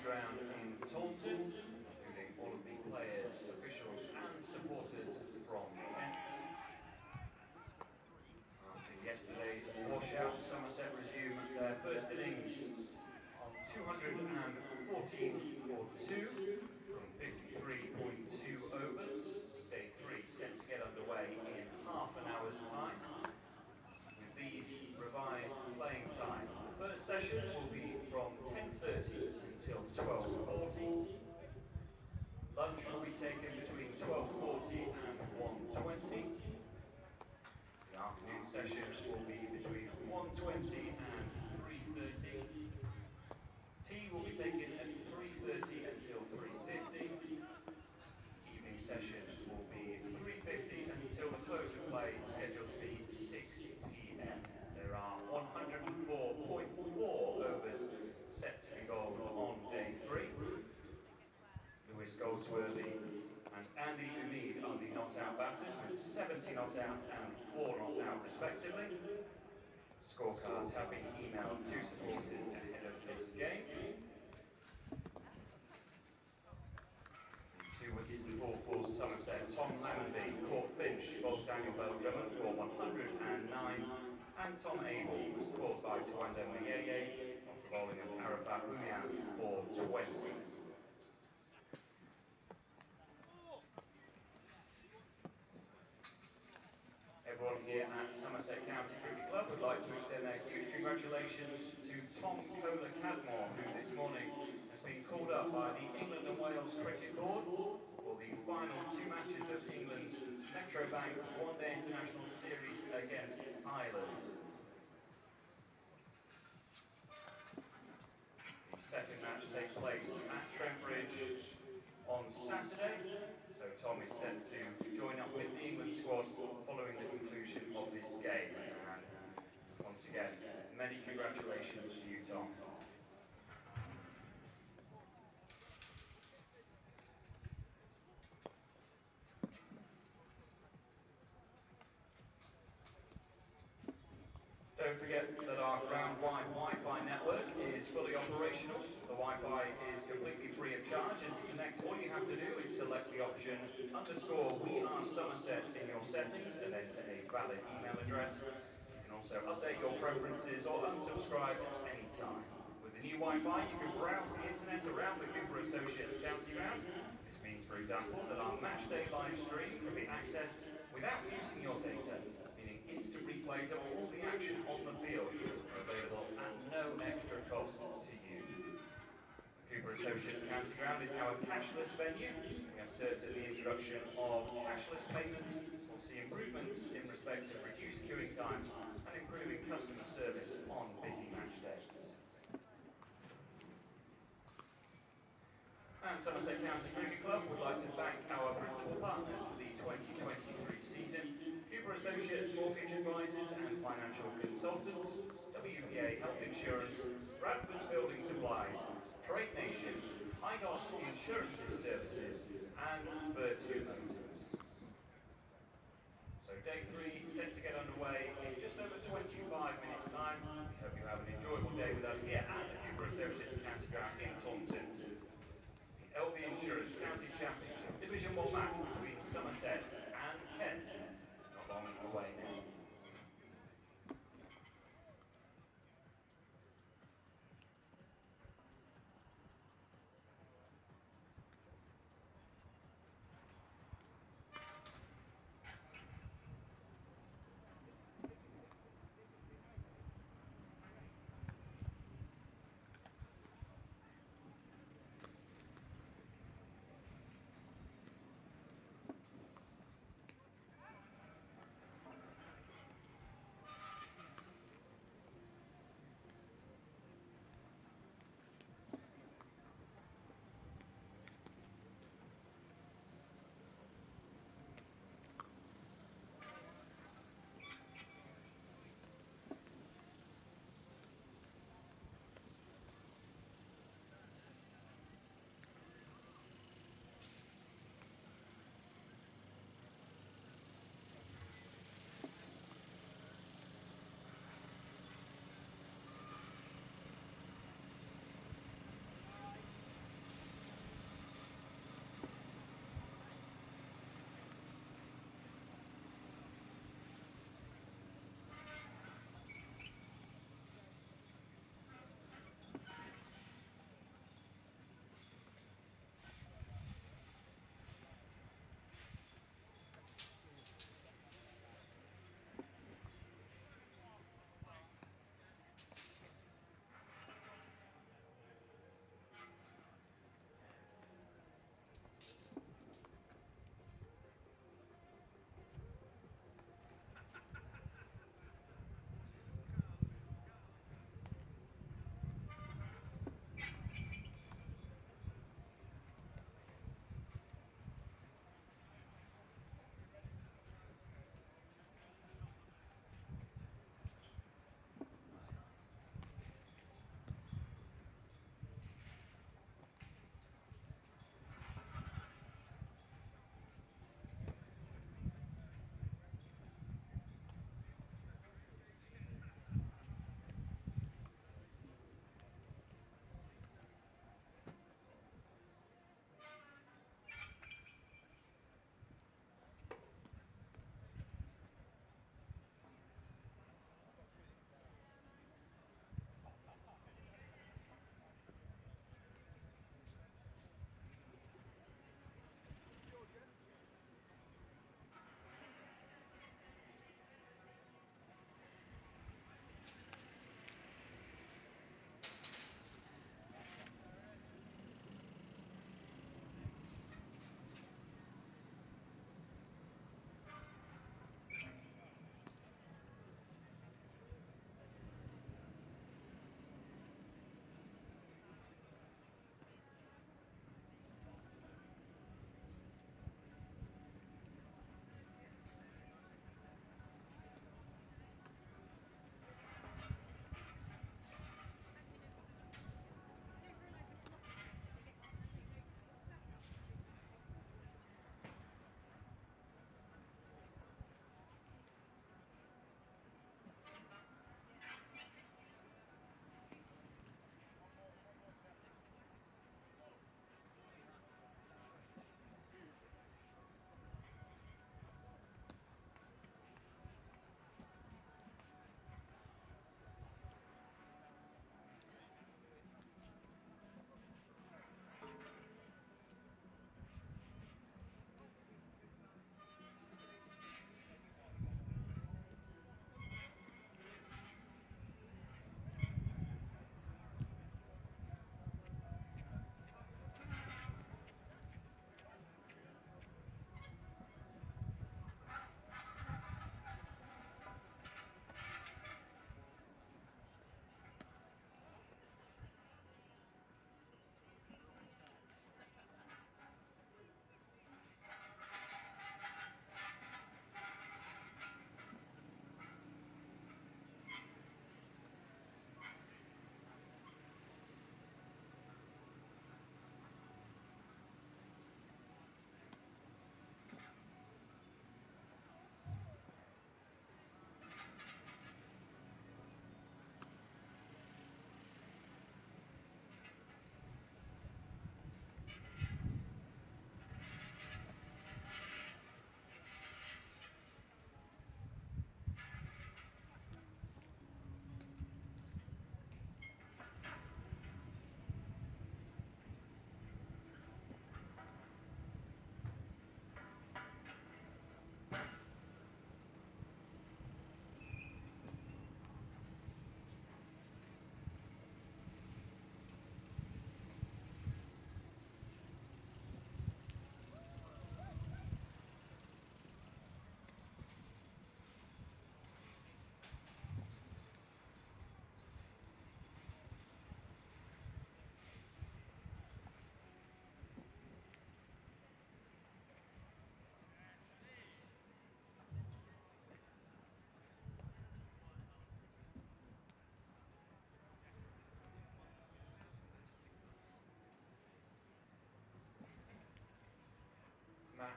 Ground in Taunton, including all of the players, officials and supporters from Kent. After yesterday's washout, Somerset resume their first innings on 214 for 2 from 53.2 overs. Day 3 set to get underway in half an hour's time. With these revised playing times, the first session will be from 10:30 until 12:40. Lunch will be taken between 12:40 and 1:20. The afternoon session will be between 1:20 and 3:30. Tea will be taken at 3:30 until 3:50. Evening session will be 3:50 until the close of play, scheduled to be 6 p.m. There are 104.4 overs set to be bowled on day 3. Lewis Goldsworthy and Andy Umeed are the not-out batters with 70 not out and 4 not out respectively. Scorecards have been emailed to supporters ahead of this game. 2 wickets to fall for Somerset. Tom Lammonby caught Finch, bowled Daniel Bell-Drummond for 109, and Tom Abel was caught by Tawanda Mayeye off the bowling of Arafat Huyan for 20. Everyone here at Somerset County Cricket Club would like to extend their huge congratulations to Tom Kohler-Cadmore, who this morning has been called up by the England and Wales Cricket Board for the final 2 matches of England's Metro Bank one-day international series against Ireland. The second match takes place at Trent Bridge on Saturday, so Tom is set to join up with the England squad following the conclusion of this game. And once again, many congratulations to you, Tom. Don't forget that our ground-wide Wi-Fi network is fully operational. The Wi-Fi is completely free of charge, and to connect, all you have to do is select the option _We Are Somerset in your settings and enter a valid email address. You can also update your preferences or unsubscribe at any time. With the new Wi-Fi, you can browse the internet around the Cooper Associates County Ground. This means, for example, that our matchday live stream can be accessed without using your data, meaning instant replays of all the action on the field are available at no extra cost to you. The Cooper Associates County Ground is now a cashless venue. We are certain the introduction of cashless payments will see improvements in respect of reduced queuing times and improving customer service on busy match days. And Somerset County Cricket Club would like to thank our principal partners for the 2023 season: Cooper Associates Mortgage Advisors and Financial Consultants, WPA Health Insurance, Bradford's Building Supplies, Trade Nation, IGOS Insurances Services, and Virtu Motors. So day 3 set to get underway in just over 25 minutes time. We hope you have an enjoyable day with us here at the Cooper Associates County Ground in Taunton. LV Insurance County Championship Division 1 match between Somerset and Kent. Not long away now.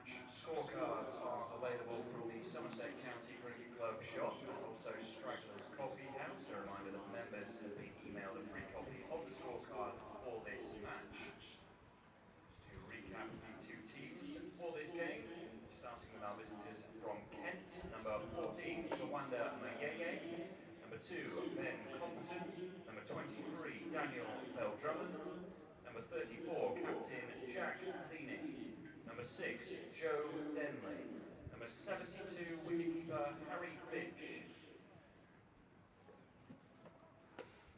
match scorecards are available from the Somerset County Cricket Club shop and also Stragglers Coffee House. A reminder that members have been emailed a free copy of the scorecard for this match. Just to recap the two teams for this game, starting with our visitors from Kent, number 14, Tawanda Mayeye, number 2, Ben Compton, number 23, Daniel Bell-Drummond, number 34, Captain Jack Leaning, number 6, Joe Denley, number 72, wicketkeeper Harry Finch,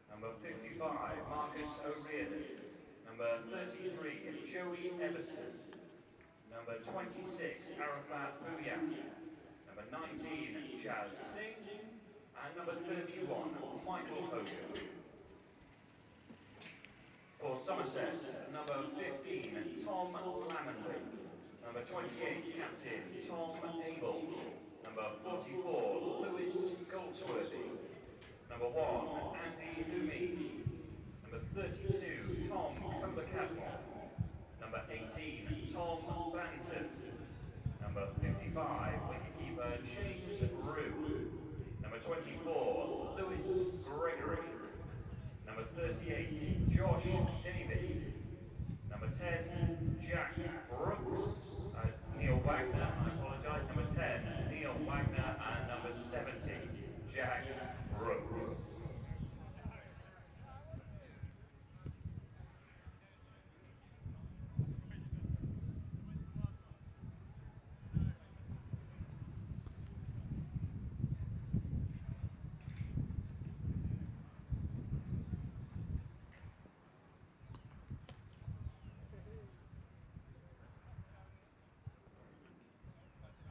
number 55, Marcus O'Riordan, number 33, Joey Everson, number 26, Arafat Booyah, number 19, Jazz Singh, and number 31, Michael Hogan. For Somerset, number 15, Tom Lamonby, number 28, Captain Tom Abel, number 44, Lewis Goldsworthy, number 1, Andy Lumi, number 32, Tom Cumbercadmore, number 18, Tom Banton, number 55, wicketkeeper James Rue, number 24, Lewis Gregory, number 38, Josh David, number 10, Jack Brooks, Neil Wagner, I apologise, number 10, Neil Wagner, and number 70, Jack Brooks.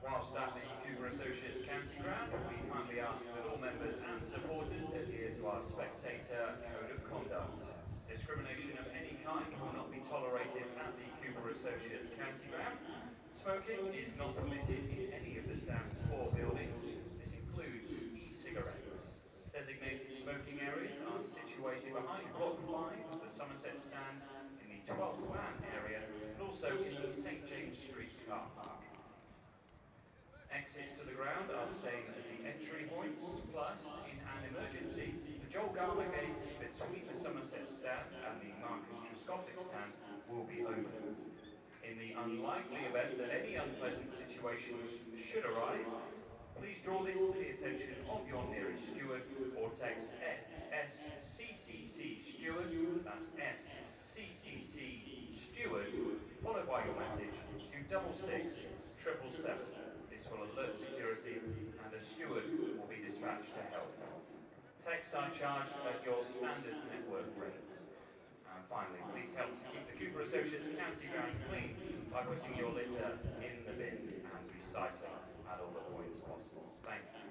Whilst at the Cooper Associates County Ground, we kindly ask that all members and supporters adhere to our spectator code of conduct. Discrimination of any kind will not be tolerated at the Cooper Associates County Ground. Smoking is not permitted in any of the stands or buildings. This includes e-cigarettes. Designated smoking areas are situated behind Block 5, the Somerset stand, in the 12th man area, and also in the St James Street car park. Exits to the ground are the same as the entry points, plus, in an emergency, the Joel Garner gates between the Somerset stand and the Marcus Truscothic stand will be open. In the unlikely event that any unpleasant situations should arise, please draw this to the attention of your nearest steward or text SCCC steward, that's SCCC steward, followed by your message to 66777. This will alert security and a steward will be dispatched to help. Texts are charged at your standard network rates. And finally, please help to keep the Cooper Associates County Ground clean by putting your litter in the bins and recycling at all the points possible. Thank you.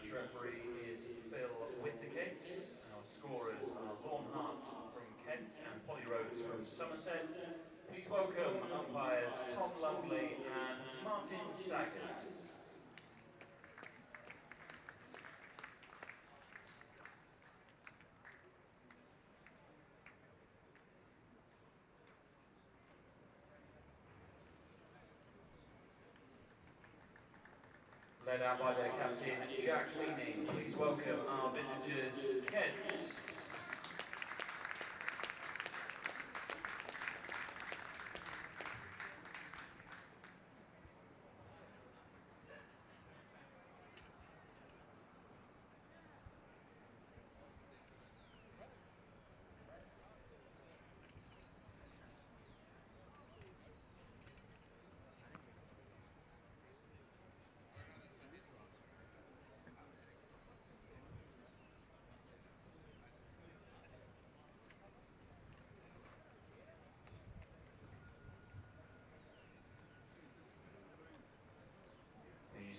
match referee is Phil Whittaker. Our scorers are Lorne Hart from Kent and Polly Rhodes from Somerset. Please welcome umpires Tom Lumley and Martin Saggers. Led out by their captain, Jack Leaning. Please welcome our visitors, Kent.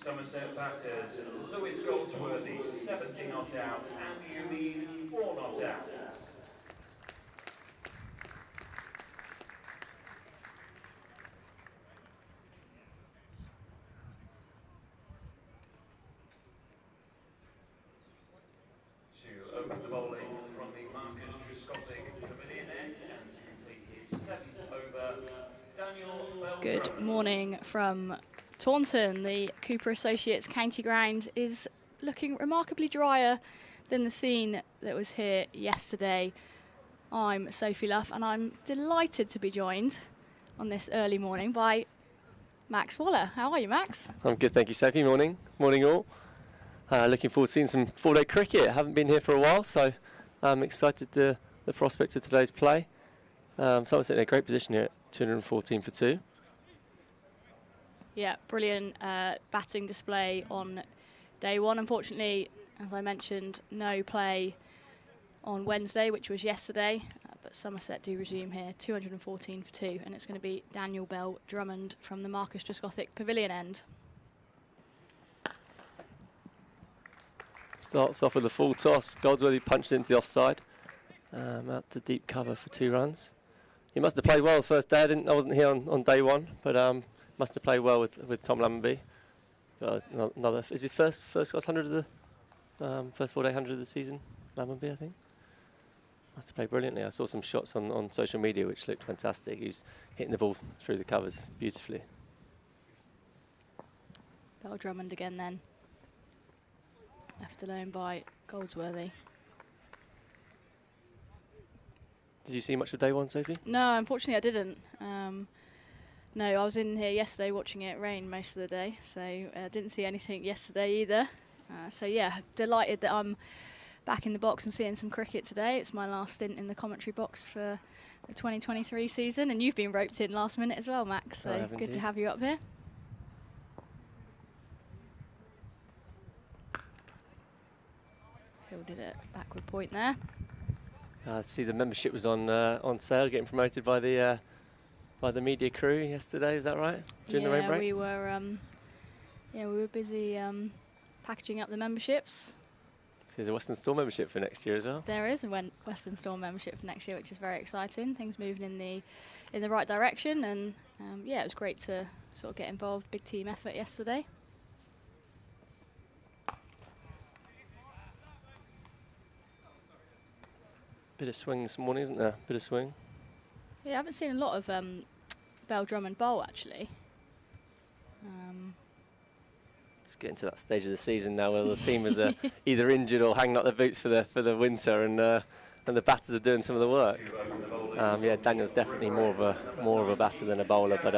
Somerset batters, Lewis Goldsworthy, 70 not out, and Eugene, 4 not out. To open the bowling from the Marcus Pavilion end and to complete his 7th over, Daniel Bell. Good morning from Taunton. The Cooper Associates County Ground is looking remarkably drier than the scene that was here yesterday. I'm Sophie Luff and I'm delighted to be joined on this early morning by Max Waller. How are you, Max? I'm good, thank you, Sophie. Morning. Morning all. Looking forward to seeing some full-day cricket. I haven't been here for a while, so I'm excited the prospect of today's play. Somerset in a great position here at 214 for 2. Yeah, brilliant batting display on day one. Unfortunately, as I mentioned, no play on Wednesday, which was yesterday. But Somerset do resume here, 214 for 2. And it's going to be Daniel Bell Drummond from the Marcus Pavilion end. Starts off with a full toss. Goldsworthy punched into the offside. Out to deep cover for 2 runs. He must have played well the first day. I wasn't here on day one, but must have played well with Tom Lammonby. Another is his first class 100 of the first 4-day 100 of the season. Lammonby, I think. Must have played brilliantly. I saw some shots on social media which looked fantastic. He was hitting the ball through the covers beautifully. Bell Drummond again then. Left alone by Goldsworthy. Did you see much of day one, Sophie? No, unfortunately I didn't. No, I was in here yesterday watching it rain most of the day, so didn't see anything yesterday either. So yeah, delighted that I'm back in the box and seeing some cricket today. It's my last stint in the commentary box for the 2023 season, and you've been roped in last minute as well, Max, so good to have you up here. Fielded it backward point there. See the membership was on sale, getting promoted by the media crew yesterday. Is that right? During the rain break. We were busy packaging up the memberships. So there's a Western Storm membership for next year as well. There is a Western Storm membership for next year, which is very exciting. Things moving in the right direction, and yeah, it was great to sort of get involved. Big team effort yesterday. Bit of swing this morning, isn't there? Bit of swing. Yeah, I haven't seen a lot of Bell Drummond bowl actually. It's getting to that stage of the season now where the seamers are either injured or hanging up their boots for the winter, and the batters are doing some of the work. Yeah, Daniel's definitely more of a batter than a bowler, but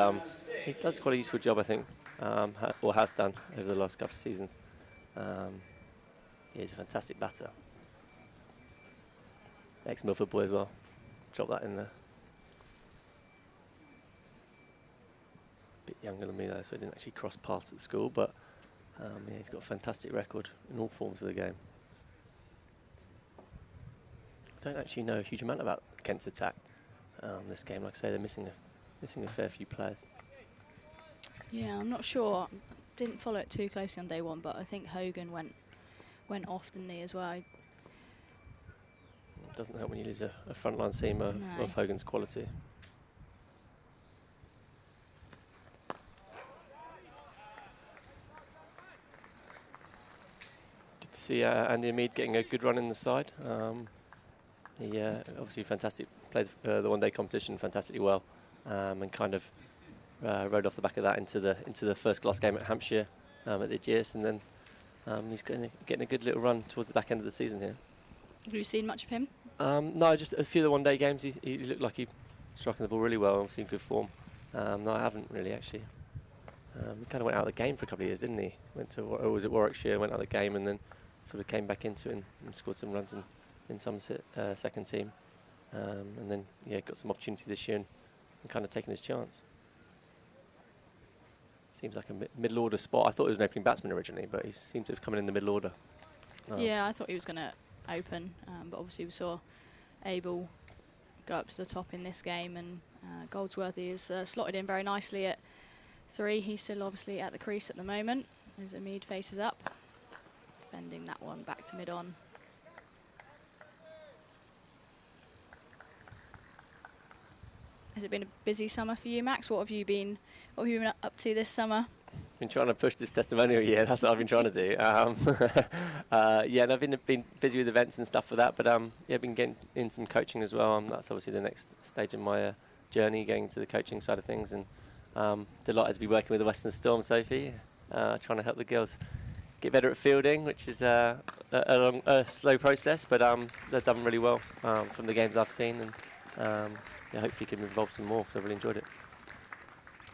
he does quite a useful job, I think, or has done over the last couple of seasons. He's a fantastic batter. Ex-Milford boy as well. Drop that in there. Bit younger than me though, so he didn't actually cross paths at school, but yeah, he's got a fantastic record in all forms of the game. I don't actually know a huge amount about Kent's attack this game. Like I say, they're missing a fair few players. Yeah, I'm not sure. Didn't follow it too closely on day one, but I think Hogan went went off, didn't he, as well? It doesn't help when you lose a frontline seamer No. of Hogan's quality. Good to see Andy Mead getting a good run in the side. He obviously fantastic, played the one-day competition fantastically well, and kind of rode off the back of that into the first class game at Hampshire at the GS, and then he's getting a good little run towards the back end of the season here. Have you seen much of him? No, just a few of the one-day games. He looked like he striking the ball really well, obviously in good form. No, I haven't really actually. He kind of went out of the game for a couple of years, didn't he? Went to was it Warwickshire, went out of the game, and then sort of came back into it and scored some runs in Somerset second team, and then got some opportunity this year and kind of taken his chance. Seems like a middle order spot. I thought he was an opening batsman originally, but he seems to have come in the middle order. Yeah, I thought he was going to open, but obviously we saw Abel go up to the top in this game, and Goldsworthy is slotted in very nicely at 3. He's still obviously at the crease at the moment as Amid faces up, defending that one back to mid-on. Has it been a busy summer for you, Max? What have you been up to this summer? Been trying to push this testimonial year. That's what I've been trying to do. And I've been busy with events and stuff for that. But been getting in some coaching as well. That's obviously the next stage in my journey, going to the coaching side of things. And delighted to be working with the Western Storm, Sophie, trying to help the girls get better at fielding, which is a slow process, but they've done really well from the games I've seen, and hopefully can involve some more because I've really enjoyed it.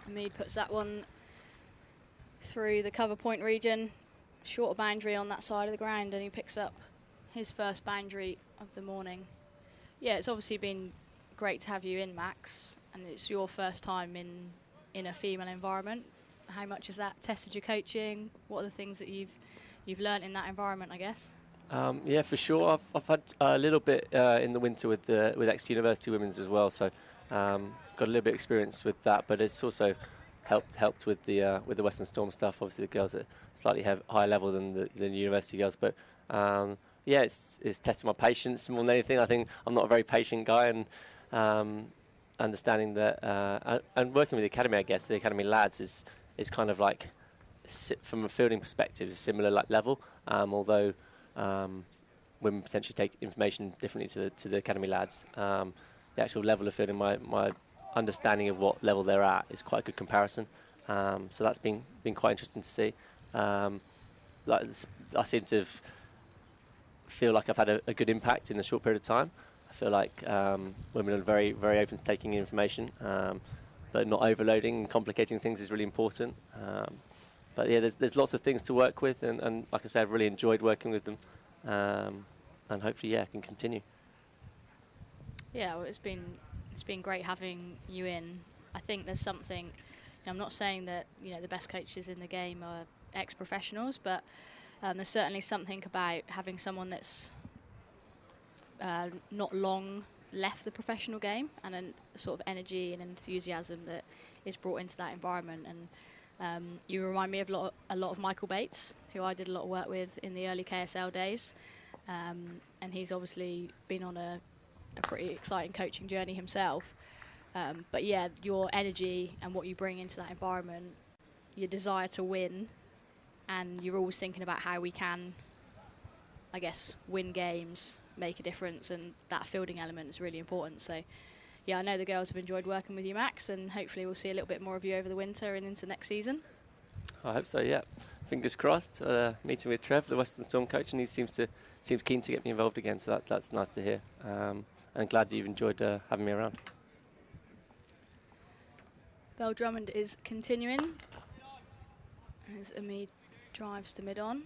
Amid puts that one through the cover point region, shorter boundary on that side of the ground, and he picks up his first boundary of the morning. Yeah, it's obviously been great to have you in, Max, and it's your first time in a female environment. How much has that tested your coaching? What are the things that you've learnt in that environment, I guess? Yeah, for sure. I've had a little bit in the winter with ex-university women's as well, so got a little bit of experience with that. But it's also helped with the Western Storm stuff. Obviously, the girls at slightly higher level than the university girls. But it's testing my patience more than anything. I think I'm not a very patient guy, and understanding that and working with the academy, I guess the academy lads is kind of like from a fielding perspective, a similar level. Although women potentially take information differently to the academy lads. The actual level of fielding, my understanding of what level they're at is quite a good comparison. So that's been quite interesting to see. I seem to feel like I've had a good impact in a short period of time. I feel like women are very, very open to taking information, but not overloading and complicating things is really important. But yeah, there's lots of things to work with, and like I said, I've really enjoyed working with them, and hopefully, I can continue. Yeah, well, it's been great having you in. I think there's something. I'm not saying that the best coaches in the game are ex-professionals, but there's certainly something about having someone that's not long left the professional game, and a sort of energy and enthusiasm that is brought into that environment. And you remind me of a lot of Michael Bates, who I did a lot of work with in the early KSL days, and he's obviously been on a pretty exciting coaching journey himself. But yeah, your energy and what you bring into that environment, your desire to win, and you're always thinking about how we can, I guess, win games, make a difference, and that fielding element is really important. So yeah, I know the girls have enjoyed working with you, Max, and hopefully we'll see a little bit more of you over the winter and into next season. I hope so, yeah. Fingers crossed. Meeting with Trev, the Western Storm coach, and he seems keen to get me involved again, so that's nice to hear. And glad you've enjoyed having me around. Bell Drummond is continuing as Amid drives to mid-on.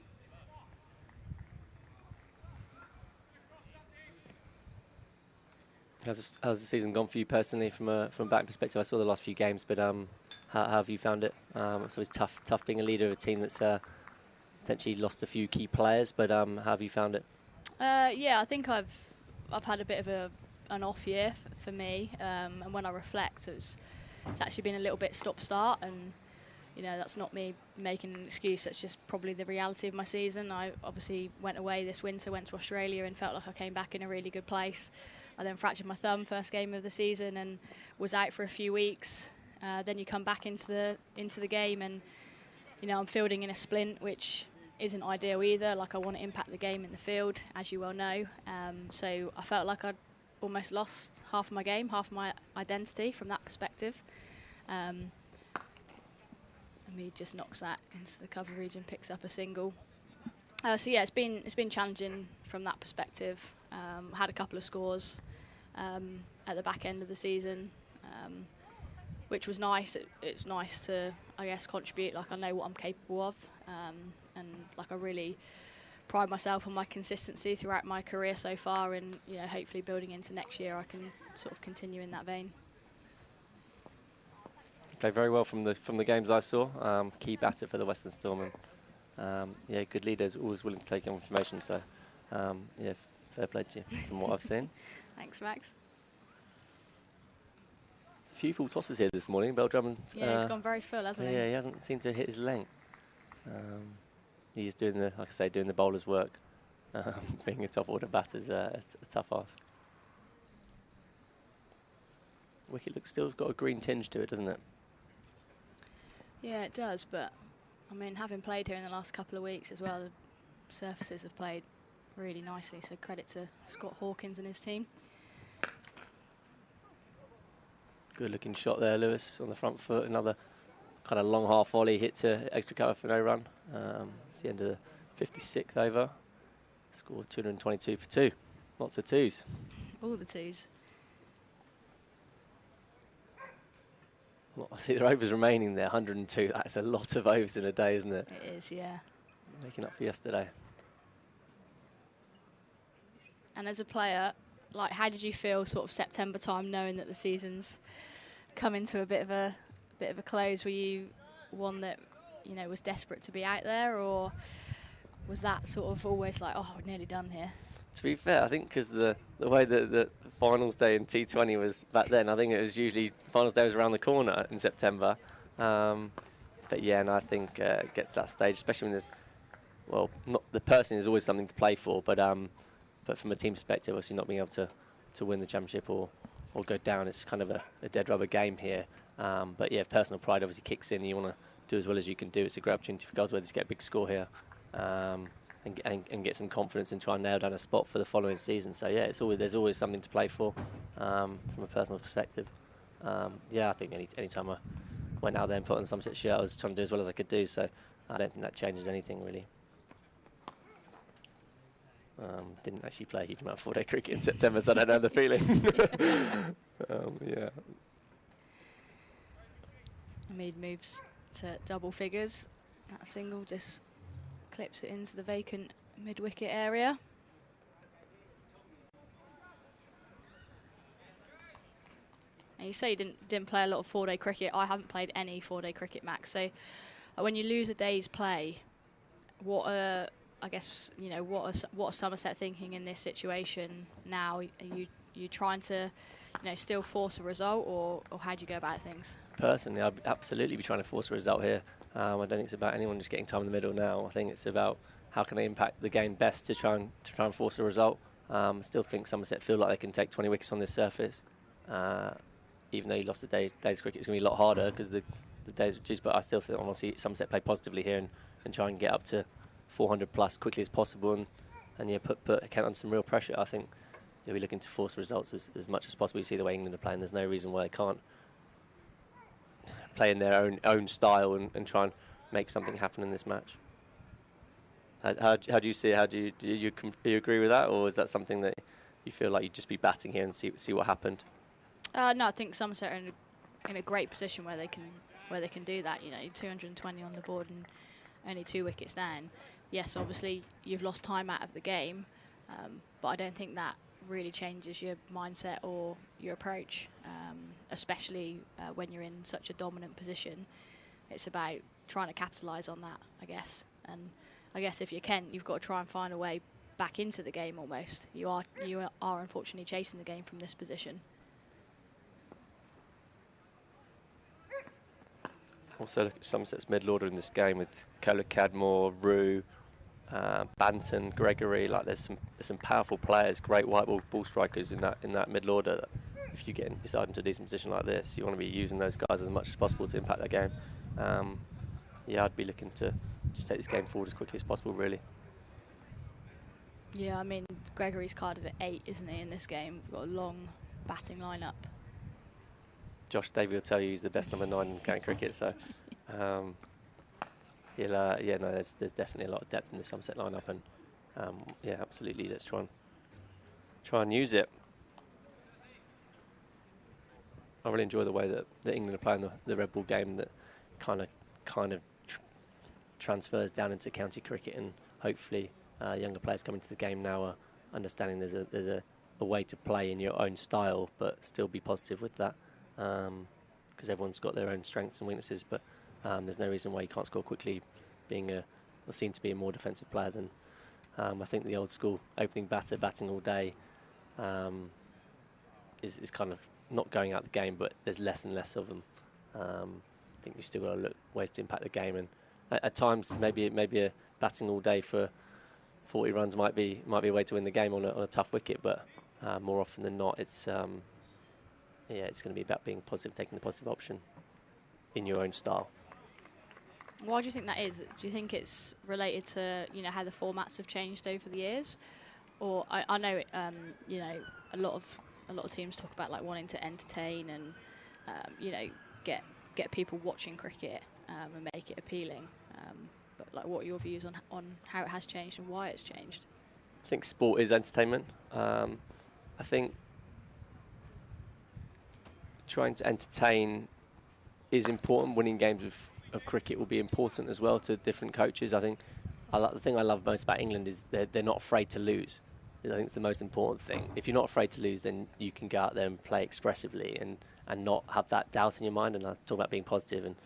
How's the season gone for you personally from a batting perspective? I saw the last few games, but how have you found it? It's always tough being a leader of a team that's potentially lost a few key players, but how have you found it? Yeah, I think I've had a bit of an off year for me, and when I reflect, it's actually been a little bit stop-start, and you know, that's not me making an excuse. That's just probably the reality of my season. I obviously went away this winter, went to Australia, and felt like I came back in a really good place. I then fractured my thumb first game of the season and was out for a few weeks. Then you come back into the game, and you know, I'm fielding in a splint, which isn't ideal either. Like, I want to impact the game in the field, as you well know. So I felt like I'd almost lost half of my game, half of my identity from that perspective. And he just knocks that into the cover region, picks up a single. So yeah, it's been challenging from that perspective. Had a couple of scores at the back end of the season, which was nice. It's nice to, I guess, contribute. Like, I know what I'm capable of, and like, I really pride myself on my consistency throughout my career so far, and you know, hopefully building into next year I can sort of continue in that vein. Played very well from the games I saw. Key batter for the Western Storm, and yeah, good leaders, always willing to take on information. So yeah, fair play to you from what I've seen. Thanks, Max. A few full tosses here this morning. Bell Drummond. Yeah, he's gone very full, hasn't he? Yeah, he hasn't seemed to hit his length. He's doing like I say, doing the bowler's work. Being a top order batter is a tough ask. Wicket looks still got a green tinge to it, doesn't it? Yeah, it does, but I mean, having played here in the last couple of weeks as well, the surfaces have played really nicely, so credit to Scott Hawkins and his team. Good looking shot there, Lewis, on the front foot. Another kind of long half volley hit to extra cover for no run. It's the end of the 56th over. Scored 222 for 2. Lots of twos. All the twos. Well, I see there are overs remaining there, 102. That's a lot of overs in a day, isn't it? It is, yeah. Making up for yesterday. And as a player, like, how did you feel sort of September time, knowing that the season's coming to a bit of a close? Were you one that, you know, was desperate to be out there, or was that sort of always like, oh, we're nearly done here? To be fair, I think because the way that the finals day in T20 was back then, I think it was usually finals day was around the corner in September. But yeah, and I think it gets to that stage, especially when there's, well, not the person is always something to play for, but from a team perspective, obviously not being able to win the championship or go down, it's kind of a dead rubber game here. But yeah, personal pride obviously kicks in. You want to do as well as you can do. It's a great opportunity for Goldsworthy to get a big score here. And get some confidence and try and nail down a spot for the following season. So yeah, there's always something to play for from a personal perspective. Yeah, I think any time I went out there and put on Somerset shirt, I was trying to do as well as I could do. So I don't think that changes anything really. Didn't actually play a huge amount of 4-day cricket in September, so I don't know the feeling. Yeah. Hamid moves to double figures. That single just clips it into the vacant mid-wicket area. And you say you didn't play a lot of 4-day cricket. I haven't played any 4-day cricket, Max. So when you lose a day's play, what are Somerset thinking in this situation now? Are you trying to, you know, still force a result, or how do you go about things? Personally, I'd absolutely be trying to force a result here. I don't think it's about anyone just getting time in the middle now. I think it's about how can they impact the game best to try and force a result. I still think Somerset feel like they can take 20 wickets on this surface. Even though you lost the day's cricket, it's going to be a lot harder because the days reduced. But I still think I want to see Somerset play positively here and try and get up to 400 plus quickly as possible and yeah, put Kent under some real pressure. I think you'll be looking to force results as much as possible. You see the way England are playing. There's no reason why they can't play in their own style and try and make something happen in this match. How do you see it? Do you agree with that, or is that something that you feel like you'd just be batting here and see what happened? No, I think Somerset are in a great position where they can do that. You know, 220 on the board and only 2 wickets down. Yes, obviously you've lost time out of the game, but I don't think that really changes your mindset or your approach, especially when you're in such a dominant position. It's about trying to capitalise on that, I guess. And I guess if you can, you've got to try and find a way back into the game almost. You are unfortunately chasing the game from this position. Also look at Somerset's middle order in this game with Kohler, Cadmore, Rue, Banton, Gregory. Like there's some powerful players, great white ball strikers in that middle order. That if you get yourself into a decent position like this, you want to be using those guys as much as possible to impact their game. Yeah, I'd be looking to just take this game forward as quickly as possible, really. Yeah, I mean, Gregory's carded at 8, isn't he, in this game? We've got a long batting lineup. Josh Davey will tell you he's the best number 9 in county cricket, so there's definitely a lot of depth in the Somerset lineup, and yeah, absolutely, let's try and use it. I really enjoy the way that England are playing the red ball game, that kind of transfers down into county cricket, and hopefully younger players coming to the game now are understanding there's a way to play in your own style but still be positive with that, because everyone's got their own strengths and weaknesses, but there's no reason why you can't score quickly being seen to be a more defensive player than I think the old school opening batter batting all day is kind of not going out the game, but there's less and less of them. I think you've still got to look ways to impact the game, and at times maybe a batting all day for 40 runs might be a way to win the game on a tough wicket, but more often than not it's going to be about being positive, taking the positive option in your own style. Why do you think that is? Do you think it's related to how the formats have changed over the years, or I know a lot of teams talk about like wanting to entertain and get people watching cricket and make it appealing. But like, what are your views on how it has changed and why it's changed? I think sport is entertainment. I think trying to entertain is important. Winning games of cricket will be important as well to different coaches. I think the thing I love most about England is they're not afraid to lose. I think it's the most important thing. If you're not afraid to lose, then you can go out there and play expressively and not have that doubt in your mind. And I talk about being positive. And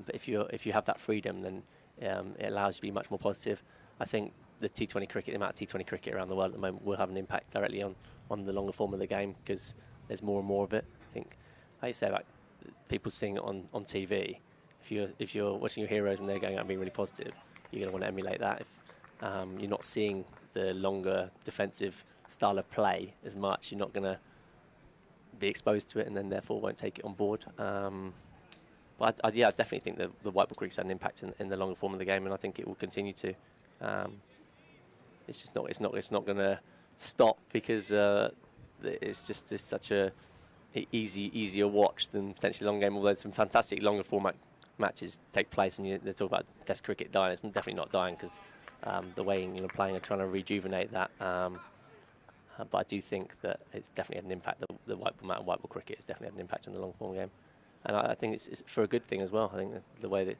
but if you have that freedom, then it allows you to be much more positive. I think the T20 cricket, the amount of T20 cricket around the world at the moment, will have an impact directly on the longer form of the game, because there's more and more of it. I think, like you say, like people seeing it on TV. If you're watching your heroes and they're going out and being really positive, you're going to want to emulate that. If you're not seeing the longer defensive style of play as much, you're not going to be exposed to it, and then therefore won't take it on board. But I definitely think that the white ball cricket's had an impact in the longer form of the game, and I think it will continue to. It's not going to stop, because it's such a easier watch than potentially long game. Although some fantastic longer format matches take place, and they talk about Test cricket dying. It's definitely not dying, because the way England are playing are trying to rejuvenate that. But I do think that it's definitely had an impact. The white ball cricket has definitely had an impact on the long form game, and I think it's for a good thing as well. I think the way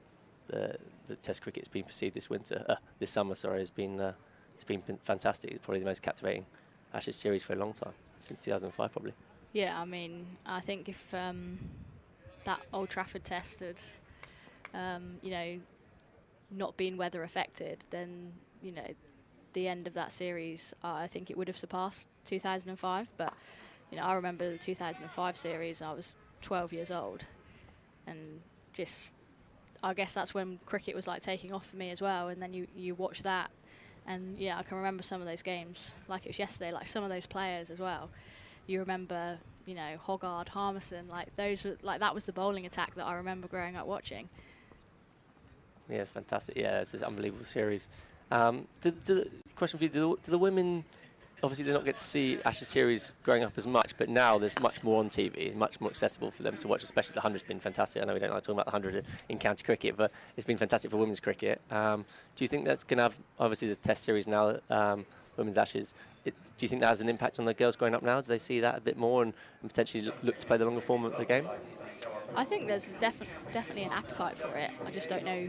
that the Test cricket's been perceived this summer, has been it's been fantastic. It's probably the most captivating Ashes series for a long time, since 2005 probably. Yeah, I mean, I think if that Old Trafford Test had, not been weather affected, then the end of that series, I think it would have surpassed 2005. But I remember the 2005 series. I was 12 years old, and I guess that's when cricket was like taking off for me as well. And then you watch that, and I can remember some of those games like it was yesterday. Like some of those players as well. You remember, Hoggard, Harmison, like those were like that was the bowling attack that I remember growing up watching. Yeah, it's fantastic. Yeah, it's an unbelievable series. Question for you: do the women, obviously they don't get to see Ashes series growing up as much, but now there's much more on TV, much more accessible for them to watch. Especially the 100's been fantastic. I know we don't like talking about the 100 in county cricket, but it's been fantastic for women's cricket. Do you think that's going to have, obviously there's Test series now, women's Ashes? Do you think that has an impact on the girls growing up now? Do they see that a bit more and potentially look to play the longer form of the game? I think there's definitely an appetite for it. I just don't know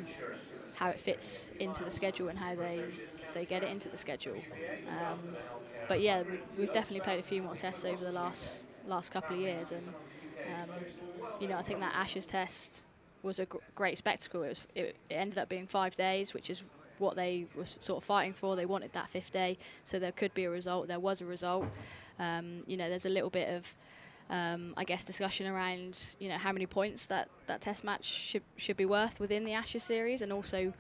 how it fits into the schedule and how they get it into the schedule. But yeah, we've definitely played a few more tests over the last couple of years, and I think that Ashes test was a great spectacle. It ended up being 5 days, which is what they were sort of fighting for. They wanted that 5th day, so there could be a result. There was a result. There's a little bit of I guess, discussion around, how many points that test match should be worth within the Ashes series, and also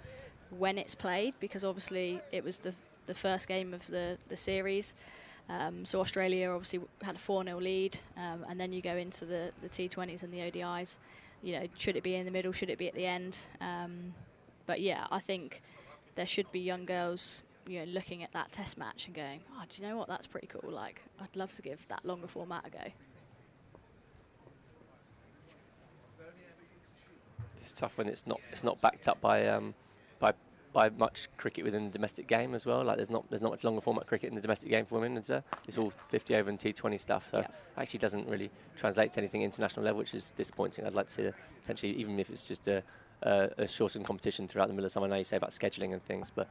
when it's played, because obviously it was the first game of the series. So Australia obviously had a 4-0 lead, and then you go into the T20s and the ODIs. Should it be in the middle? Should it be at the end? But yeah, I think there should be young girls, looking at that test match and going, oh, do you know what? That's pretty cool. Like, I'd love to give that longer format a go. It's tough when it's not backed up by much cricket within the domestic game as well. Like there's not much longer format cricket in the domestic game for women, is there? It's all 50 over and T20 stuff. So actually doesn't really translate to anything international level, which is disappointing. I'd like to see potentially, even if it's just a shortened competition throughout the middle of summer. I know you say about scheduling and things, but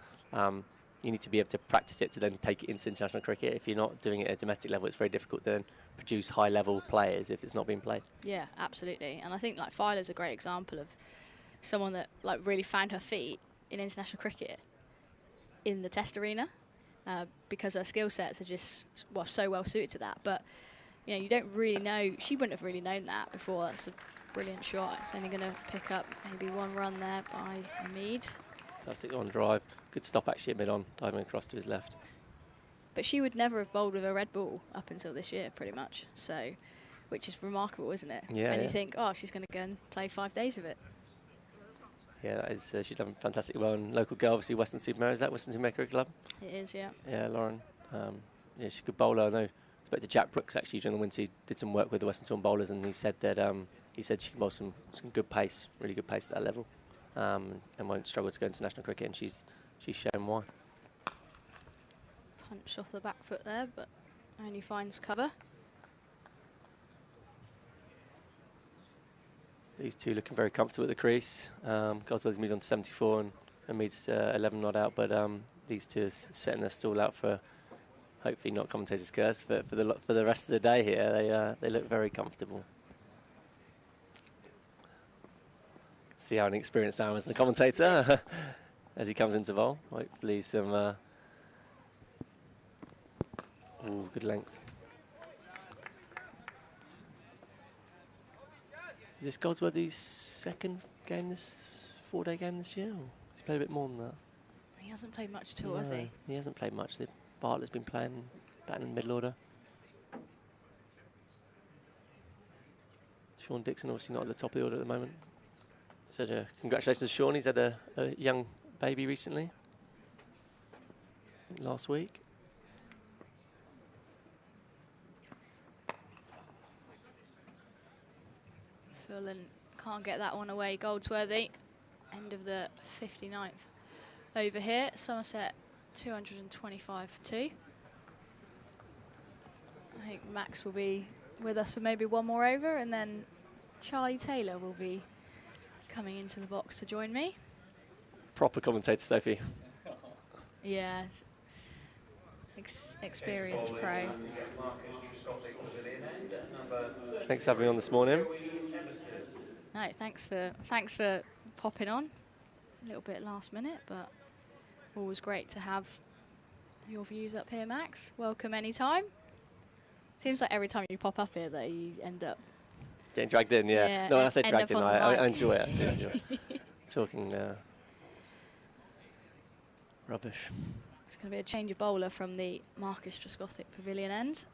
you need to be able to practice it to then take it into international cricket. If you're not doing it at a domestic level, it's very difficult to then produce high-level players if it's not being played. Yeah, absolutely. And I think like Fila's a great example of someone that like really found her feet in international cricket in the test arena, because her skill sets are just so well suited to that. But you don't really know. She wouldn't have really known that before. That's a brilliant shot. It's only going to pick up maybe one run there by Hamid. Fantastic on drive. Good stop actually at mid-on, diving across to his left. But she would never have bowled with a red ball up until this year, pretty much. So, which is remarkable, isn't it? Yeah. And you think, oh, she's going to go and play 5 days of it. Yeah, that is. She's done fantastically well. And local girl, obviously, Western-super-Mare. Is that Western-super-Mare Cricket Club? It is, yeah. Yeah, Lauren. Yeah, she's a good bowler. I know. I spoke to Jack Brooks actually during the winter. He did some work with the Western Torn bowlers, and he said that she can bowl some good pace, really good pace at that level, and won't struggle to go international cricket. And she's shown why. Punch off the back foot there, but only finds cover. These two looking very comfortable at the crease. Goldsworthy's moved on to 74 and meets 11 not out, but these two are setting their stall out for hopefully not commentator's curse, but for the rest of the day here. They look very comfortable. See how inexperienced I am as a commentator as he comes into bowl. Hopefully some good length. Is this Goldsworthy's second game, this 4-day game this year? Or he's played a bit more than that. He hasn't played much at all, has he? He hasn't played much. Bartlett's been batting in the middle order. Sean Dixon obviously not at the top of the order at the moment. So congratulations to Sean. He's had a young baby recently. Last week. Full and can't get that one away. Goldsworthy. End of the 59th over here. Somerset 225 for 2. I think Max will be with us for maybe one more over, and then Charlie Taylor will be coming into the box to join me. Proper commentator, Sophie. Yeah. Experienced pro. Thanks for having me on this morning. No, thanks for popping on. A little bit last minute, but always great to have your views up here, Max. Welcome anytime. Seems like every time you pop up here that you end up getting dragged in, yeah. No, I say dragged in, I enjoy it. I do enjoy it. Talking rubbish. It's going to be a change of bowler from the Marcus Trescothick Pavilion end.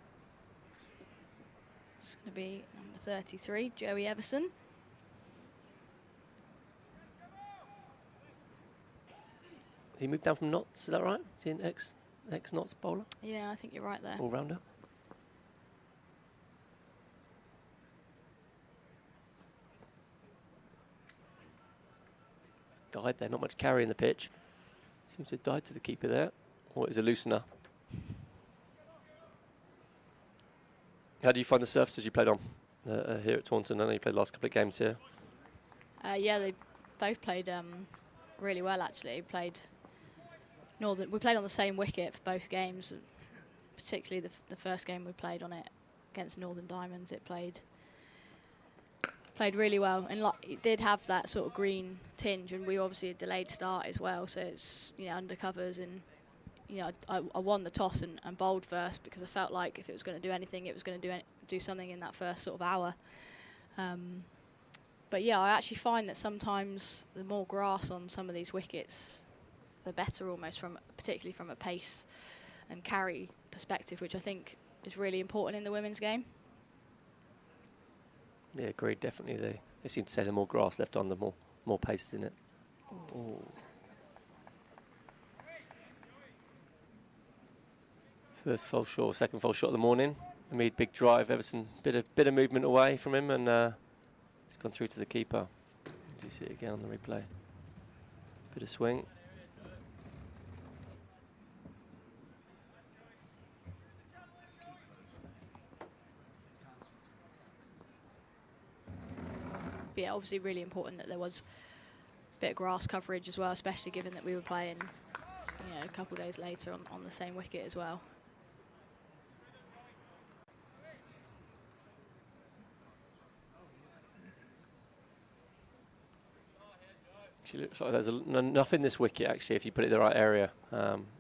It's going to be number 33, Joey Everson. He moved down from Notts, is that right? Is he an ex-Notts bowler? Yeah, I think you're right there. All-rounder. Died there, not much carry in the pitch. Seems to have died to the keeper there. Or is a loosener. How do you find the surfaces you played on here at Taunton? I know you played the last couple of games here. Yeah, they both played really well, actually. We played on the same wicket for both games. Particularly the first game we played on it against Northern Diamonds, it played really well, and it did have that sort of green tinge, and we obviously a delayed start as well, so it's undercovers, and I won the toss and bowled first because I felt like if it was going to do anything, it was going to do something in that first sort of hour. But yeah, I actually find that sometimes the more grass on some of these wickets, the better, almost particularly from a pace and carry perspective, which I think is really important in the women's game. Yeah, agreed. Definitely, they seem to say the more grass left on, the more pace is in it. Ooh. First full shot, second full shot of the morning. Hamid, big drive. Everson, bit of movement away from him, and he's gone through to the keeper. Do you see it again on the replay? Bit of swing. But yeah, obviously really important that there was a bit of grass coverage as well, especially given that we were playing, a couple of days later on the same wicket as well. Actually, looks like there's enough in this wicket, actually, if you put it in the right area,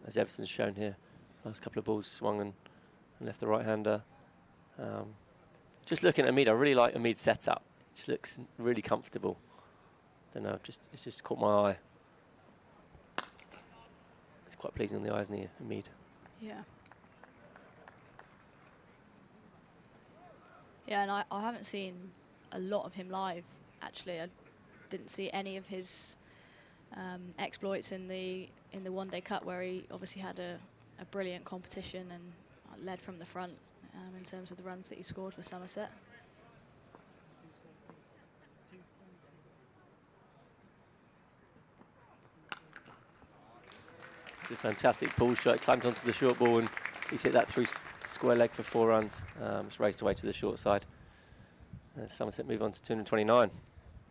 as Everson's shown here. Last couple of balls swung and left the right-hander. Just looking at Hamid, I really like Hamid's setup. Just looks really comfortable. Don't know, it's just caught my eye. It's quite pleasing on the eyes, isn't he, Hamid? Yeah. Yeah, and I haven't seen a lot of him live, actually. I didn't see any of his exploits in the one-day cut, where he obviously had a brilliant competition and led from the front in terms of the runs that he scored for Somerset. It's a fantastic pull shot. Climbed onto the short ball and he's hit that through square leg for 4 runs. It's raced away to the short side. Somerset move on to 229.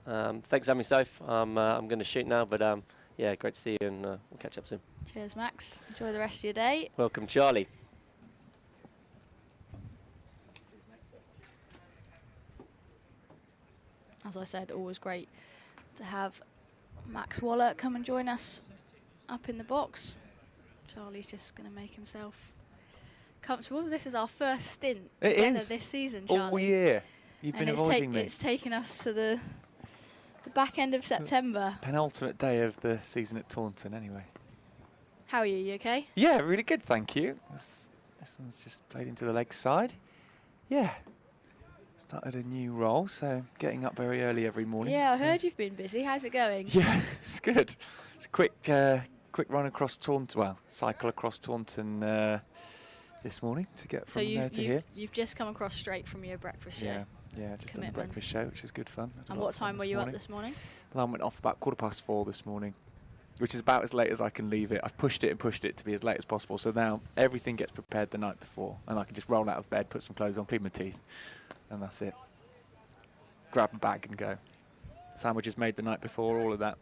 Thanks for having me, Soph. I'm going to shoot now, but yeah, great to see you, and we'll catch up soon. Cheers, Max. Enjoy the rest of your day. Welcome, Charlie. As I said, always great to have Max Waller come and join us up in the box. Charlie's just going to make himself comfortable. This is our first stint together this season, Charlie. Oh, yeah. You've been avoiding me. It's taken us to the back end of September. Penultimate day of the season at Taunton, anyway. How are you? You okay? Yeah, really good, thank you. This one's just played into the leg side. Yeah. Started a new role, so getting up very early every morning. Yeah, I heard you've been busy. How's it going? Yeah, it's good. It's a quick run across Taunton, cycle across Taunton this morning to get from there to here. You've just come across straight from your breakfast show. Yeah, just done the breakfast show, which is good fun. And what time were you up this morning? Alarm went off about 4:15 this morning, which is about as late as I can leave it. I've pushed it and pushed it to be as late as possible, so now everything gets prepared the night before, and I can just roll out of bed, put some clothes on, clean my teeth, and that's it. Grab a bag and go. Sandwiches made the night before, all of that.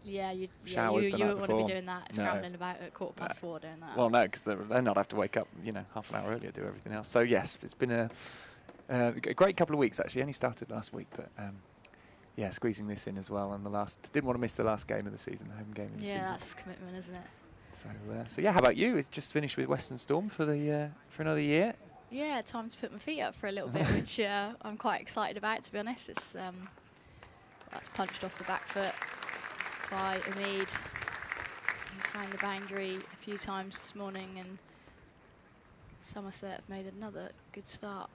Yeah, you Showered the night wouldn't want to before. be doing that, scrambling about at 4:15 doing that. Well, no, because they're not have to wake up, half an hour earlier, do everything else. So yes, it's been a great couple of weeks actually. Only started last week, but yeah, squeezing this in as well. And didn't want to miss the last game of the season, the home game of the season. Yeah, that's commitment, isn't it? So yeah, how about you? It's just finished with Western Storm for another year. Yeah, time to put my feet up for a little bit, which I'm quite excited about, to be honest. It's that's punched off the back foot by Hamid. He's found the boundary a few times this morning, and Somerset have made another good start.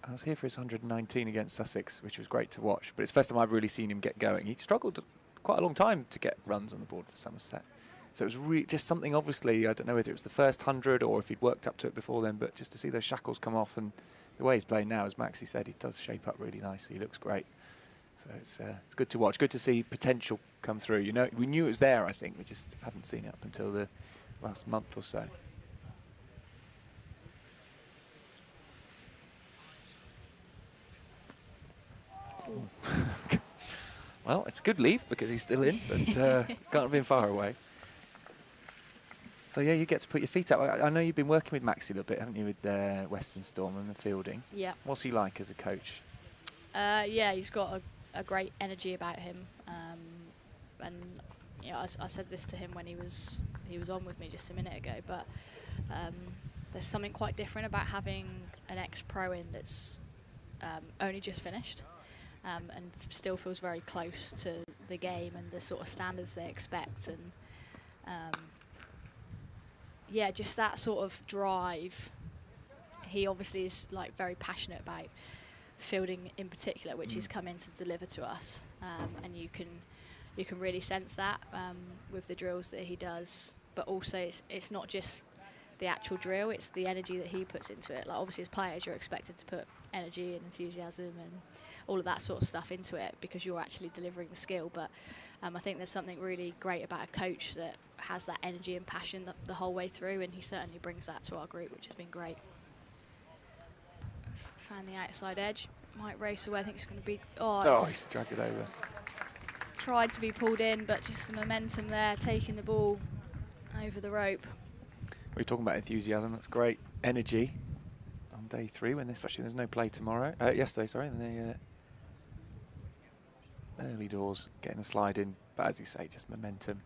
I was here for his 119 against Sussex, which was great to watch. But it's the first time I've really seen him get going. He struggled quite a long time to get runs on the board for Somerset. So it was just something, obviously, I don't know whether it was the first 100 or if he'd worked up to it before then, but just to see those shackles come off, and the way he's playing now, as Maxie said, he does shape up really nicely. He looks great. So it's good to watch. Good to see potential come through. We knew it was there, I think. We just hadn't seen it up until the last month or so. Well, it's a good leave because he's still in, but can't have been far away. So yeah, you get to put your feet up. I know you've been working with Maxie a little bit, haven't you, with Western Storm and the fielding? Yeah. What's he like as a coach? Yeah, he's got a great energy about him, and you know, I said this to him when he was on with me just a minute ago, but there's something quite different about having an ex-pro in that's only just finished and still feels very close to the game and the sort of standards they expect, and yeah, just that sort of drive. He obviously is like very passionate about fielding in particular, which he's come in to deliver to us, and you can really sense that with the drills that he does. But also it's not just the actual drill, it's the energy that he puts into it. Like obviously as players you're expected to put energy and enthusiasm and all of that sort of stuff into it because you're actually delivering the skill, but I think there's something really great about a coach that has that energy and passion the whole way through, and he certainly brings that to our group, which has been great. Let's fan the outside edge, might race away. I think it's going to be He's dragged it over. Tried to be pulled in, but just the momentum there, taking the ball over the rope. We're talking about enthusiasm. That's great energy on day 3, when especially there's no play tomorrow. Yesterday, sorry, in the early doors, getting a slide in. But as you say, just momentum.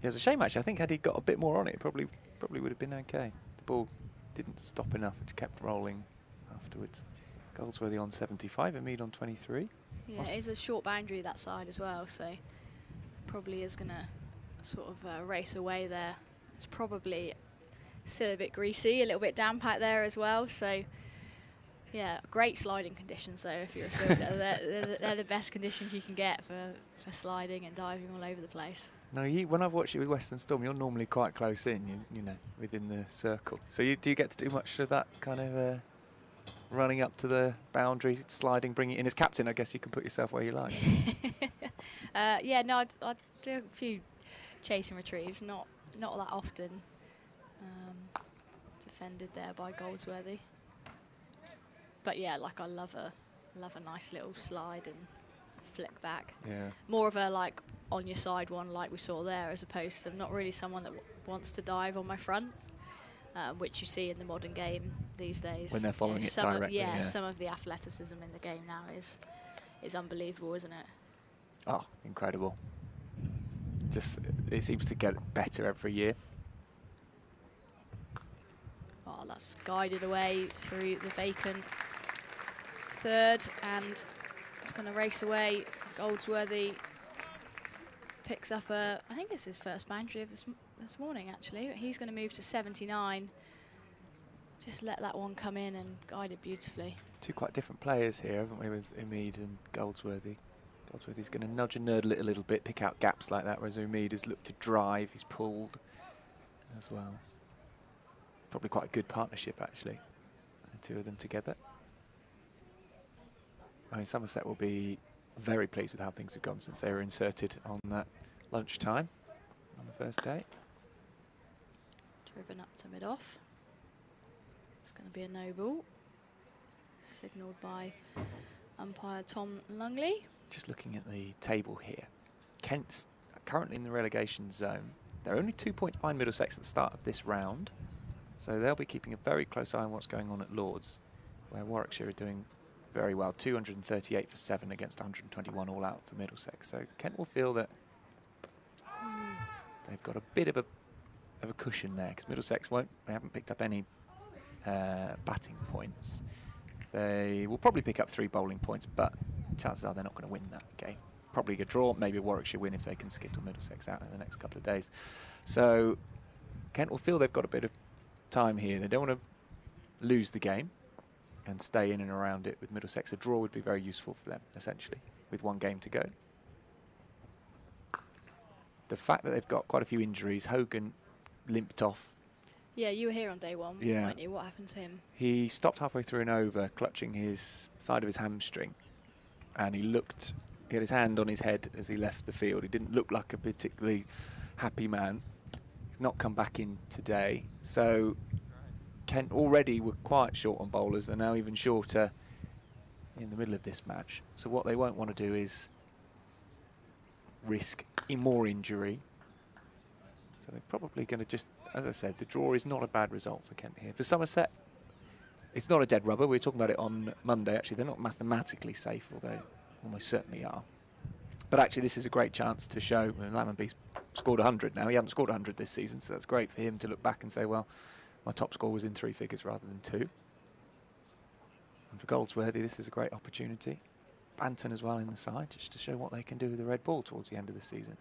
Yeah, it's a shame actually. I think had he got a bit more on it, probably would have been okay. The ball didn't stop enough; it kept rolling afterwards. Goldsworthy on 75, Emid on 23. Yeah, it is a short boundary that side as well, so probably is going to sort of race away there. It's probably still a bit greasy, a little bit damp out there as well, so yeah, great sliding conditions though. If you're a fielder, they're the best conditions you can get for sliding and diving all over the place. No, when I've watched you with Western Storm, you're normally quite close in, you know, within the circle. So do you get to do much of that kind of running up to the boundary, sliding, bringing it in? As captain, I guess you can put yourself where you like. Yeah, no, I'd do a few chase and retrieves, not that often. Defended there by Goldsworthy. But yeah, like I love a nice little slide and flick back. Yeah. More of a like on your side one like we saw there, as opposed to I'm not really someone that wants to dive on my front, which you see in the modern game these days. When they're following it directly. Yeah, some of the athleticism in the game now is unbelievable, isn't it? Oh, incredible. Just, it seems to get better every year. Oh, that's guided away through the vacant third, and it's going to race away. Goldsworthy picks up I think it's his first boundary of this morning actually. He's going to move to 79. Just let that one come in and guide it beautifully. Two quite different players here, haven't we, with Emid and Goldsworthy. Goldsworthy's going to nudge and nurdle it a little bit, pick out gaps like that, whereas Emid has looked to drive, he's pulled as well. Probably quite a good partnership, actually, the two of them together. I mean, Somerset will be very pleased with how things have gone since they were inserted on that lunchtime on the first day. Driven up to mid-off. It's going to be a no ball. Signalled by umpire Tom Lungley. Just looking at the table here, Kent's currently in the relegation zone. They're only 2 points behind Middlesex at the start of this round, so they'll be keeping a very close eye on what's going on at Lords, where Warwickshire are doing very well. 238 for 7 against 121 all out for Middlesex. So Kent will feel that they've got a bit of a cushion there, because Middlesex they haven't picked up any batting points. They will probably pick up 3 bowling points, but chances are they're not going to win that game. Probably a draw, maybe Warwickshire win if they can skittle Middlesex out in the next couple of days. So Kent will feel they've got a bit of time here. They don't want to lose the game and stay in and around it with Middlesex. A draw would be very useful for them, essentially, with 1 game to go. The fact that they've got quite a few injuries, Hogan limped off. Yeah, you were here on day 1, weren't you? What happened to him? He stopped halfway through an over, clutching his side of his hamstring, and he had his hand on his head as he left the field. He didn't look like a particularly happy man. He's not come back in today. So Kent already were quite short on bowlers. They're now even shorter in the middle of this match. So what they won't want to do is risk more injury. So they're probably going to just, as I said, the draw is not a bad result for Kent here. For Somerset, it's not a dead rubber. We were talking about it on Monday. Actually, they're not mathematically safe, although almost certainly are. But actually, this is a great chance to show. Lammonby's scored 100 now. He hasn't scored 100 this season, so that's great for him to look back and say, well, my top score was in 3 figures rather than 2. And for Goldsworthy, this is a great opportunity. Banton as well in the side, just to show what they can do with the red ball towards the end of the season.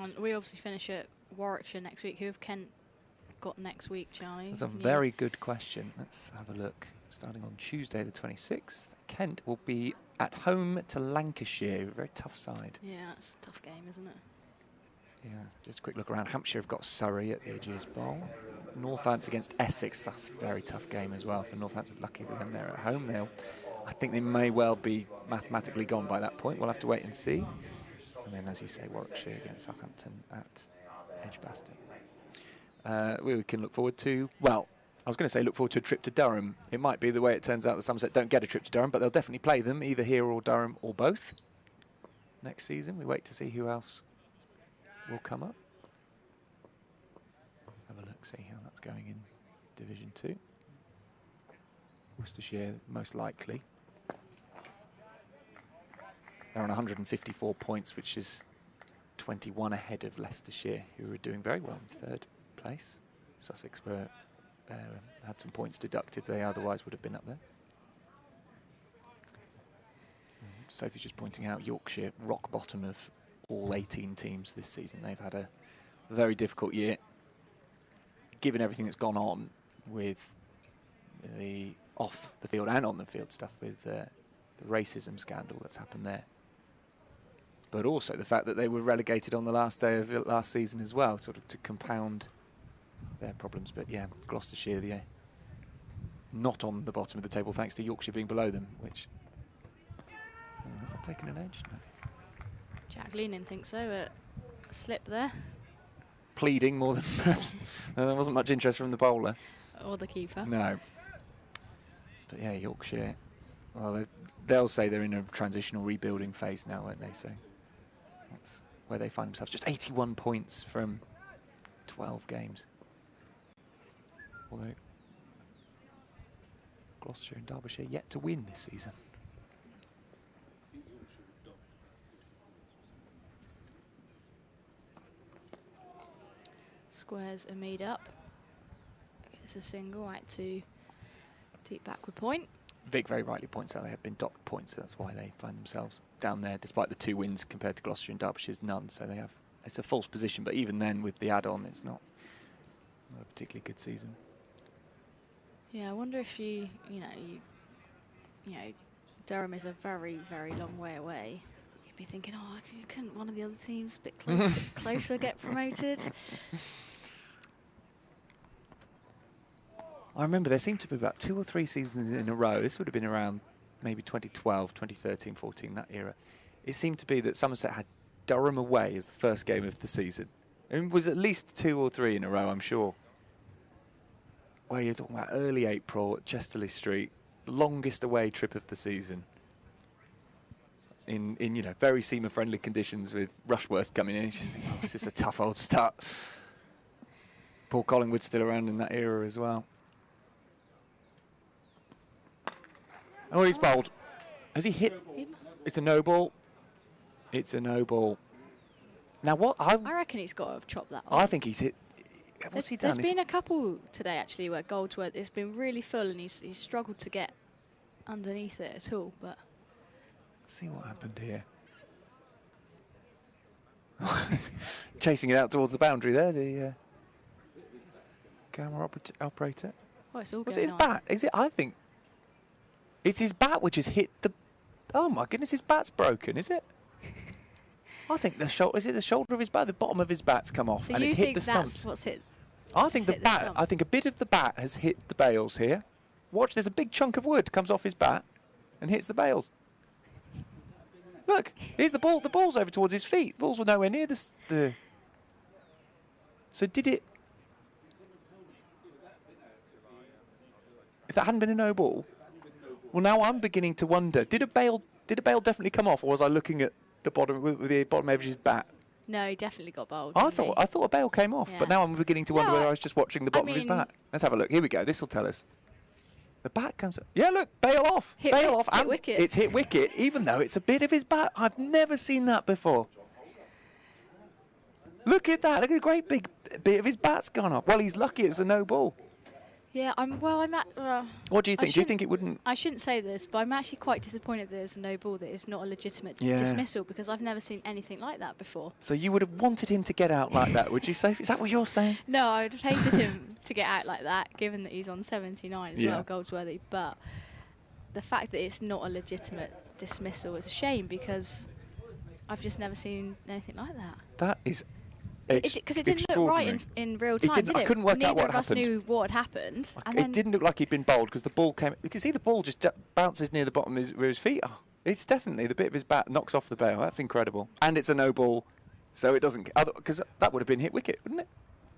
And we obviously finish at Warwickshire next week. Who have Kent got next week, Charlie? That's a very good question. Let's have a look. Starting on Tuesday the 26th, Kent will be at home to Lancashire, a very tough side. Yeah, it's a tough game, isn't it? Yeah, just a quick look around. Hampshire have got Surrey at the Ageas Bowl. Northants against Essex, that's a very tough game as well. For Northants, lucky for them, they're at home. I think they may well be mathematically gone by that point. We'll have to wait and see. And then, as you say, Warwickshire against Southampton at Edgbaston. We can look forward to, well, I was going to say look forward to a trip to Durham. It might be the way it turns out that Somerset don't get a trip to Durham, but they'll definitely play them, either here or Durham or both next season. We wait to see who else will come up. Have a look, see how that's going in Division 2. Worcestershire, most likely. They're on 154 points, which is 21 ahead of Leicestershire, who are doing very well in 3rd place. Sussex were had some points deducted. They otherwise would have been up there. Sophie's just pointing out Yorkshire, rock bottom of all 18 teams this season. They've had a very difficult year, given everything that's gone on with the off the field and on the field stuff with the racism scandal that's happened there. But also the fact that they were relegated on the last day of last season as well, sort of to compound their problems. But yeah, Gloucestershire, not on the bottom of the table thanks to Yorkshire being below them, which has that taken an edge? No. Jack Leenan thinks so. A slip there. Pleading more than perhaps. There wasn't much interest from the bowler. Or the keeper. No. But yeah, Yorkshire, well, they'll say they're in a transitional rebuilding phase now, won't they? So that's where they find themselves. Just 81 points from 12 games. Although Gloucestershire and Derbyshire yet to win this season. Squares a made up. It's a single right to deep backward point. Vic very rightly points out they have been docked points, so that's why they find themselves down there, despite the 2 wins compared to Gloucestershire and Derbyshire's none. So they have, it's a false position, but even then with the add-on, it's not a particularly good season. Yeah, I wonder if you know, Durham is a very, very long way away. You'd be thinking, oh, couldn't one of the other teams a bit closer get promoted? I remember there seemed to be about 2 or 3 seasons in a row. This would have been around maybe 2012, 2013, 14, that era. It seemed to be that Somerset had Durham away as the first game of the season. It was at least 2 or 3 in a row, I'm sure. Where you're talking about early April at Chesterley Street, longest away trip of the season. In you know, very Seamer-friendly conditions with Rushworth coming in. You just think, oh, this is a tough old start. Paul Collingwood's still around in that era as well. Oh, he's bowled. Has he hit? It's a no ball. It's a no ball. Now what? I reckon he's got to have chopped that off. I think he's hit. What's he done? There's been a couple today actually where Goldsworth it's been really full and he's struggled to get underneath it at all. But let's see what happened here. Chasing it out towards the boundary there, the camera operator. Oh, it's all Was going it his on. bat? Is it? I think it's his bat which has hit the. Oh my goodness, his bat's broken. Is it? I think the shoulder. Is it the shoulder of his bat? The bottom of his bat's come off, So and you it's hit think the that's stumps. what's hit? I think the hit the bat. stump? I think a bit of the bat has hit the bails here. Watch, there's a big chunk of wood comes off his bat and hits the bails. Look, here's the ball. The ball's over towards his feet. Balls were nowhere near the. So did it? If that hadn't been a no ball, well, now I'm beginning to wonder: did a bail definitely come off, or was I looking at the bottom with the bottom edge of his bat? No, he definitely got bowled. I didn't thought a bail came off, Yeah. but now I'm beginning to wonder No, whether I was just watching the bottom of his mean- bat. Let's have a look. Here we go. This will tell us. The bat comes up. Yeah, look, bail off. Hit bail off. hit wicket. It's hit wicket, even though it's a bit of his bat. I've never seen that before. Look at that. Look at a great big bit of his bat's gone off. Well, he's lucky it's a no ball. Yeah, I'm at. What do you think? Do you think it wouldn't? I shouldn't say this, but I'm actually quite disappointed that it's a no ball, that it's not a legitimate Yeah. dismissal, because I've never seen anything like that before. So you would have wanted him to get out like that, would you, Sophie? Is that what you're saying? No, I would have hated him to get out like that, given that he's on 79 as Yeah. well, Goldsworthy. But the fact that it's not a legitimate dismissal is a shame, because I've just never seen anything like that. That is. Because it didn't look right in real time, did it? I couldn't work Neither out what of us happened. knew what had happened. And It then didn't look like he'd been bowled because the ball came. You can see the ball just bounces near the bottom of where his feet are. It's definitely the bit of his bat knocks off the bail. That's incredible. And it's a no ball, so it doesn't. Because that would have been hit wicket, wouldn't it?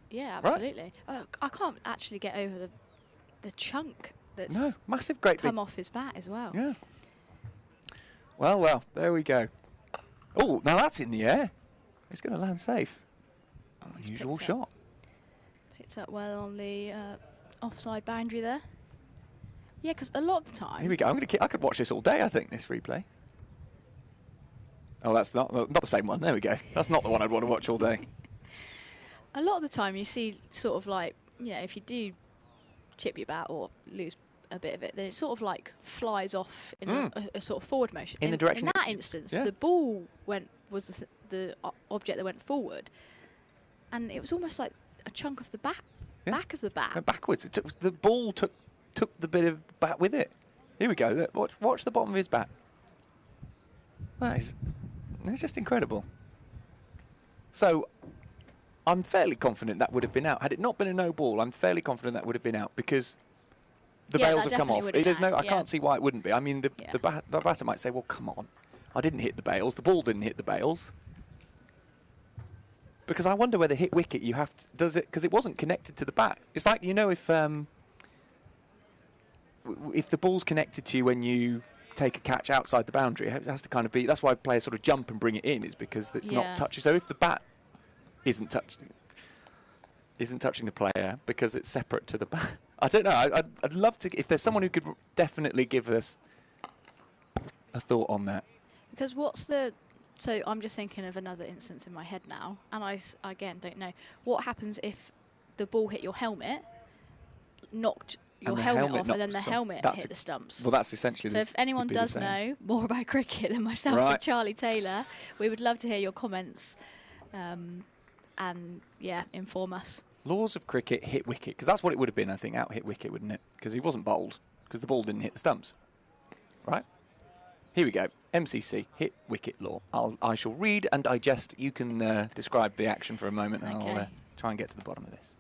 yeah, absolutely. Oh, I can't actually get over the chunk that's No, massive, great come big. off his bat as well. Yeah. Well, there we go. Oh, now that's in the air. It's going to land safe. He's Unusual picked up- shot. Picked up well on the offside boundary there. Yeah, because a lot of the time. Here we go. I could watch this all day. I think this replay. Oh, that's not the same one. There we go. That's not the one I'd want to watch all day. A lot of the time you see sort of like, if you do chip your bat or lose a bit of it, then it sort of like flies off in a sort of forward motion. In the direction In it- that instance, yeah. the ball was the object that went forward, and it was almost like a chunk of the back of the bat. Went backwards. The ball took the bit of bat with it. Here we go. Look, watch the bottom of his bat. It's just incredible. So I'm fairly confident that would have been out. Had it not been a no ball, I'm fairly confident that would have been out, because the Yeah, bails that have come definitely off. would have There's been no. out, I yeah. can't see why it wouldn't be. I mean, the Yeah. batter might say, "Well, come on, I didn't hit the bails. The ball didn't hit the bails." Because I wonder whether hit wicket you have to, does it, because it wasn't connected to the bat. It's like, if the ball's connected to you when you take a catch outside the boundary, it has to kind of be. That's why players sort of jump and bring it in, is because it's Yeah. not touching. So if the bat isn't touching the player because it's separate to the bat, I don't know. I'd love to, if there's someone who could definitely give us a thought on that. Because so I'm just thinking of another instance in my head now, and again don't know what happens if the ball hit your helmet, knocked your And the helmet helmet off, and then the knocks off. helmet That's hit the stumps. Well, that's essentially. So if anyone would be the does same. know more about cricket than myself Right. and Charlie Taylor, we would love to hear your comments, and inform us. Laws of cricket, hit wicket, because that's what it would have been, I think, out hit wicket, wouldn't it? Because he wasn't bowled, because the ball didn't hit the stumps. Right? Here we go. MCC, hit wicket law. I shall read and digest. You can describe the action for a moment, and I'll Okay. try and get to the bottom of this.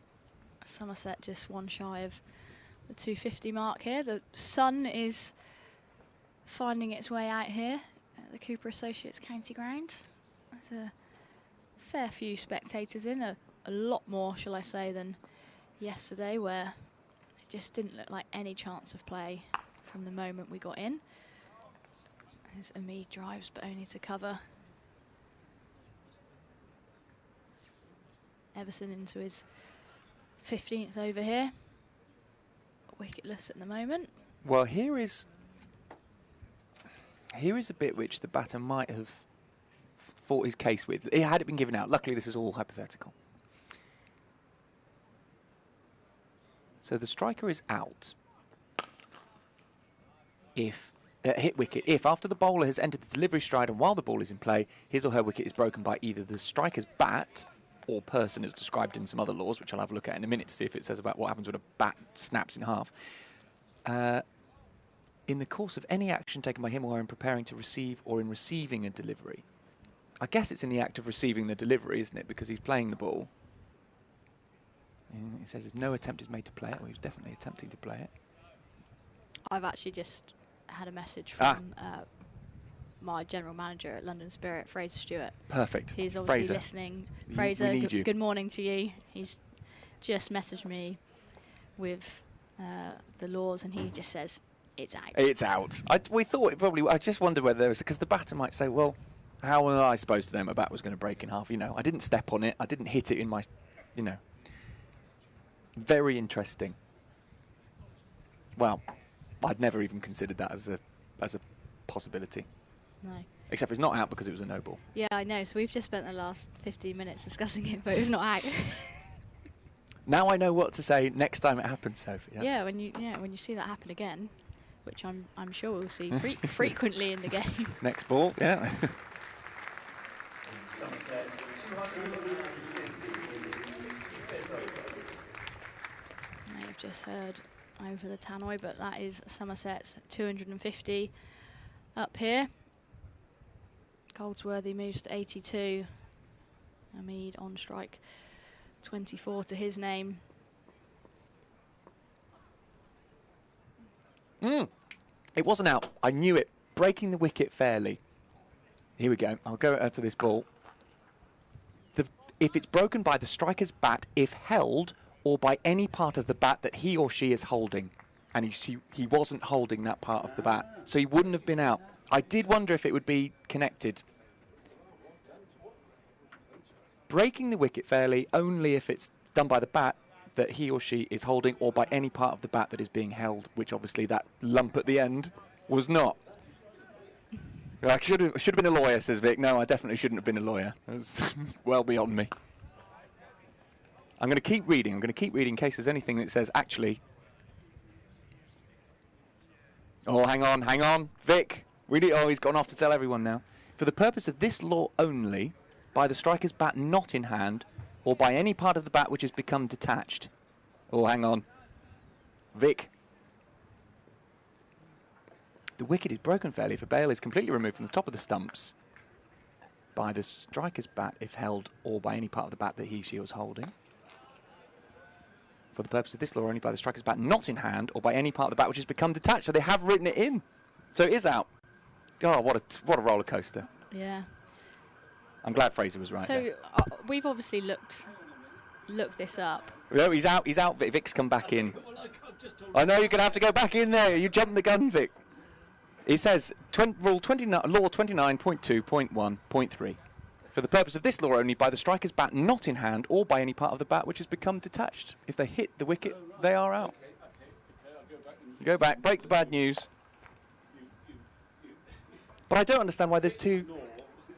Somerset just one shy of the 250 mark here. The sun is finding its way out here at the Cooper Associates County Ground. There's a fair few spectators in, a lot more, shall I say, than yesterday, where it just didn't look like any chance of play from the moment we got in. As Amid drives, but only to cover. Everson into his 15th over here. Wicketless at the moment. Well, here is a bit which the batter might have fought his case with. Had it been given out. Luckily, this is all hypothetical. So the striker is out. Hit wicket if, after the bowler has entered the delivery stride and while the ball is in play, his or her wicket is broken by either the striker's bat or person, as described in some other laws, which I'll have a look at in a minute to see if it says about what happens when a bat snaps in half. In the course of any action taken by him or her in preparing to receive or in receiving a delivery. I guess it's in the act of receiving the delivery, isn't it? Because he's playing the ball. And it says no attempt is made to play it. Well, he was definitely attempting to play it. I've actually just had a message from my general manager at London Spirit, Fraser Stewart. Perfect. He's obviously Fraser. listening. We Fraser, need you. good morning to you. He's just messaged me with the laws, and he just says it's out. It's out. We thought it probably. I just wondered whether there was, because the batter might say, "Well, how was I supposed to know my bat was going to break in half? I didn't step on it. I didn't hit it in my, Very interesting. Well, I'd never even considered that as a possibility. No. Except for it's not out because it was a no ball. Yeah, I know. So we've just spent the last 15 minutes discussing it, but it was not out. Now I know what to say next time it happens, Sophie. Yeah, when you see that happen again, which I'm sure we'll see frequently in the game. Next ball, yeah. May have just heard over the tannoy, but that is Somerset's 250 up here. Goldsworthy moves to 82. Hamid on strike, 24 to his name. It wasn't out. I knew it. Breaking the wicket fairly. Here we go. I'll go to this ball. If it's broken by the striker's bat, if held, or by any part of the bat that he or she is holding. And he wasn't holding that part of the bat, so he wouldn't have been out. I did wonder if it would be connected. Breaking the wicket fairly only if it's done by the bat that he or she is holding, or by any part of the bat that is being held, which obviously that lump at the end was not. I should have been a lawyer, says Vic. No, I definitely shouldn't have been a lawyer. It was well beyond me. I'm going to keep reading. I'm going to keep reading in case there's anything that says, actually... Oh, hang on. Vic, he's gone off to tell everyone now. For the purpose of this law only, by the striker's bat not in hand, or by any part of the bat which has become detached. Oh, hang on. Vic. The wicket is broken fairly if a bail is completely removed from the top of the stumps by the striker's bat if held, or by any part of the bat that he or she was holding. For the purpose of this law, only by the striker's bat not in hand, or by any part of the bat which has become detached. So they have written it in. So it is out. Oh, what a roller coaster. Yeah. I'm glad Fraser was right. So we've obviously looked this up. No, he's out. Vic's come back in. I know you're going to have to go back in there. You jumped the gun, Vic. It says, Law 29.2.1.3. For the purpose of this law only, by the striker's bat not in hand, or by any part of the bat which has become detached. If they hit the wicket, they are out. You go back, break the bad news. But I don't understand why there's two...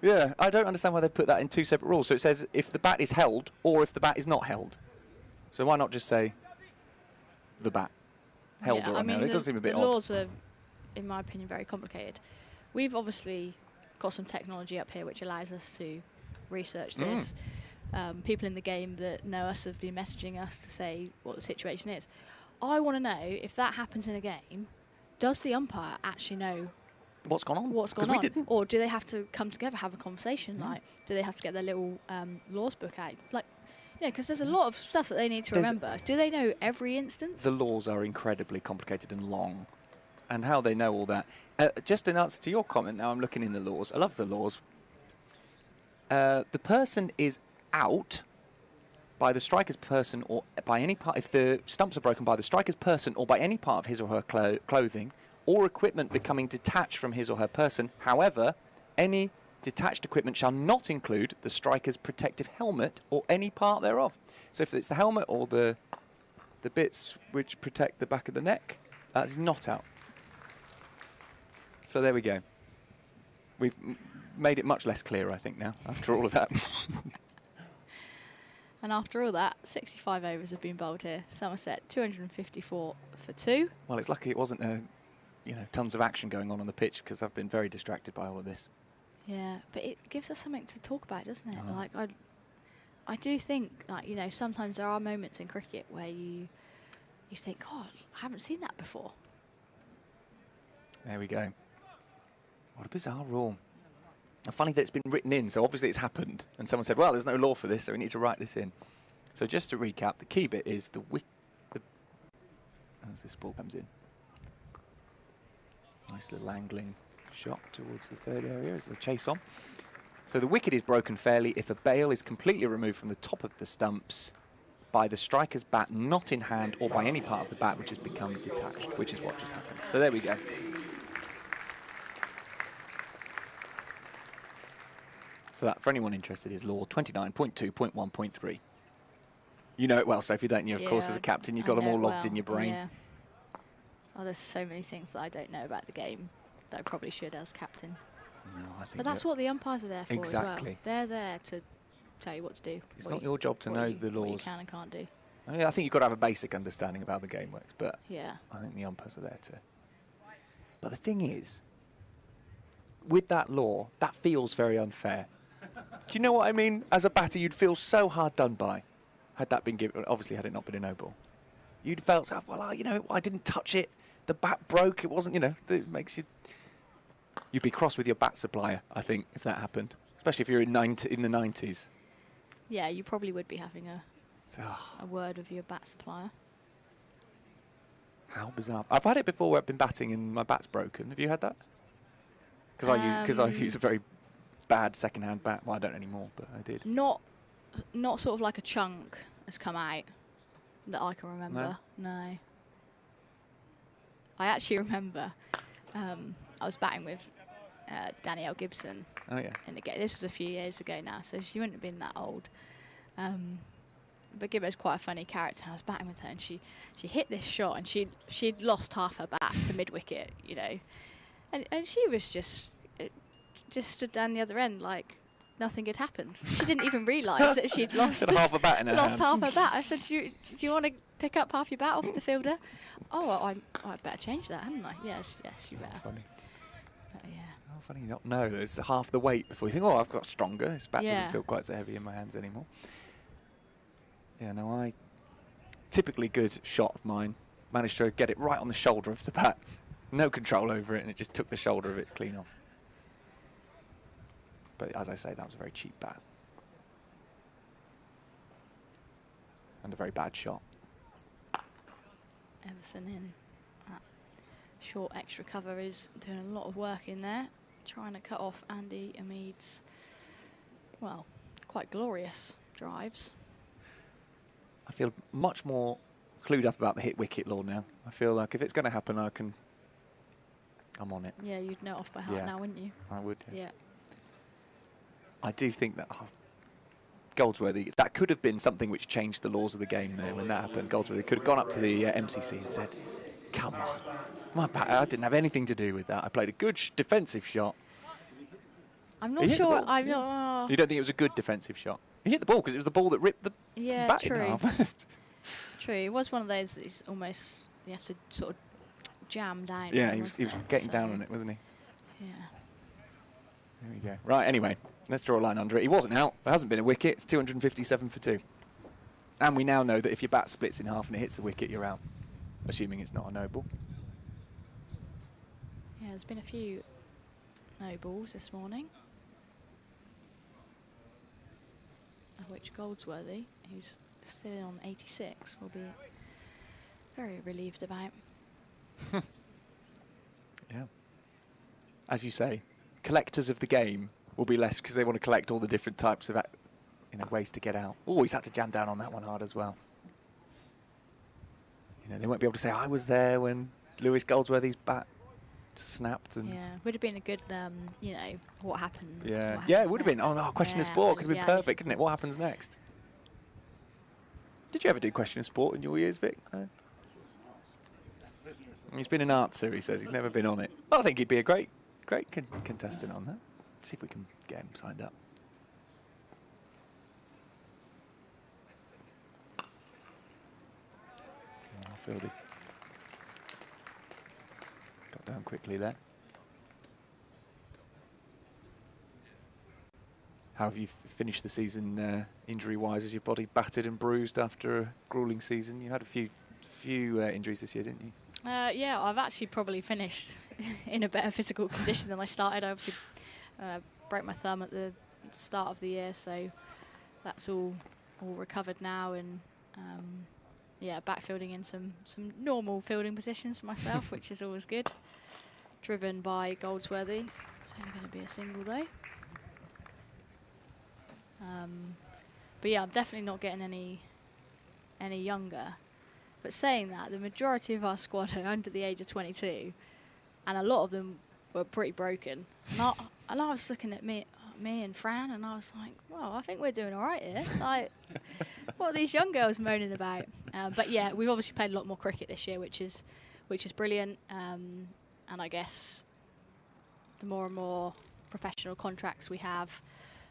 Yeah, I don't understand why they put that in two separate rules. So it says if the bat is held, or if the bat is not held. So why not just say the bat? Held or unheld? It does seem a bit odd. The laws are, in my opinion, very complicated. We've obviously got some technology up here which allows us to research this. People in the game that know us have been messaging us to say what the situation is. I want to know, if that happens in a game, does the umpire actually know what's gone on? What's gone on? Or do they have to come together, have a conversation? Like, do they have to get their little laws book out? Like, because there's a lot of stuff that they need to remember. Do they know every instance? The laws are incredibly complicated and long. And how they know all that. Just in answer to your comment, now I'm looking in the laws. I love the laws. The person is out by the striker's person, or by any part, if the stumps are broken by the striker's person or by any part of his or her clothing, or equipment becoming detached from his or her person. However, any detached equipment shall not include the striker's protective helmet or any part thereof. So if it's the helmet or the bits which protect the back of the neck, that is not out. So there we go. We've made it much less clear, I think, now, after all of that. And after all that, 65 overs have been bowled here. Somerset, 254 for 2. Well, it's lucky it wasn't tons of action going on the pitch, because I've been very distracted by all of this. Yeah, but it gives us something to talk about, doesn't it? Like, I do think, sometimes there are moments in cricket where you think, God, I haven't seen that before. There we go. What a bizarre rule. And funny that it's been written in, so obviously it's happened. And someone said, well, there's no law for this, so we need to write this in. So just to recap, the key bit is as this ball comes in. Nice little angling shot towards the third area as the chase on. So the wicket is broken fairly if a bail is completely removed from the top of the stumps by the striker's bat not in hand, or by any part of the bat which has become detached, which is what just happened. So there we go. So that, for anyone interested, is Law 29.2.1.3. You know it well, Sophie, don't you? Of course, as a captain, you've got them all logged in your brain. Yeah. Oh, there's so many things that I don't know about the game that I probably should as captain. No, I think But that's what the umpires are there for as Exactly. well. They're there to tell you what to do. It's not your job to know the What you laws. can and can't do. I mean, I think you've got to have a basic understanding of how the game works, but Yeah. I think the umpires are there too. But the thing is, with that law, that feels very unfair. Do you know what I mean? As a batter, you'd feel so hard done by had that been given. Obviously, had it not been a no ball, you'd felt, well, you know, I didn't touch it. The bat broke. It wasn't, you know, it makes you. You'd be cross with your bat supplier, I think, if that happened, especially if you're in the 90s. Yeah, you probably would be having a Oh, word with your bat supplier. how bizarre! I've had it before where I've been batting and my bat's broken. Have you had that? Because I use a very bad second-hand bat. Well, I don't anymore, but I did. Not sort of like a chunk has come out that I can remember. No. I actually remember I was batting with Danielle Gibson Oh yeah. in the game. This was a few years ago now, so she wouldn't have been that old. But Gibbo's quite a funny character. I was batting with her, and she hit this shot, and she'd lost half her bat to mid wicket, you know, and she was just stood down the other end like nothing had happened. She didn't even realise that she'd lost Got half a bat in her lost hand. half her bat. I said, do you want to pick up half your bat off the fielder? Oh, I better change that, hadn't I? Yes, you better. Funny. Yeah. How funny you not know. It's half the weight before you think, oh, I've got stronger. This bat Yeah. doesn't feel quite so heavy in my hands anymore. Yeah, no, I typically good shot of mine. Managed to get it right on the shoulder of the bat. No control over it, and it just took the shoulder of it clean off. But as I say, that was a very cheap bat. And a very bad shot. Everson in that short extra cover is doing a lot of work in there, trying to cut off Andy Amid's, well, quite glorious drives. I feel much more clued up about the hit wicket law now. I feel like if it's going to happen, I'm on it. Yeah, you'd know it off by heart Yeah. now, wouldn't you? I would. Yeah. I do think that Goldsworthy, that could have been something which changed the laws of the game there when that happened. Goldsworthy could have gone up to the MCC and said, come on, I didn't have anything to do with that. I played a good defensive shot. I'm He not hit the sure. ball, I'm yeah. not. You don't think it was a good defensive shot? He hit the ball because it was the ball that ripped the Yeah, bat in true. half. True. It was one of those that is almost, you have to sort of jam down. Yeah, on, he was wasn't it? getting So, down on it, wasn't he? Yeah. There we go. Right, anyway, let's draw a line under it. He wasn't out. There hasn't been a wicket. It's 257 for 2. And we now know that if your bat splits in half and it hits the wicket, you're out. Assuming it's not a no ball. Yeah, there's been a few no balls this morning. Of which Goldsworthy, who's still on 86, will be very relieved about. Yeah. As you say, collectors of the game will be less because they want to collect all the different types of ways to get out. Oh, he's had to jam down on that one hard as well. You know, they won't be able to say, I was there when Lewis Goldsworthy's bat snapped. And Yeah, would have been a good, you know, what happened. yeah, what yeah, it happens would have been. Oh, next. no, question of Yeah, sport could have been yeah. perfect, couldn't it? What happens next? Did you ever do question of sport in your years, Vic? No? He's been an artser, he says. He's never been on it. I think he'd be a great contestant on that. See if we can get him signed up. Well fielded. Got down quickly there. How have you finished the season injury-wise? Is your body battered and bruised after a gruelling season? You had a few injuries this year, didn't you? Yeah, I've actually probably finished in a better physical condition than I started. I obviously broke my thumb at the start of the year, so that's all recovered now, and yeah, backfielding in some normal fielding positions for myself, which is always good. Driven by Goldsworthy. It's only going to be a single though. But yeah, I'm definitely not getting any younger. But saying that, the majority of our squad are under the age of 22, and a lot of them were pretty broken. And I was looking at me and Fran, and I was like, well, I think we're doing all right here. Like, what are these young girls moaning about? But yeah, we've obviously played a lot more cricket this year, which is which is brilliant. And I guess the more and more professional contracts we have,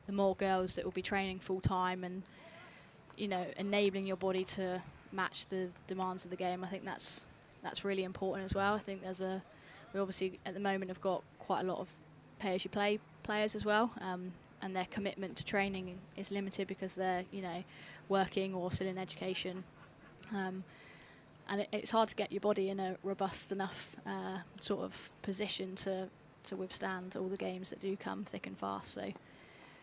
the more girls that will be training full time and, you know, enabling your body to match the demands of the game. I think that's really important as well. I think we obviously at the moment have got quite a lot of pay-as-you-play players as well, and their commitment to training is limited because they're, you know, working or still in education. And it's hard to get your body in a robust enough sort of position to withstand all the games that do come thick and fast. So,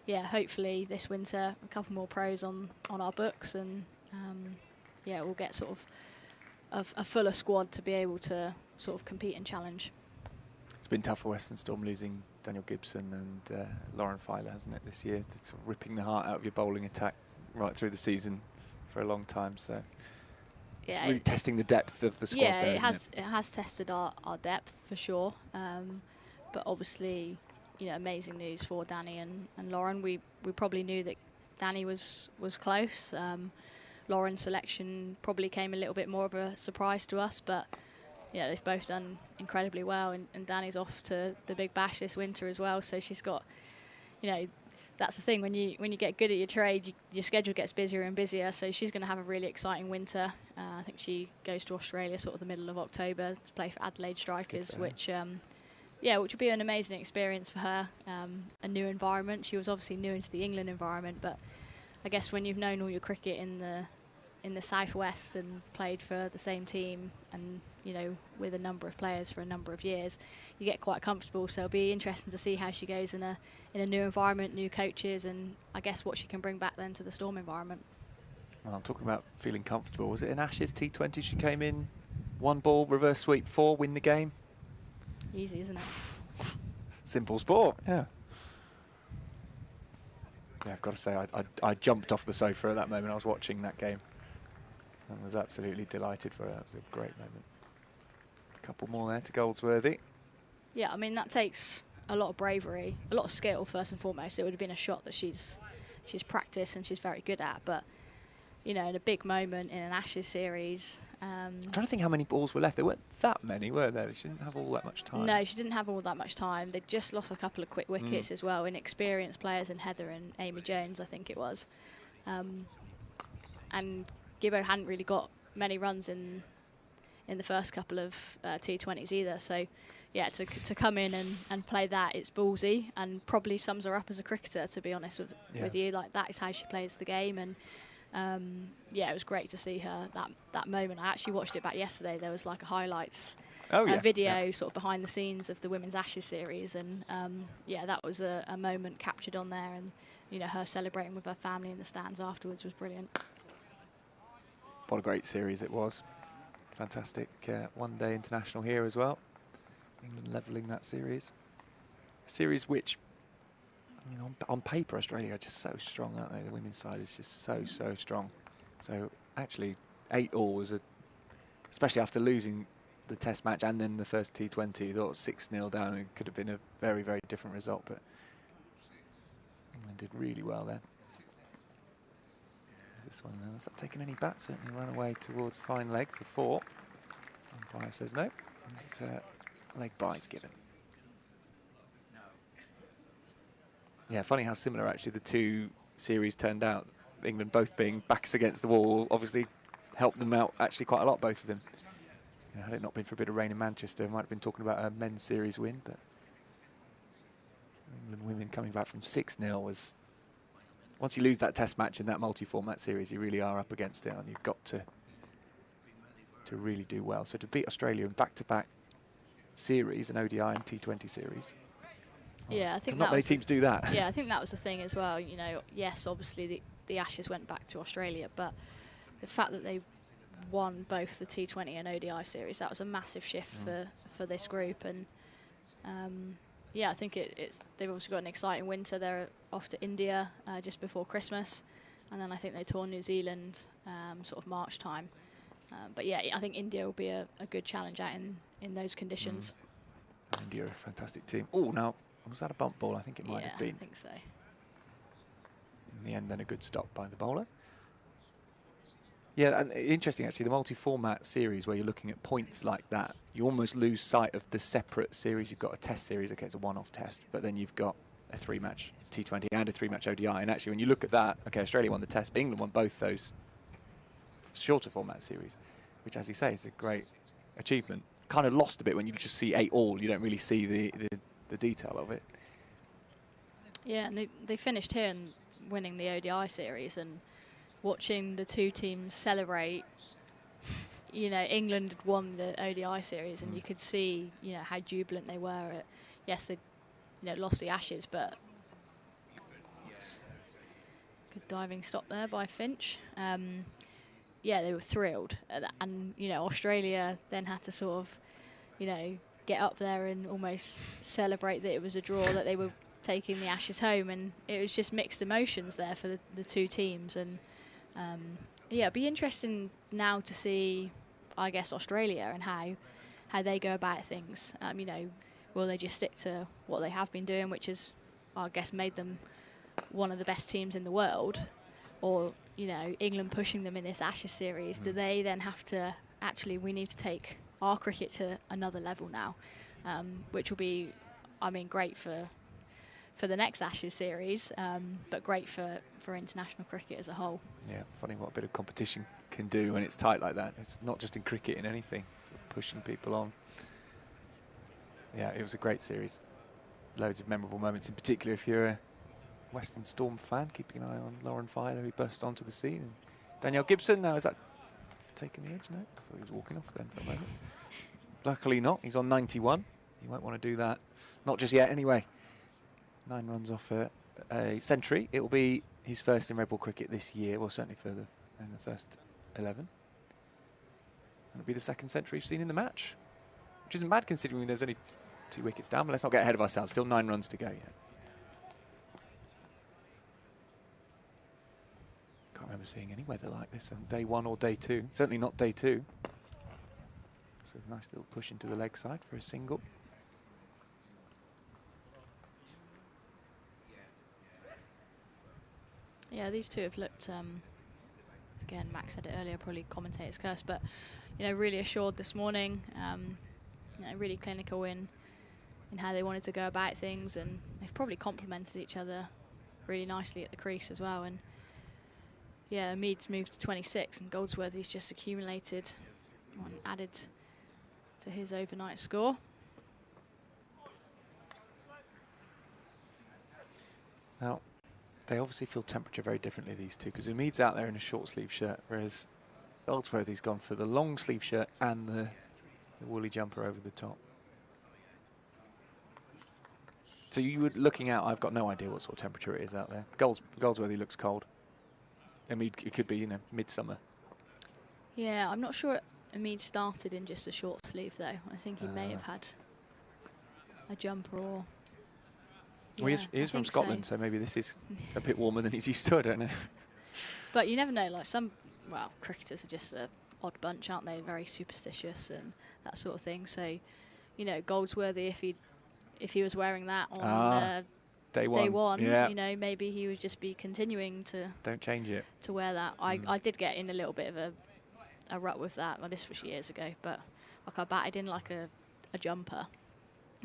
yeah, hopefully this winter a couple more pros on our books, and we'll get sort of a fuller squad to be able to sort of compete and challenge. It's been tough for Western Storm losing Daniel Gibson and Lauren Filer, hasn't it, this year? It's sort of ripping the heart out of your bowling attack right through the season for a long time. So it's really testing the depth of the squad. Yeah, there, it has tested our depth for sure. But obviously, you know, amazing news for Danny and Lauren. We probably knew that Danny was close. Lauren's selection probably came a little bit more of a surprise to us, but yeah, they've both done incredibly well, and Danny's off to the Big Bash this winter as well. So she's got, you know, that's the thing, when you get good at your trade, your schedule gets busier and busier. So she's going to have a really exciting winter. I think she goes to Australia sort of the middle of October to play for Adelaide Strikers, so. which will be an amazing experience for her. A new environment. She was obviously new into the England environment, but I guess when you've known all your cricket in the southwest and played for the same team and, you know, with a number of players for a number of years, you get quite comfortable. So it'll be interesting to see how she goes in a new environment, new coaches, and I guess what she can bring back then to the Storm environment. Well, I'm talking about feeling comfortable. Was it an Ashes T20 she came in, 1 ball, reverse sweep, 4, win the game? Easy, isn't it? Simple sport, yeah. Yeah, I've got to say, I jumped off the sofa at that moment. I was watching that game and was absolutely delighted for her. That was a great moment. A couple more there to Goldsworthy. Yeah, I mean, that takes a lot of bravery, a lot of skill, first and foremost. It would have been a shot that she's practiced and she's very good at, but, you know, in a big moment in an Ashes series. I'm trying to think how many balls were left. There weren't that many, were there? She didn't have all that much time. No, she didn't have all that much time. They just lost a couple of quick wickets as well, inexperienced players in Heather and Amy Jones, I think it was. And Gibbo hadn't really got many runs in the first couple of T20s either. So, yeah, to come in and play that, it's ballsy and probably sums her up as a cricketer, to be honest with you. Like, that is how she plays the game. And it was great to see her that moment. I actually watched it back yesterday. There was like a highlights video sort of behind the scenes of the Women's Ashes series, and that was a moment captured on there, and, you know, her celebrating with her family in the stands afterwards was brilliant. What a great series it was. Fantastic one-day international here as well. England levelling that series. A series which, I mean, on paper, Australia are just so strong, aren't they? The women's side is just so strong. So actually, 8-all was especially after losing the Test match and then the first T20, thought 6-0 down. It could have been a very, very different result, but England did really well there. This one, was that taking any bat? Certainly run away towards fine leg for 4. Umpire says no. It's leg by's given. Yeah, funny how similar actually the two series turned out. England both being backs against the wall obviously helped them out actually quite a lot, both of them. You know, had it not been for a bit of rain in Manchester, might have been talking about a men's series win, but England women coming back from 6-0 was, once you lose that Test match in that multi-format series, you really are up against it, and you've got to really do well. So to beat Australia in back-to-back series, an ODI and T20 series. Yeah, I think not many teams do that. Yeah, I think that was the thing as well. You know, yes, obviously the Ashes went back to Australia, but the fact that they won both the T20 and ODI series, that was a massive shift for this group. And I think they've also got an exciting winter. They're off to India just before Christmas, and then I think they tour New Zealand sort of March time. But yeah, I think India will be a good challenge out in those conditions. India are a fantastic team. Oh, now, was that a bump ball? I think it might have been. I think so. In the end, then a good stop by the bowler. Yeah, and interesting actually, the multi-format series where you're looking at points like that, you almost lose sight of the separate series. You've got a test series, okay, it's a one-off test, but then you've got a 3-match T20 and a 3-match ODI. And actually, when you look at that, okay, Australia won the test, but England won both those shorter format series, which, as you say, is a great achievement. Kind of lost a bit when you just see 8 all. You don't really see the detail of it. Yeah, and they finished here and winning the ODI series, and watching the two teams celebrate. You know, England had won the ODI series, and you could see, you know, how jubilant they were. Yes, they, you know, lost the Ashes, but good diving stop there by Finch. Yeah, they were thrilled, and you know, Australia then had to sort of, you know, get up there and almost celebrate that it was a draw, that they were taking the Ashes home, and it was just mixed emotions there for the two teams. And yeah, it'd be interesting now to see, I guess, Australia and how they go about things. You know, will they just stick to what they have been doing, which is, I guess, made them one of the best teams in the world, or, you know, England pushing them in this Ashes series? Do they then have to, actually, we need to take our cricket to another level now, which will be, I mean, great for the next Ashes series, but great for international cricket as a whole. Yeah, funny what a bit of competition can do when it's tight like that. It's not just in cricket, in anything, sort of pushing people on. Yeah, it was a great series. Loads of memorable moments, in particular if you're a Western Storm fan, keeping an eye on Lauren Filer, who burst onto the scene. And Danielle Gibson, now is that taking the edge? No, I thought he was walking off then for a moment. Luckily not, he's on 91. You won't want to do that. Not just yet, anyway. 9 runs off a century. It will be his first in red ball cricket this year, well, certainly in the first 11. And it'll be the second century we've seen in the match, which isn't bad considering there's only 2 wickets down, but let's not get ahead of ourselves. Still 9 runs to go yet. Can't remember seeing any weather like this on day 1 or day 2. Certainly not day 2. So a nice little push into the leg side for a single. Yeah, these two have looked, again, Max said it earlier, probably commentator's curse, but, you know, really assured this morning, you know, really clinical in how they wanted to go about things, and they've probably complemented each other really nicely at the crease as well. And yeah, Mead's moved to 26, and Goldsworthy's just accumulated one added to his overnight score. Now, they obviously feel temperature very differently, these two, because Umeed's out there in a short sleeve shirt, whereas Goldsworthy's gone for the long sleeve shirt and the woolly jumper over the top. So you were looking out, I've got no idea what sort of temperature it is out there. Goldsworthy looks cold. Umeed, it could be, you know, midsummer. Yeah, I'm not sure Umeed started in just a short sleeve, though. I think he may have had a jumper or... Well, he is from Scotland, so maybe this is a bit warmer than he's used to, I don't know. But you never know, like some, well, cricketers are just an odd bunch, aren't they? Very superstitious and that sort of thing. So, you know, Goldsworthy, if he was wearing that on day one, yeah, you know, maybe he would just be continuing to... Don't change it. ...to wear that. I did get in a little bit of a rut with that. Well, this was years ago, but like I batted in like a jumper.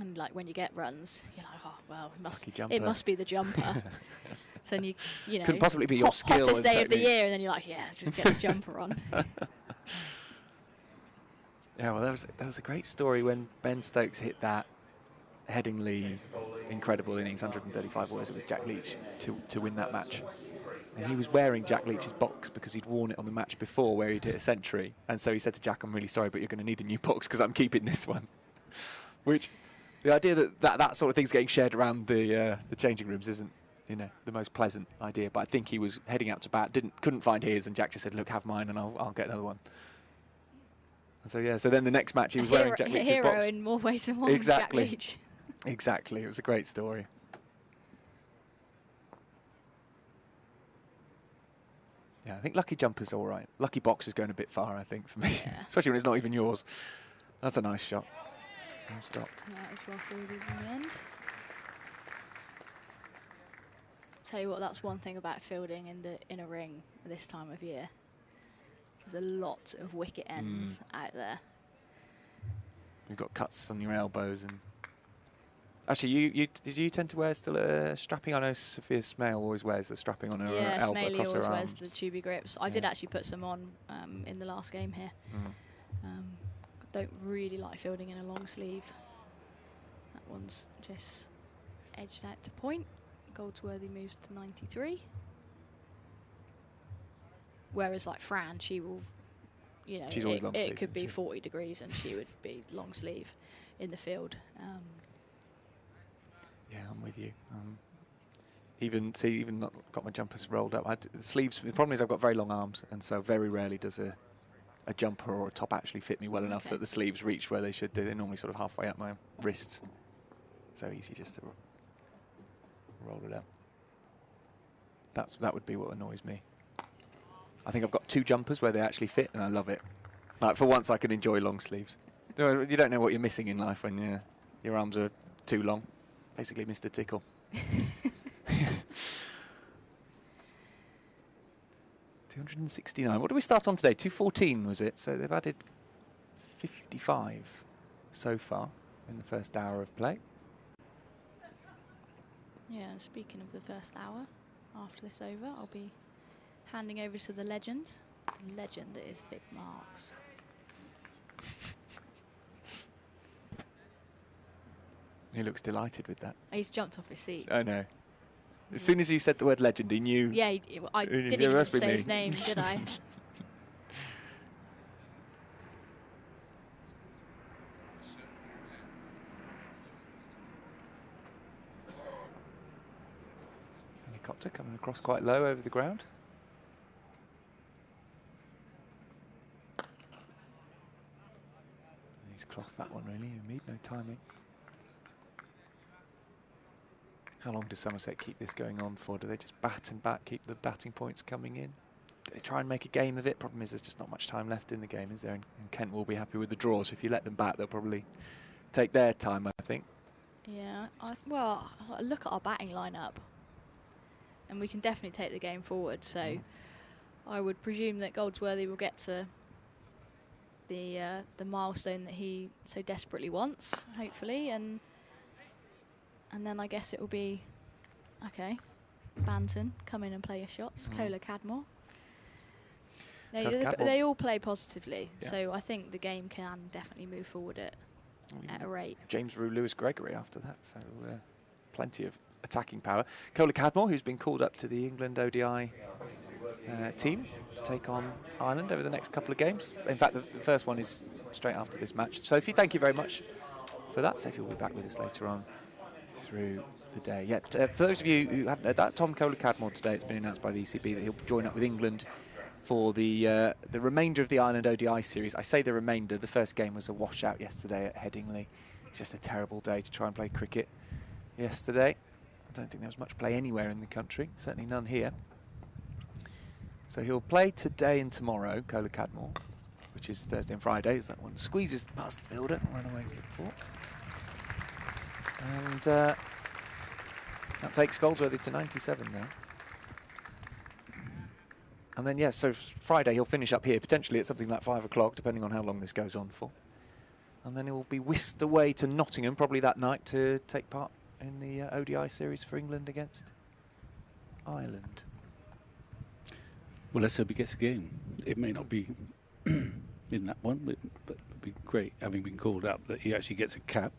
And like when you get runs, you're like, oh well, it must be the jumper. So then you know, couldn't possibly be your skill. Hottest day of the year, and then you're like, yeah, just get the jumper on. Yeah, well, that was a great story when Ben Stokes hit that Headingley incredible innings, 135 overs with Jack Leach to win that match. And he was wearing Jack Leach's box because he'd worn it on the match before where he'd hit a century. And so he said to Jack, I'm really sorry, but you're going to need a new box because I'm keeping this one. Which... The idea that sort of thing's getting shared around the changing rooms isn't, you know, the most pleasant idea. But I think he was heading out to bat, couldn't find his, and Jack just said, "Look, have mine, and I'll get another one." And so yeah, so then the next match he was wearing Jack Leach's box. A hero in more ways than one. Exactly. Jack Leach. Exactly. It was a great story. Yeah, I think Lucky Jumper's all right. Lucky Box is going a bit far, I think, for me, especially when it's not even yours. That's a nice shot. Well stopped. That was well fielded in the end. Tell you what, that's one thing about fielding in a ring this time of year. There's a lot of wicket ends out there. You've got cuts on your elbows, and actually, did you tend to wear still a strapping? I know Sophia Smale always wears the strapping on her elbow Smaley across her always wears arms. the tubey grips. I did actually put some on in the last game here. Don't really like fielding in a long sleeve. That one's just edged out to point. Goldsworthy moves to 93. Whereas like Fran, she will, you know, She's always long sleeve, it could be isn't she? 40 degrees and she would be long sleeve in the field. Yeah, I'm with you. Even not got my jumpers rolled up. The sleeves. The problem is I've got very long arms, and so very rarely does a jumper or a top actually fit me well enough that the sleeves reach where they should do. They're normally sort of halfway up my wrists. So easy just to roll it up. That would be what annoys me. I think I've got 2 jumpers where they actually fit, and I love it. Like, for once, I can enjoy long sleeves. You don't know what you're missing in life when your arms are too long. Basically, Mr. Tickle. 269. What did we start on today? 214 was it? So they've added 55 so far in the first hour of play. Yeah, speaking of the first hour, after this over, I'll be handing over to the legend that is Vic Marks. He looks delighted with that. He's jumped off his seat. I know. As soon as you said the word legend, he knew. Yeah, I didn't even say his name, did I? Helicopter coming across quite low over the ground. He's cloth that one really. Umid, no timing. How long does Somerset keep this going on for? Do they just bat and bat, keep the batting points coming in? Do they try and make a game of it? Problem is there's just not much time left in the game, is there? And Kent will be happy with the draw, so if you let them bat, they'll probably take their time, I think. Yeah, well, look at our batting lineup. And we can definitely take the game forward, so I would presume that Goldsworthy will get to the milestone that he so desperately wants, hopefully, and then I guess it will be, okay, Banton, come in and play your shots. Kohler Cadmore. They all play positively, so I think the game can definitely move forward at a rate. James Rue, Lewis Gregory after that, so plenty of attacking power. Kohler Cadmore, who's been called up to the England ODI team to take on Ireland over the next couple of games. In fact, the first one is straight after this match. Sophie, thank you very much for that. Sophie will be back with us later on through the day. Yeah, for those of you who hadn't heard that, Tom Kohler Cadmore today, it's been announced by the ECB that he'll join up with England for the remainder of the Ireland ODI series. I say the remainder. The first game was a washout yesterday at Headingley. It's just a terrible day to try and play cricket yesterday. I don't think there was much play anywhere in the country, certainly none here. So he'll play today and tomorrow, Kohler Cadmore, which is Thursday and Friday. As that one squeezes past the fielder and run away for the ball. And that takes Goldsworthy to 97 now. And then, yes, so Friday he'll finish up here, potentially at something like 5 o'clock, depending on how long this goes on for. And then he will be whisked away to Nottingham, probably that night, to take part in the ODI series for England against Ireland. Well, let's hope he gets a game. It may not be in that one, but it would be great, having been called up, that he actually gets a cap.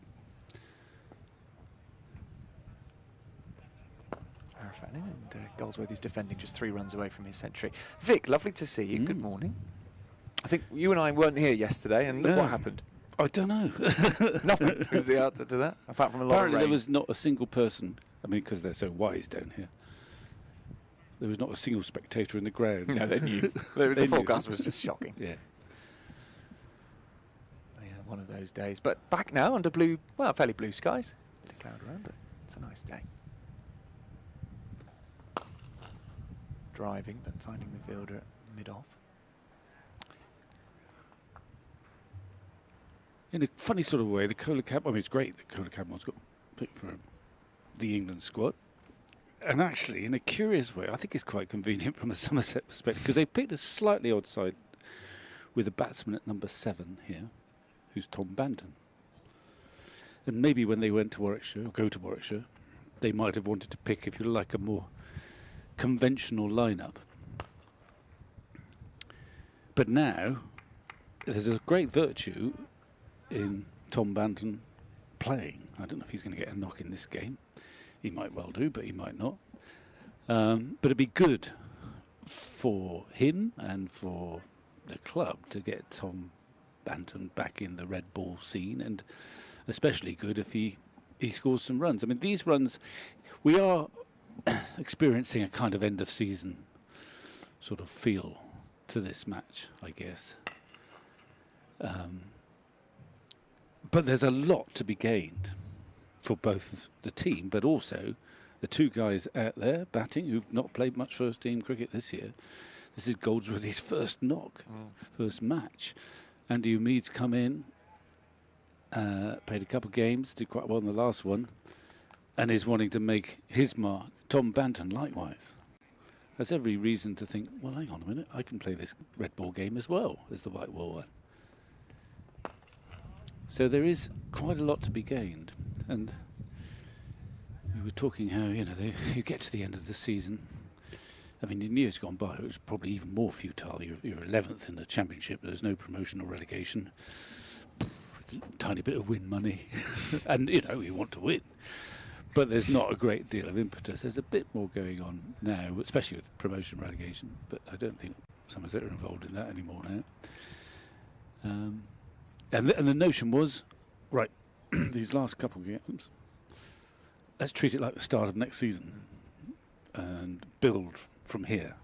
Arafat in, and Goldsworthy's defending just 3 runs away from his century. Vic, lovely to see you. Good morning. I think you and I weren't here yesterday, and look what happened. I don't know. Nothing was the answer to that, apart from a lot Apparently of rain. there was not a single person, I mean, because they're so wise down here, there was not a single spectator in the ground. No, they knew. The forecast was just shocking. Yeah. Yeah, one of those days. But back now under blue, well, fairly blue skies. Bit of cloud around, but it's a nice day. Driving, but finding the fielder at mid-off. In a funny sort of way, the Kohler Cadmore, I mean, it's great that Kohler Cadmore's got picked for the England squad. And actually, in a curious way, I think it's quite convenient from a Somerset perspective, because they picked a slightly odd side with a batsman at number 7 here, who's Tom Banton. And maybe when they went to Warwickshire, or go to Warwickshire, they might have wanted to pick, if you like, a more conventional lineup. But now, there's a great virtue in Tom Banton playing. I don't know if he's going to get a knock in this game. He might well do, but he might not. But it'd be good for him and for the club to get Tom Banton back in the red ball scene, and especially good if he scores some runs. I mean, these runs, we are experiencing a kind of end of season sort of feel to this match, I guess. But there's a lot to be gained for both the team, but also the two guys out there batting who've not played much first team cricket this year. This is Goldsworthy's first knock, first match. Andy Umeed's come in, played a couple of games, did quite well in the last one, and is wanting to make his mark. Tom Banton likewise. There's every reason to think, well, hang on a minute, I can play this red ball game as well as the white ball one. So there is quite a lot to be gained. And we were talking how, you you get to the end of the season. I mean, in years gone by, it was probably even more futile. You're 11th in the championship. There's no promotion or relegation. Tiny bit of win money. And, you want to win. But there's not a great deal of impetus. There's a bit more going on now, especially with promotion relegation. But I don't think Somerset are involved in that anymore now. And the notion was, right, these last couple of games, let's treat it like the start of next season and build from here.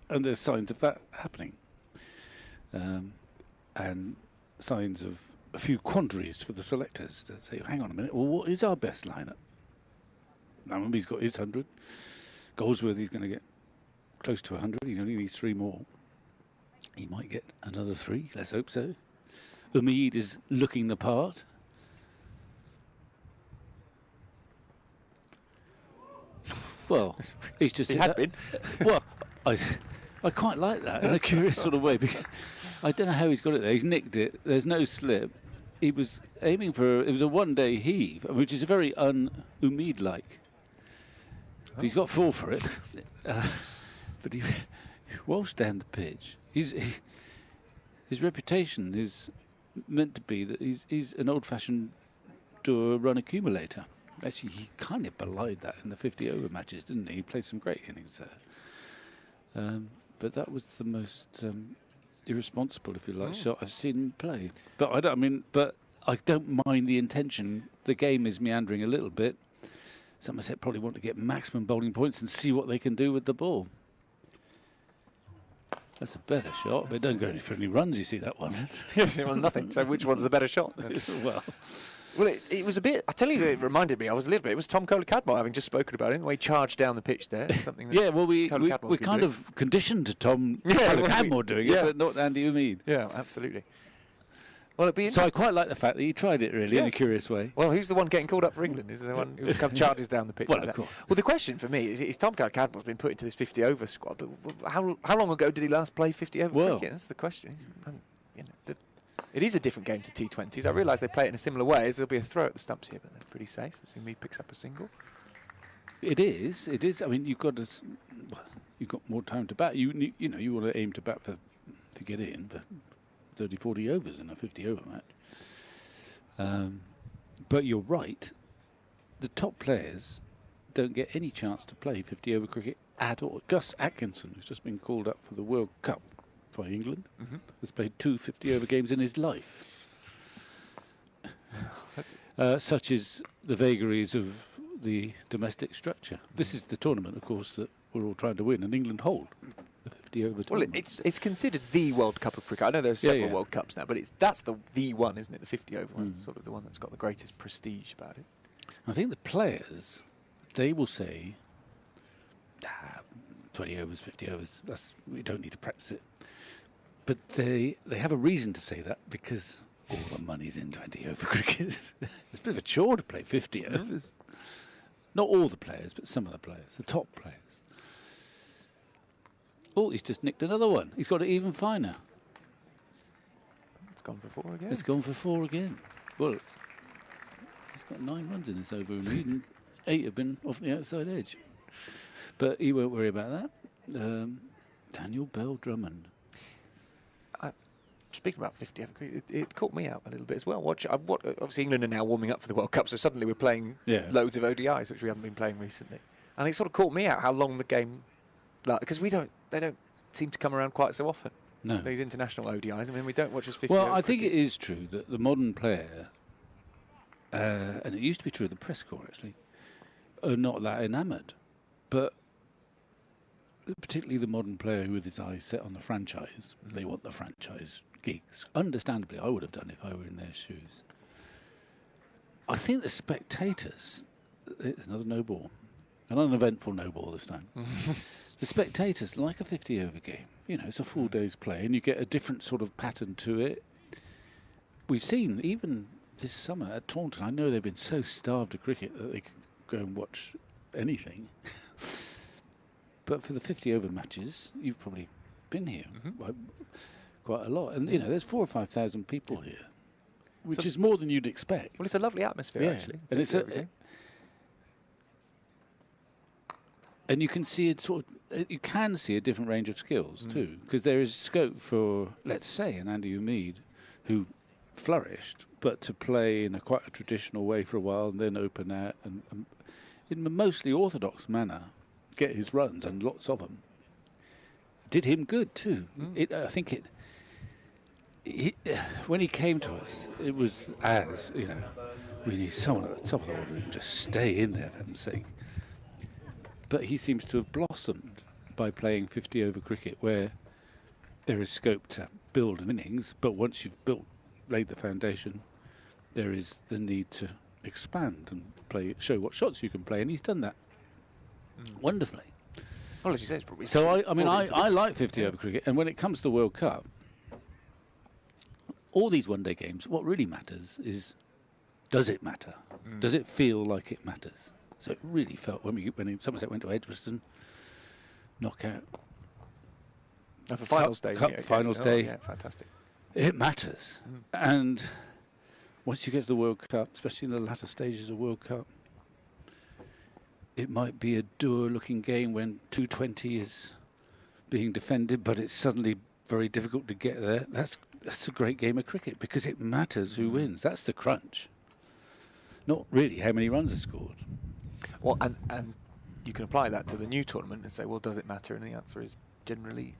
And there's signs of that happening. And signs of a few quandaries for the selectors to say, hang on a minute, well, what is our best lineup? Namambi's got his 100. Goldsworthy's going to get close to 100. He only needs 3 more. He might get another 3, let's hope so. Umeed is looking the part. Well, he's just... He had been. Well, I quite like that in a curious sort of way. Because I don't know how he's got it there. He's nicked it. There's no slip. He was aiming for... It was a one-day heave, which is very un-Umeed-like. Oh. He's got 4 for it. But he waltzed down the pitch. His reputation is meant to be that he's an old-fashioned run accumulator. Actually, he kind of belied that in the 50-over matches, didn't he? He played some great innings there. But that was the most irresponsible, if you like, shot I've seen him play. But I don't mind the intention. The game is meandering a little bit. Somerset probably want to get maximum bowling points and see what they can do with the ball. That's a better shot, but don't go for any runs, you see that one. Well, nothing. So which one's the better shot? Well, it was a bit... I tell you, it reminded me, it was Tom Kohler-Cadmore, having just spoken about it, the way he charged down the pitch there. Something that we're kind of conditioned to Tom Kohler-Cadmore doing it, but not Andy Umeed. Yeah, absolutely. Well, it'd be so I quite like the fact that he tried it, really, in a curious way. Well, who's the one getting called up for England? Is the one who charges down the pitch like that? Well, the question for me is Tom Kohler-Cadmore's been put into this 50-over squad, but how long ago did he last play 50-over cricket? That's the question. It is a different game to T20s. I realise they play it in a similar way, as there'll be a throw at the stumps here, but they're pretty safe, as Umeed picks up a single. It is. I mean, you've got more time to bat. You want to aim to bat to get in for 30, 40 overs in a 50-over match. But you're right. The top players don't get any chance to play 50-over cricket at all. Gus Atkinson, who's just been called up for the World Cup by England, has played 2 50-over games in his life. Such is the vagaries of the domestic structure. This is the tournament, of course, that we're all trying to win, and England hold the 50-over tournament. Well, it's considered the World Cup of cricket. I know there's several World Cups now, but that's the one, isn't it? The 50-over one, sort of the one that's got the greatest prestige about it. I think the players, they will say, 20 overs, 50 overs, we don't need to practice it. But they have a reason to say that, because all the money's in 20-over cricket. It's a bit of a chore to play 50 overs. Not all the players, but some of the players, the top players. Oh, he's just nicked another one. He's got it even finer. gone for 4 again. It's gone for 4 again. Well, he's got 9 runs in this over, and 8 have been off the outside edge. But he won't worry about that. Daniel Bell Drummond. Speaking about 50 over cricket, it caught me out a little bit as well. Obviously, England are now warming up for the World Cup, so suddenly we're playing loads of ODIs, which we haven't been playing recently. And it sort of caught me out how long the game, because they don't seem to come around quite so often. No. These international ODIs. I mean, we don't watch as 50 Well, over I think it cricket. is true that the modern player, and it used to be true of the press corps actually, are not that enamoured. But particularly the modern player with his eyes set on the franchise, they want the franchise gigs. Understandably, I would have done if I were in their shoes. I think the spectators, it's another no ball, an uneventful no ball this time. The spectators like a 50 over game. You know, it's a full day's play and you get a different sort of pattern to it. We've seen, even this summer at Taunton, I know they've been so starved of cricket that they can go and watch anything. But for the 50 over matches, you've probably been here quite a lot. And, you know, there's 4,000 or 5,000 people here, which is more than you'd expect. Well, it's a lovely atmosphere, actually. And it's and you can see it you can see a different range of skills too, because there is scope for, let's say, an Andy Umeed who flourished, but to play in quite a traditional way for a while and then open out and in a mostly orthodox manner get his runs, and lots of them. Did him good too. I think when he came to us, it was as, you know, we need someone at the top of the order who can just stay in there for heaven's sake. But he seems to have blossomed by playing 50 over cricket, where there is scope to build an innings, but once you've laid the foundation, there is the need to expand and show what shots you can play, and he's done that wonderfully. Well, as you say, it's probably... So I like 50 over cricket, and when it comes to the World Cup, all these one-day games, what really matters is, does it matter? Does it feel like it matters? So it really felt when Somerset went to Edgbaston, knockout. And for finals day. Finals day. Yeah, fantastic. It matters. And once you get to the World Cup, especially in the latter stages of World Cup, it might be a dour-looking game when 220 is being defended, but it's suddenly very difficult to get there. That's a great game of cricket, because it matters who wins. That's the crunch. Not really how many runs are scored. Well, and you can apply that to the new tournament and say, well, does it matter? And the answer is generally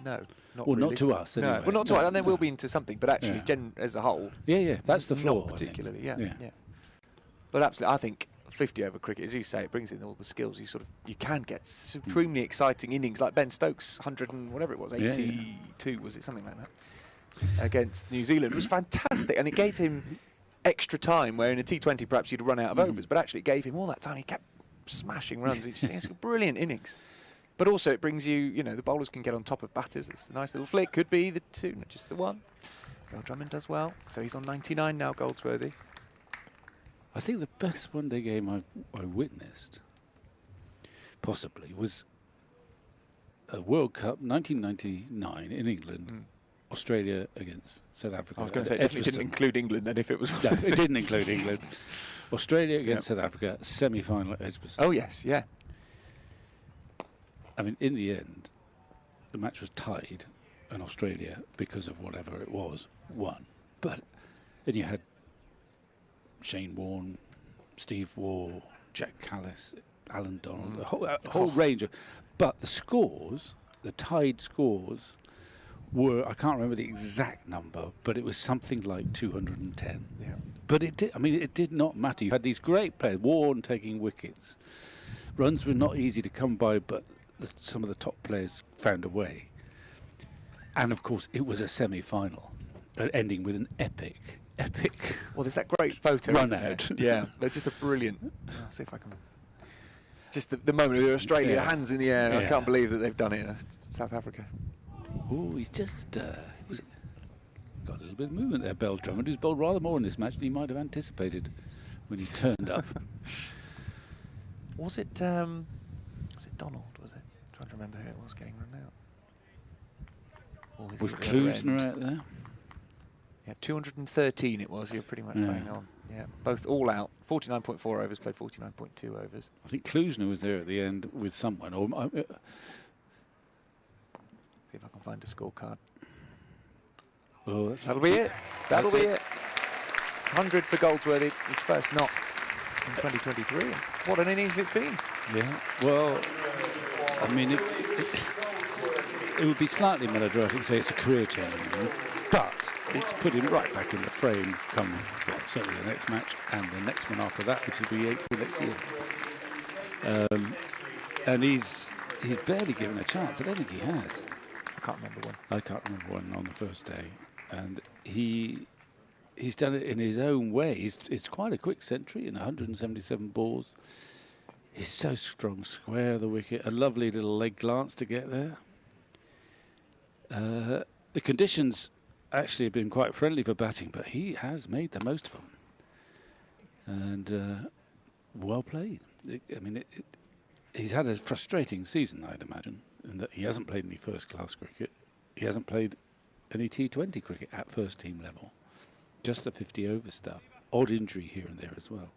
no. Not really. Not to us, anyway. No, well, not to us, and then we'll be into something, but actually, as a whole... Yeah, that's the flaw. Not particularly, yeah. But absolutely, I think 50 over cricket, as you say, it brings in all the skills. You can get supremely exciting innings, like Ben Stokes, 100 and whatever it was, 82, was it, something like that, against New Zealand. It was fantastic, and it gave him extra time, where in a T20 perhaps you'd run out of overs, but actually it gave him all that time. He kept smashing runs. It's a brilliant innings. But also it brings you, the bowlers can get on top of batters. It's a nice little flick. Could be the 2, not just the 1. Bell Drummond does well. So he's on 99 now, Goldsworthy. I think the best one-day game I witnessed, possibly, was a World Cup 1999 in England. Australia against South Africa. I was going to say, it definitely didn't include England then, if it was... No, it didn't include England. Australia against South Africa, semi-final at Edgbaston. Oh, yes, yeah. I mean, in the end, the match was tied, and Australia, because of whatever it was, won. And you had Shane Warne, Steve Waugh, Jack Callis, Alan Donald, a whole range of... But the scores, the tied scores... I can't remember the exact number, but it was something like 210. Yeah. But it did not matter. You had these great players, Warren taking wickets. Runs were not easy to come by, but some of the top players found a way. And of course, it was a semi-final, ending with an epic. Well, there's that great photo. Run out. Yeah, they're just a brilliant. I'll see if I can. Just the moment of Australia, hands in the air. Yeah. I can't believe that they've done it in South Africa. Oh, he's just he's got a little bit of movement there, Bell Drummond, who's bowled rather more in this match than he might have anticipated when he turned up. Was it Donald, was it? I'm trying to remember who it was getting run out. Was Klusner out there? Yeah, 213 it was. You're pretty much bang on. Yeah, both all out. 49.4 overs, played 49.2 overs. I think Klusner was there at the end with someone. Or see if I can find a scorecard. Oh, that'll be it. That'll be it. 100 for Goldsworthy. His first knock in 2023. What an innings it's been. Yeah. Well, I mean, it would be slightly melodramatic to say it's a career-changing innings, but it's put him right back in the frame come, well, certainly the next match and the next one after that, which will be April next year. And he's barely given a chance. I don't think he has. I can't remember one. I can't remember one on the first day. And he's done it in his own way. It's quite a quick century in 177 balls. He's so strong, square of the wicket, a lovely little leg glance to get there. The conditions actually have been quite friendly for batting, but he has made the most of them. And well played. He's had a frustrating season, I'd imagine, in that he hasn't played any first-class cricket. He hasn't played any T20 cricket at first-team level. Just the 50-over stuff. Odd injury here and there as well.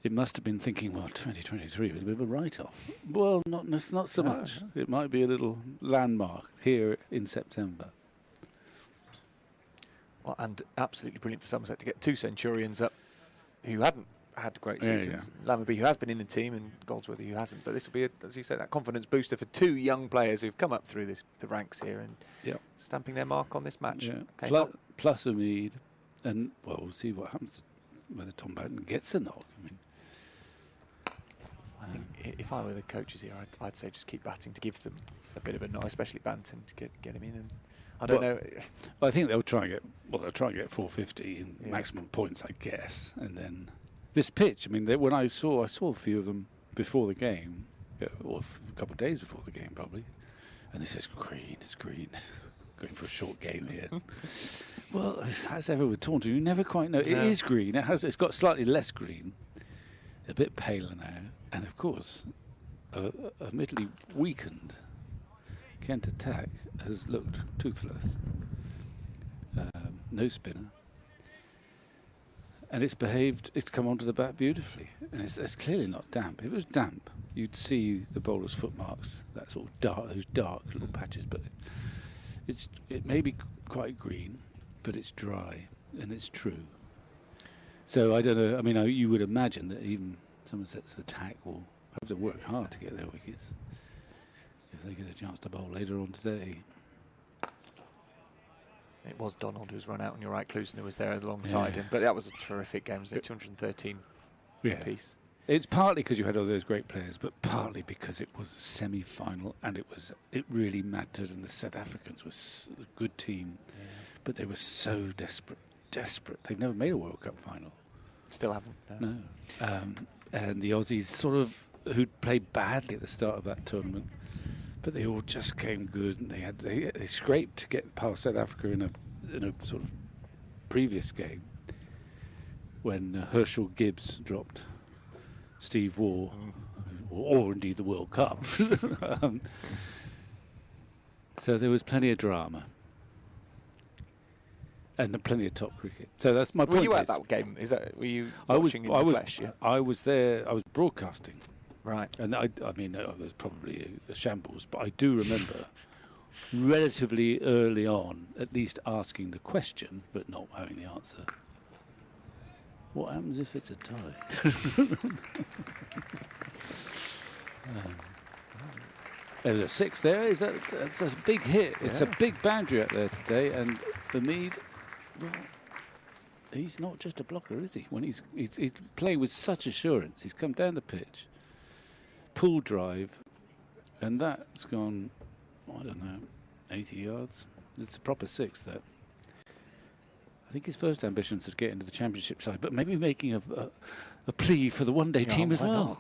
It must have been thinking, well, 2023 was a bit of a write-off. Well, not so much. It might be a little landmark here in September. Well, and absolutely brilliant for Somerset to get 2 Centurions up who hadn't had great seasons. Lammerby, who has been in the team, and Goldsworthy, who hasn't. But this will be, as you said, that confidence booster for 2 young players who've come up through the ranks here and stamping their mark on this match. Yeah. Okay. Plus Umeed, and well, we'll see what happens whether Tom Batten gets a knock. I think if I were the coaches here, I'd say just keep batting to give them a bit of a knock, especially Banton, to get him in. And I don't know. I think they'll try and get 450 in maximum points, I guess, and then. This pitch, when I saw a few of them before the game, or a couple of days before the game probably, and they says it's green, going for a short game here. Well, as ever with Taunton, you never quite know. No. It is green. It's got slightly less green, a bit paler now, and of course, admittedly weakened. Kent attack has looked toothless. No spinner. And it's come onto the bat beautifully. And it's clearly not damp. If it was damp, you'd see the bowler's footmarks, that sort of those dark little patches. But it may be quite green, but it's dry, and it's true. So I don't know. You would imagine that even Somerset's attack will have to work hard to get their wickets if they get a chance to bowl later on today. It was Donald who's run out, and you're right, Klusner was there alongside him. But that was a terrific game, wasn't it? 213 apiece. It's partly because you had all those great players, but partly because it was a semi-final, and it really mattered, and the South Africans were a good team, but they were so desperate. They've never made a World Cup final. Still haven't. No. And the Aussies who'd played badly at the start of that tournament, but they all just came good, and they scraped to get past South Africa in a sort of previous game when Herschel Gibbs dropped Steve Waugh, or indeed the World Cup. So there was plenty of drama and plenty of top cricket. So that's my point. Were you at that game? Were you watching in the flesh? Yeah? I was there. I was broadcasting. Right. And it was probably a shambles, but I do remember relatively early on at least asking the question, but not having the answer. What happens if it's a tie? There's a 6 there. That's a big hit. It's a big boundary out there today, and Umeed, well, he's not just a blocker, is he? When he's playing with such assurance, he's come down the pitch, pull drive, and that's gone, I don't know, 80 yards. It's a proper 6, that. I think his first ambition is to get into the championship side, but maybe making a plea for the one-day team as well.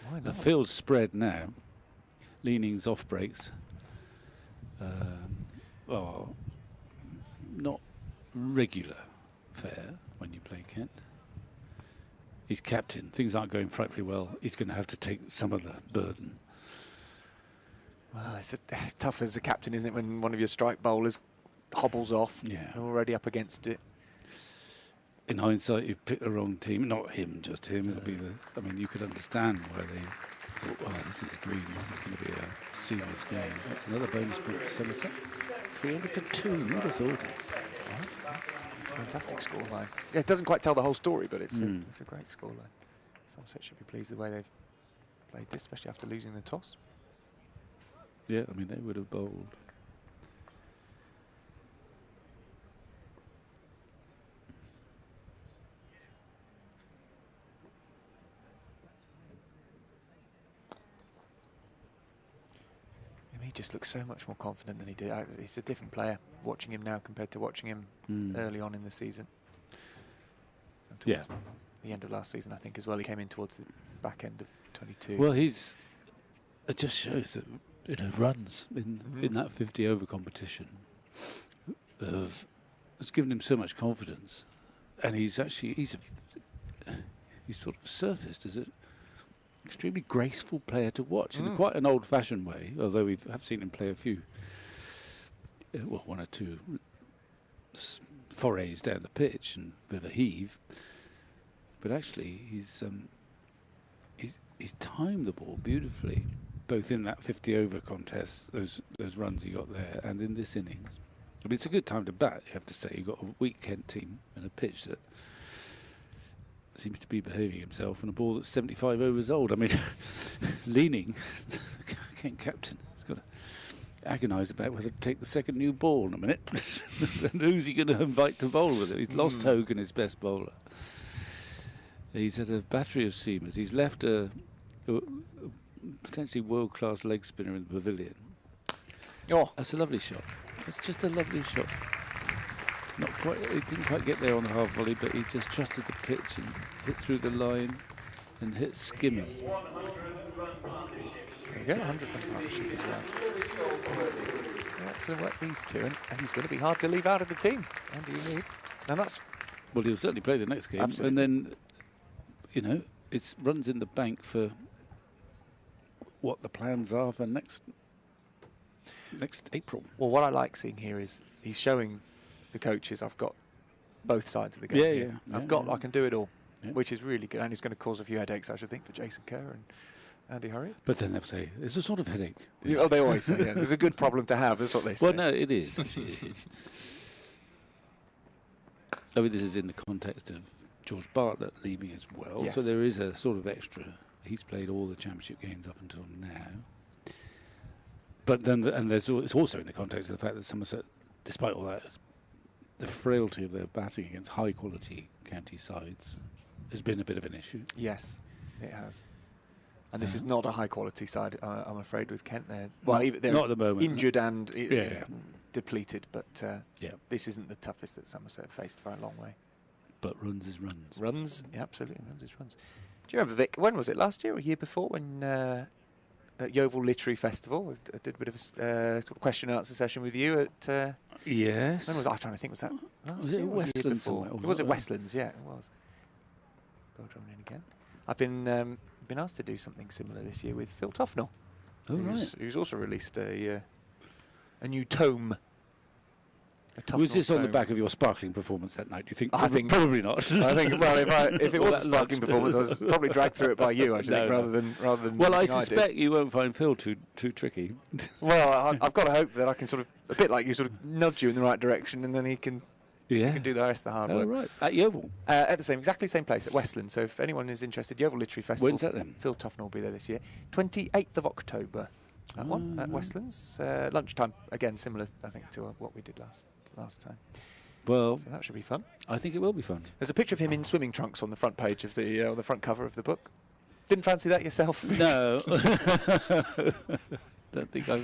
Why not? The field's spread now. Leanings off breaks. Not regular fare when you play Kent. He's captain. Things aren't going frightfully well. He's going to have to take some of the burden. Well, it's tough as a captain, isn't it, when one of your strike bowlers hobbles off. Yeah. Already up against it. In hindsight, you've picked the wrong team. Not him, just him. It'll be the. I mean, you could understand why they thought, "Oh, this is green. This is going to be a seamless game." That's another bonus point for Somerset. 300 for 2. Who'd have thought it? Fantastic scoreline. Yeah, it doesn't quite tell the whole story, but it's a great scoreline. Somerset should be pleased with the way they've played this, especially after losing the toss. Yeah, I mean, they would have bowled. He just looks so much more confident than he did. He's a different player watching him now compared to watching him early on in the season. Yeah. The end of last season, I think, as well. He came in towards the back end of 22. Well, it just shows that runs in that 50 over competition it's given him so much confidence, and he's sort of surfaced as an extremely graceful player to watch in quite an old-fashioned way. Although we have seen him play a few, one or two forays down the pitch and a bit of a heave, but actually he's timed the ball beautifully, both in that 50 over contest, those runs he got there, and in this innings. I mean, it's a good time to bat, you have to say. You've got a weak Kent team and a pitch that seems to be behaving himself, and a ball that's 75 overs old. I mean, leaning, Kent captain has got to agonise about whether to take the second new ball in a minute. And who's he going to invite to bowl with it? He's lost Hogan, his best bowler. He's had a battery of seamers. He's left a potentially world-class leg spinner in the pavilion. Oh, that's a lovely shot. It's just a lovely shot. Not quite. He didn't quite get there on the half volley, but he just trusted the pitch and hit through the line and hit skimmers. Yeah, 100-run partnership as well. Excellent work, these two, and he's going to be hard to leave out of the team. Andy Unique. And that's well, he'll certainly play the next game, absolutely. And then it runs in the bank for what the plans are for next April. Well, what I like seeing here is he's showing the coaches I've got both sides of the game. I can do it all, which is really good, and it's going to cause a few headaches, I should think, for Jason Kerr and Andy Hurriet. But then they'll say it's a sort of headache. Oh, they always say, yeah. It's a good problem to have. That's what they say. Well, no, it is. Actually, it is. I mean, this is in the context of George Bartlett leaving as well, so there is a sort of extra. He's played all the championship games up until now. But then, it's also in the context of the fact that Somerset, despite all that, the frailty of their batting against high-quality county sides has been a bit of an issue. Yes, it has. And this is not a high-quality side, I'm afraid, with Kent there. Well, they're not at the moment. Injured and depleted, but this isn't the toughest that Somerset have faced for a long way. But runs is runs. Runs, yeah, absolutely, runs is runs. Do you remember, Vic, when was it, last year or a year before, when at Yeovil Literary Festival, I did a bit of a sort of question and answer session with you at... yes. When was I trying to think, was that last was year it or Westlands somewhere? Was it Westlands? Yeah, it was. Well done in again. I've been asked to do something similar this year with Phil Tufnell, who's also released a new tome. Was this on the back of your sparkling performance that night? Do you think? I think probably not. I think if it was a sparkling performance, I was probably dragged through it by you. I think rather than. Well, I suspect you won't find Phil too tricky. Well, I've got to hope that I can sort of a bit like you, sort of nudge you in the right direction, and then he can. Yeah. He can do the rest of the hard work. Right. At Yeovil? At the exactly same place, at Westland. So if anyone is interested, Yeovil Literary Festival. When's that then? Phil Tufnell will be there this year. 28th of October, that one, at Westlands. Lunchtime, again, similar, I think, to what we did last time. Well, so that should be fun. I think it will be fun. There's a picture of him in swimming trunks on the front page of on the front cover of the book. Didn't fancy that yourself? No. Don't think I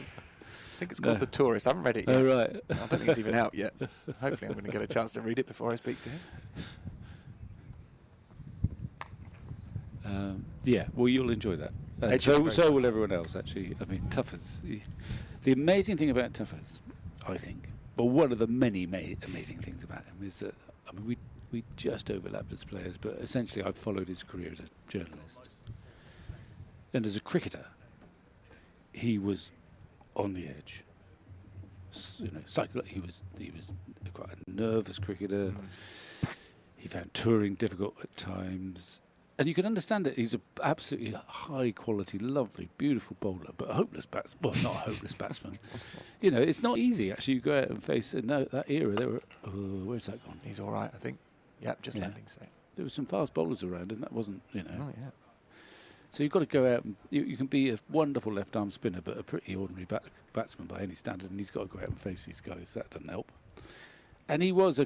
think it's called The Tourist. I haven't read it yet. Oh, right. I don't think it's even out yet. Hopefully I'm going to get a chance to read it before I speak to him. Yeah, well, you'll enjoy that. So will everyone else, actually. I mean, Tuffers. The amazing thing about Tuffers, I think, well, one of the many amazing things about him is that, I mean, we just overlapped as players, but essentially I've followed his career as a journalist. And as a cricketer, he was on the edge. He was quite a nervous cricketer. He found touring difficult at times. And you can understand it. He's an absolutely high-quality, lovely, beautiful bowler, but a hopeless batsman. Well, not a hopeless batsman. It's not easy, actually. You go out and face in that era. They were, where's that gone? He's all right, I think. Yep, just landing safe. There were some fast bowlers around, and that wasn't, Oh, yeah. So you've got to go out and you can be a wonderful left-arm spinner, but a pretty ordinary batsman by any standard, and he's got to go out and face these guys. That doesn't help. And he was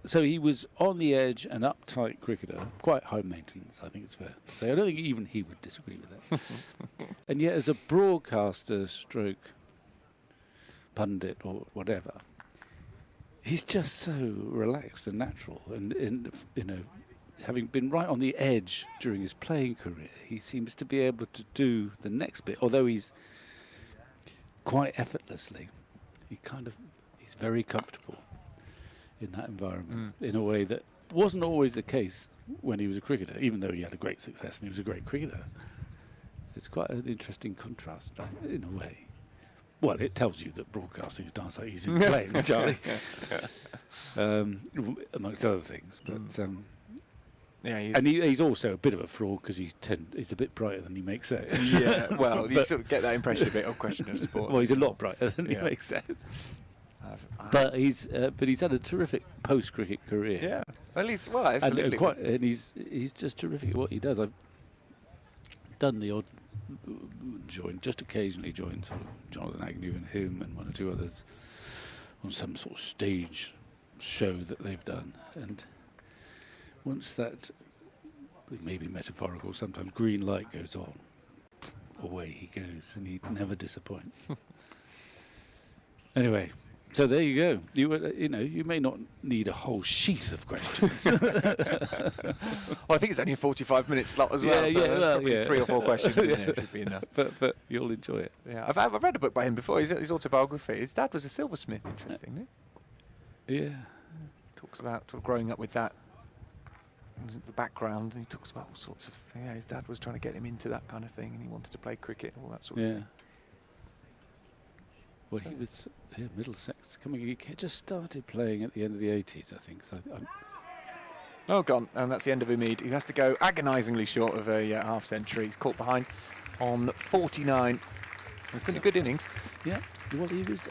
so he was on the edge, an uptight cricketer, quite high maintenance, I think it's fair to say. I don't think even he would disagree with that. And yet, as a broadcaster, stroke pundit or whatever, he's just so relaxed and natural. And having been right on the edge during his playing career, he seems to be able to do the next bit, although he's quite effortlessly. He's very comfortable in that environment in a way that wasn't always the case when he was a cricketer, even though he had a great success and he was a great cricketer. It's quite an interesting contrast in a way. Well, it tells you that broadcasting is darn so easy to play, Charlie, amongst other things. But he's also a bit of a fraud because he's a bit brighter than he makes out. Yeah, well, you sort of get that impression a bit on Question of Sport. Well, he's a lot brighter than he makes out. But he's had a terrific post-cricket career. Yeah, at least, well, absolutely. And he's just terrific at what he does. I've done the odd just occasionally joined sort of Jonathan Agnew and him and one or two others on some sort of stage show that they've done. And once that, it may be metaphorical, sometimes green light goes on, away he goes, and he never disappoints. Anyway. So there you go. You may not need a whole sheath of questions. Well, I think it's only a 45-minute slot as well. So 3 or 4 questions in there should be enough. But you'll enjoy it. Yeah, I've read a book by him before. His autobiography. His dad was a silversmith. Interestingly. Yeah. Talks about sort of growing up with that, the background, and he talks about all sorts of. Yeah, his dad was trying to get him into that kind of thing, and he wanted to play cricket, all that sort of thing. Well, he was Middlesex. He just started playing at the end of the 80s, I think. So gone. And that's the end of Umeed. He has to go agonisingly short of a half century. He's caught behind on 49. It's been a good innings. Yeah. Well, he's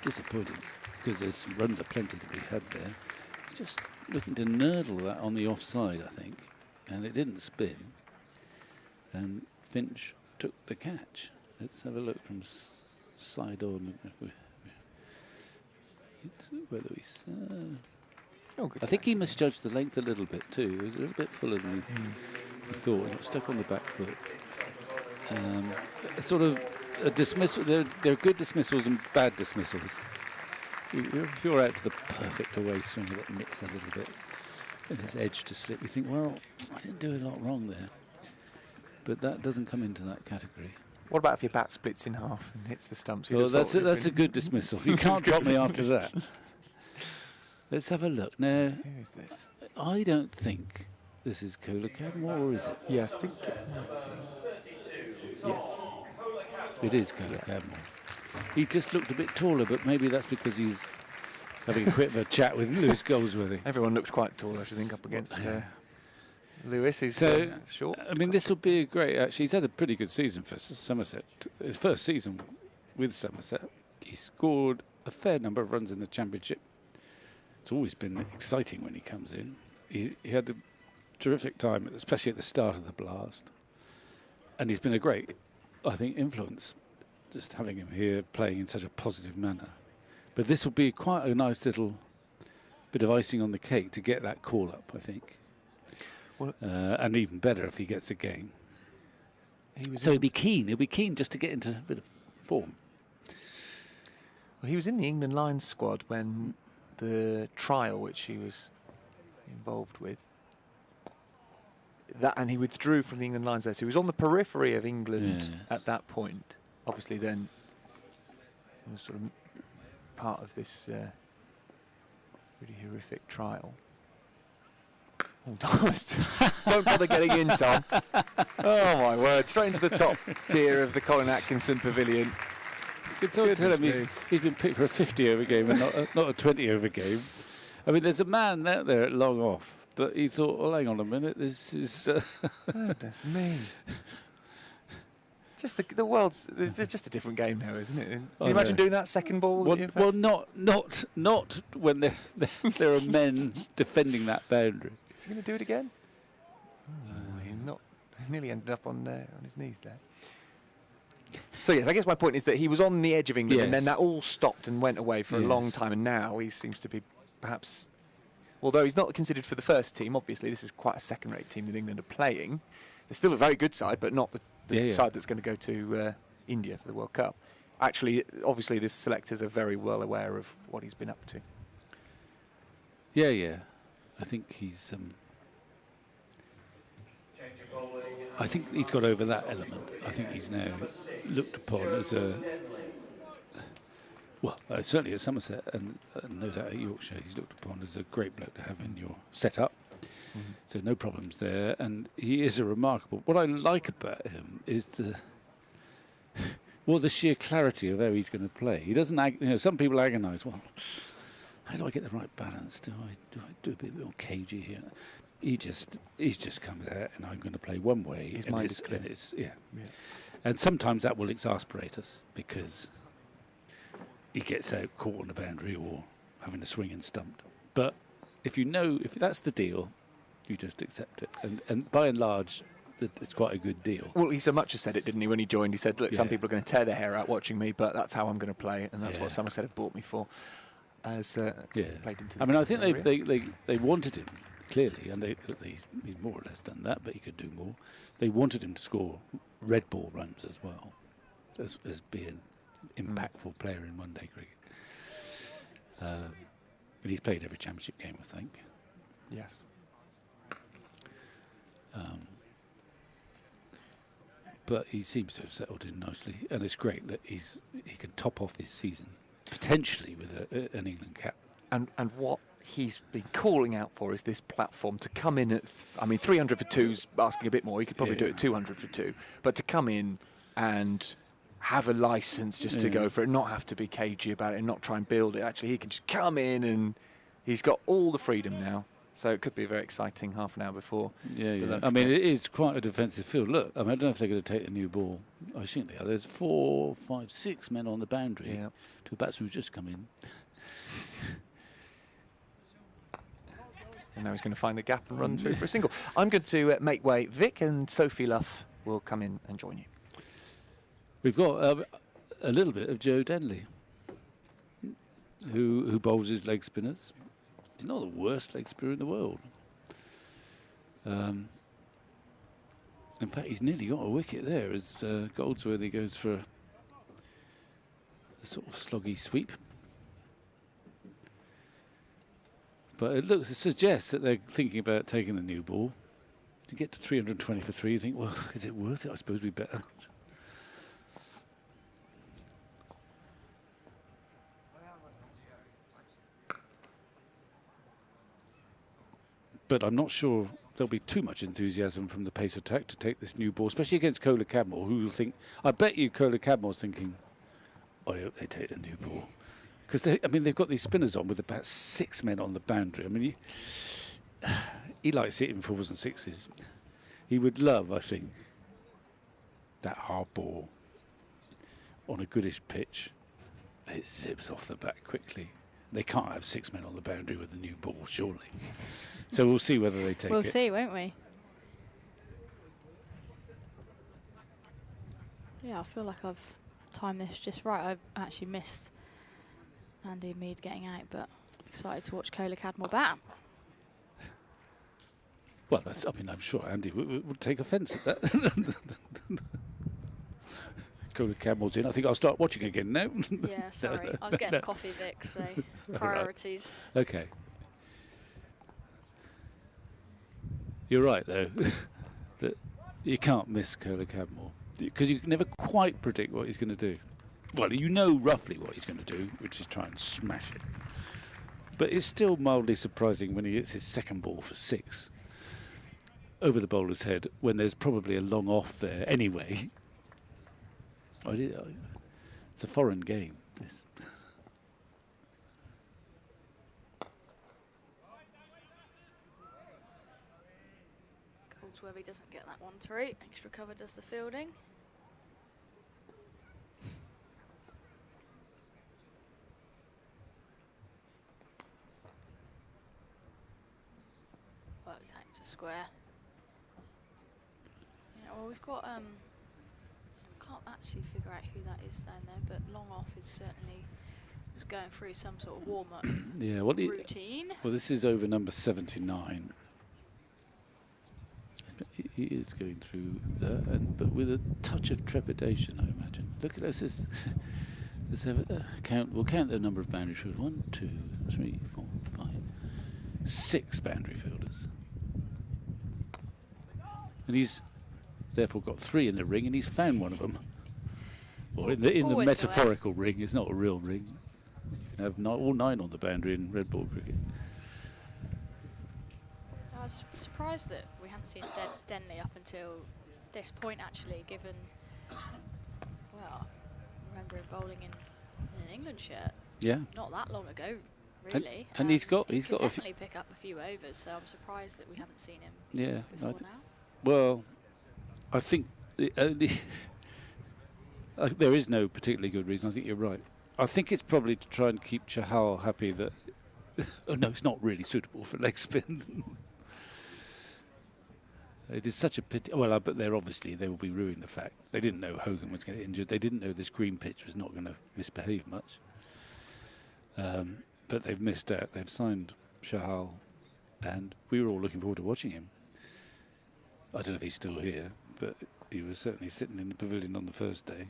disappointed because there's some runs aplenty to be had there. He's just looking to nurdle that on the offside, I think. And it didn't spin. And Finch took the catch. Let's have a look from side on. Whether we I think he misjudged the length a little bit too. It was a little bit fuller than he thought. He got stuck on the back foot. Sort of a dismissal. There are good dismissals and bad dismissals. If you're out to the perfect away swing that nips a little bit and his edge to slip, you think, well, I didn't do a lot wrong there. But that doesn't come into that category. What about if your bat splits in half and hits the stumps? Well, that's a good dismissal. You can't drop me after that. Let's have a look. Now, who is this? I don't think this is Kola Cadmore, or is it? Yes, I think it might be. Yes. It is Kola Cadmore. He just looked a bit taller, but maybe that's because he's having a quick chat with Lewis Goldsworthy. Everyone looks quite tall, I should think, up against Lewis. He's short. I mean, this will be a great. Actually, he's had a pretty good season for Somerset. His first season with Somerset, he scored a fair number of runs in the Championship. It's always been exciting when he comes in. He had a terrific time, especially at the start of the blast. And he's been a great, I think, influence, just having him here playing in such a positive manner. But this will be quite a nice little bit of icing on the cake to get that call up, I think. Well, and even better if he gets a game. He'll be keen. He'll be keen just to get into a bit of form. Well, he was in the England Lions squad when the trial, which he was involved with, and he withdrew from the England Lions there. So he was on the periphery of England at that point. Obviously, then he was sort of part of this really horrific trial. Oh, don't bother getting in, Tom. Oh my word! Straight into the top tier of the Colin Atkinson Pavilion. Can someone tell him Goodness he's been picked for a 50-over game and not a 20-over game? I mean, there's a man out there at long off, but he thought, well, hang on a minute, this is... Goodness me. Just the world's... It's just a different game now, isn't it? Can you imagine doing that second ball? Well, not when there are men defending that boundary. Is he going to do it again? He's nearly ended up on his knees there. So yes, I guess my point is that he was on the edge of England, and then that all stopped and went away for a long time, and now he seems to be perhaps, although he's not considered for the first team, obviously this is quite a second-rate team that England are playing. They're still a very good side, but not the side that's going to go to India for the World Cup. Actually, obviously, the selectors are very well aware of what he's been up to. Yeah. I think he's... I think he's got over that element. I think he's now looked upon as a... Well, certainly at Somerset and no doubt at Yorkshire, he's looked upon as a great bloke to have in your setup. So no problems there. And he is a remarkable... What I like about him is the sheer clarity of how he's going to play. He doesn't... some people agonise, well, how do I get the right balance? Do I do a bit more cagey here? He's just comes out and I'm going to play one way. His mind is clear. And sometimes that will exasperate us because he gets out caught on the boundary or having a swing and stumped. But if that's the deal, you just accept it. And by and large, it's quite a good deal. Well, he so much as said it, didn't he, when he joined? He said, look, some people are going to tear their hair out watching me, but that's how I'm going to play, and that's what Somerset have bought me for. As played into the I think they wanted him. Clearly, and he's more or less done that, but he could do more. They wanted him to score red ball runs as well, as being an impactful player in one-day cricket. And he's played every championship game, I think. Yes. But he seems to have settled in nicely, and it's great that he can top off his season, potentially with an England cap. And what he's been calling out for is this platform to come in at, 300 for two's asking a bit more. He could probably do it 200 for two, but to come in and have a license just to go for it, not have to be cagey about it, and not try and build it. Actually, he can just come in and he's got all the freedom now. So it could be a very exciting half an hour before. Yeah. I mean, it is quite a defensive field. Look, I don't know if they're going to take the new ball. I think they are. There's 4, 5, 6 men on the boundary to a batsman who's just come in. And now he's going to find the gap and run through for a single. I'm going to make way. Vic and Sophie Luff will come in and join you. We've got a little bit of Joe Denley, who bowls his leg spinners. He's not the worst leg spinner in the world. In fact, he's nearly got a wicket there as Goldsworthy goes for a sort of sloggy sweep. But it suggests that they're thinking about taking the new ball. To get to 320 for 3, you think, well, is it worth it? I suppose we better. But I'm not sure there'll be too much enthusiasm from the pace attack to take this new ball, especially against Kohler Cadmore, who will think, I bet you Kohler Cadmore's thinking, I hope they take the new ball. Because they've got these spinners on with about 6 men on the boundary. I mean, he likes hitting 4s and 6s. He would love, I think, that hard ball on a goodish pitch. It zips off the bat quickly. They can't have 6 men on the boundary with the new ball, surely. So we'll see whether they take it. We'll see, won't we? Yeah, I feel like I've timed this just right. I've actually missed Andy Mead getting out, but excited to watch Kohler Cadmore bat. Well, I'm sure Andy would take offence at that. Kohler Cadmore's in. I think I'll start watching again now. Yeah, sorry. I was getting a coffee, Vic, so priorities. Right. Okay. You're right, though, that you can't miss Kohler Cadmore because you can never quite predict what he's going to do. Well, you know roughly what he's going to do, which is try and smash it. But it's still mildly surprising when he hits his second ball for 6 over the bowler's head when there's probably a long off there anyway. It's a foreign game, this. Goldsworthy doesn't get that one through. Extra cover does the fielding. Worked out to square. Yeah, well, we've got can't actually figure out who that is down there, but Long Off is certainly was going through some sort of warm-up Yeah, what routine. Well, this is over number 79. He is going through, but with a touch of trepidation, I imagine. Look at this. Let's have a count. We'll count the number of boundary fielders. 1, 2, 3, 4, 5, 6 boundary fielders, and he's therefore got 3 in the ring, and he's found one of them. Or in the metaphorical ring. It's not a real ring. You can have all 9 on the boundary in red ball cricket. So I was surprised that we hadn't seen Denley up until this point, actually, given, well, I remember him bowling in an England shirt. Yeah. Not that long ago, really. And he's got he could got definitely pick up a few overs, so I'm surprised that we haven't seen him before now. Well, I think there is no particularly good reason. I think you're right. I think it's probably to try and keep Chahal happy that... oh, no, it's not really suitable for leg spin. It is such a pity. Well, but they will be ruining the fact. They didn't know Hogan was going to get injured. They didn't know this green pitch was not going to misbehave much. But they've missed out. They've signed Chahal, and we were all looking forward to watching him. I don't know if he's still here, but he was certainly sitting in the pavilion on the first day.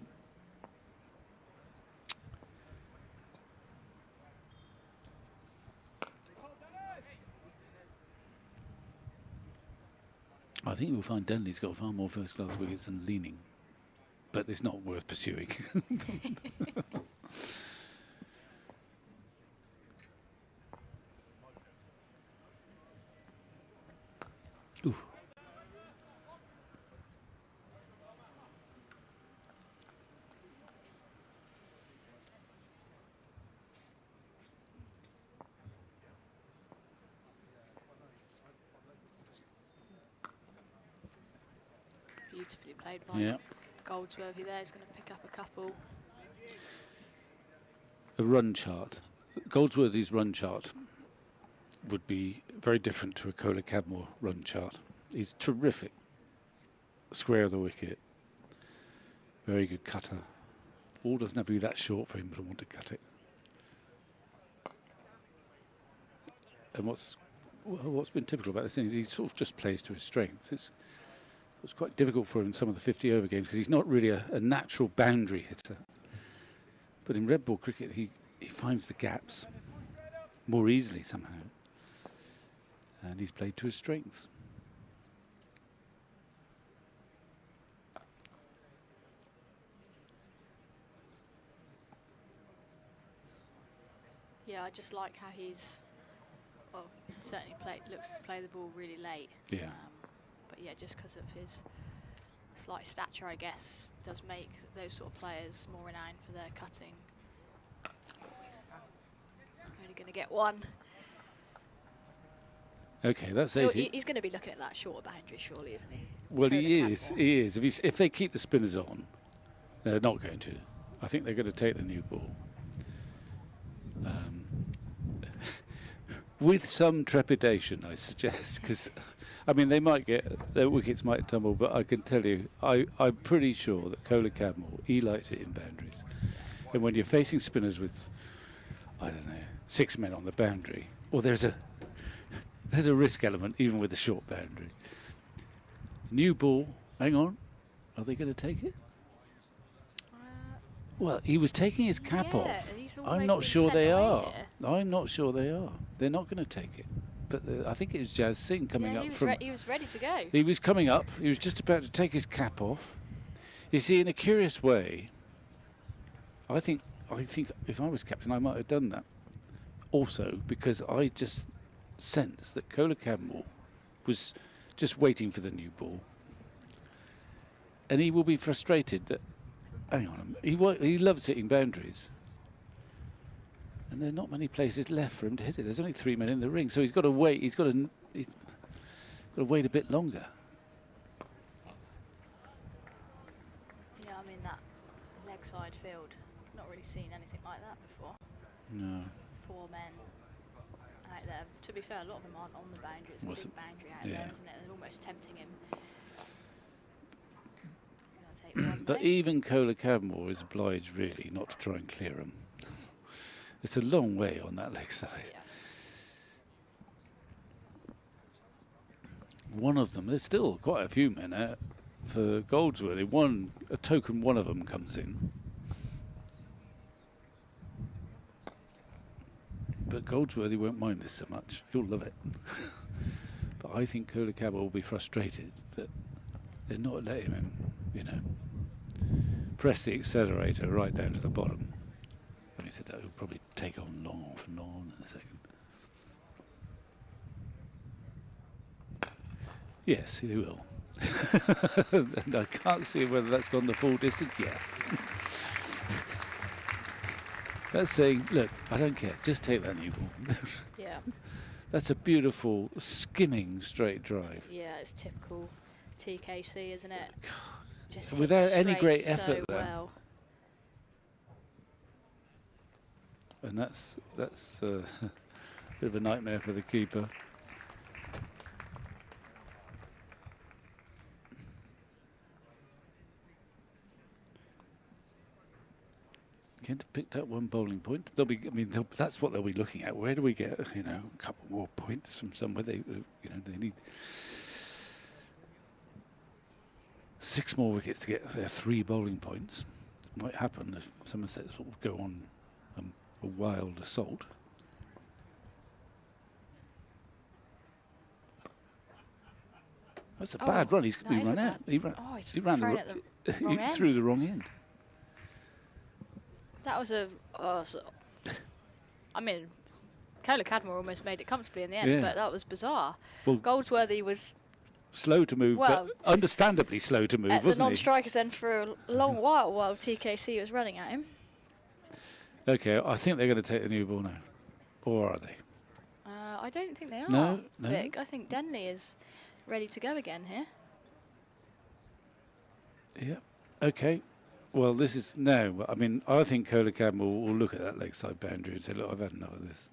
I think you'll find Denley's got far more first-class wickets than Leaning, but it's not worth pursuing. Ooh. Beautifully played by Goldsworthy there. He's going to pick up a couple. A run chart. Goldsworthy's run chart would be very different to a Kohler Cadmore run chart. He's terrific. Square of the wicket. Very good cutter. Ball doesn't have to be that short for him, but I want to cut it. And what's been typical about this thing is he sort of just plays to his strength. It's quite difficult for him in some of the 50-over games because he's not really a natural boundary hitter. But in red ball cricket, he finds the gaps more easily somehow. And he's played to his strengths. Yeah, I just like how he's, well, certainly looks to play the ball really late. Yeah. But yeah, just because of his slight stature, I guess, does make those sort of players more renowned for their cutting. Only going to get one. Okay, that's 80. He's going to be looking at that shorter boundary, surely, isn't he? Well, he is. If they keep the spinners on, they're not going to. I think they're going to take the new ball. With some trepidation, I suggest, because, I mean, their wickets might tumble, but I can tell you, I'm pretty sure that Kohler Cadmore, he likes it in boundaries. And when you're facing spinners with, I don't know, 6 men on the boundary, or there's a risk element even with the short boundary. New ball, hang on, are they going to take it? Well, he was taking his cap off. I'm not sure they are. I'm not sure they are. They're not going to take it. But I think it was Jazz Singh coming up from... he was ready to go. He was coming up. He was just about to take his cap off. You see, in a curious way, I think if I was captain, I might have done that. Also, because I just sensed that Kohler Cadmore was just waiting for the new ball. And he will be frustrated that hang on, he loves hitting boundaries. And there are not many places left for him to hit it. There's only 3 men in the ring, so he's got to wait. He's got to wait a bit longer. Yeah, I mean that leg side field. Not really seen anything like that before. No. 4 men out there. To be fair, a lot of them aren't on the boundary. It's a big boundary out there, isn't it? They're almost tempting him. He's going to take one But leg. even Kohler Cadmore is obliged really not to try and clear him. It's a long way on that leg side. Yeah. One of them, there's still quite a few men out for Goldsworthy. A token one of them comes in. But Goldsworthy won't mind this so much. He'll love it. But I think Kohler Cadmore will be frustrated that they're not letting him, press the accelerator right down to the bottom. Having said that, he'll probably take on long off and on in a second. Yes, he will. And I can't see whether that's gone the full distance yet. That's saying, look, I don't care, just take that new ball. Yeah. That's a beautiful, skimming straight drive. Yeah, it's typical TKC, isn't it? Just Without hits any straight great so effort there. well. And that's a bit of a nightmare for the keeper. Kent have picked up 1 bowling point. That's what they'll be looking at. Where do we get, a couple more points from somewhere? They need 6 more wickets to get their 3 bowling points. It might happen if Somerset sort of go on a wild assault. That's a bad run. He ran out. He ran at the wrong end. through the wrong end. That was I mean, Kohler Cadmore almost made it comfortably in the end, but that was bizarre. Well, Goldsworthy was slow to move, but understandably slow to move, at wasn't the non-strikers end for a long while TKC was running at him. he? Okay, I think they're going to take the new ball now. Or are they? I don't think they are, No. Vic. I think Denley is ready to go again here. Yeah. Okay. Well, this is no. I mean, I think Kohler Cadmore will look at that leg side boundary and say, "Look, I've had enough of this.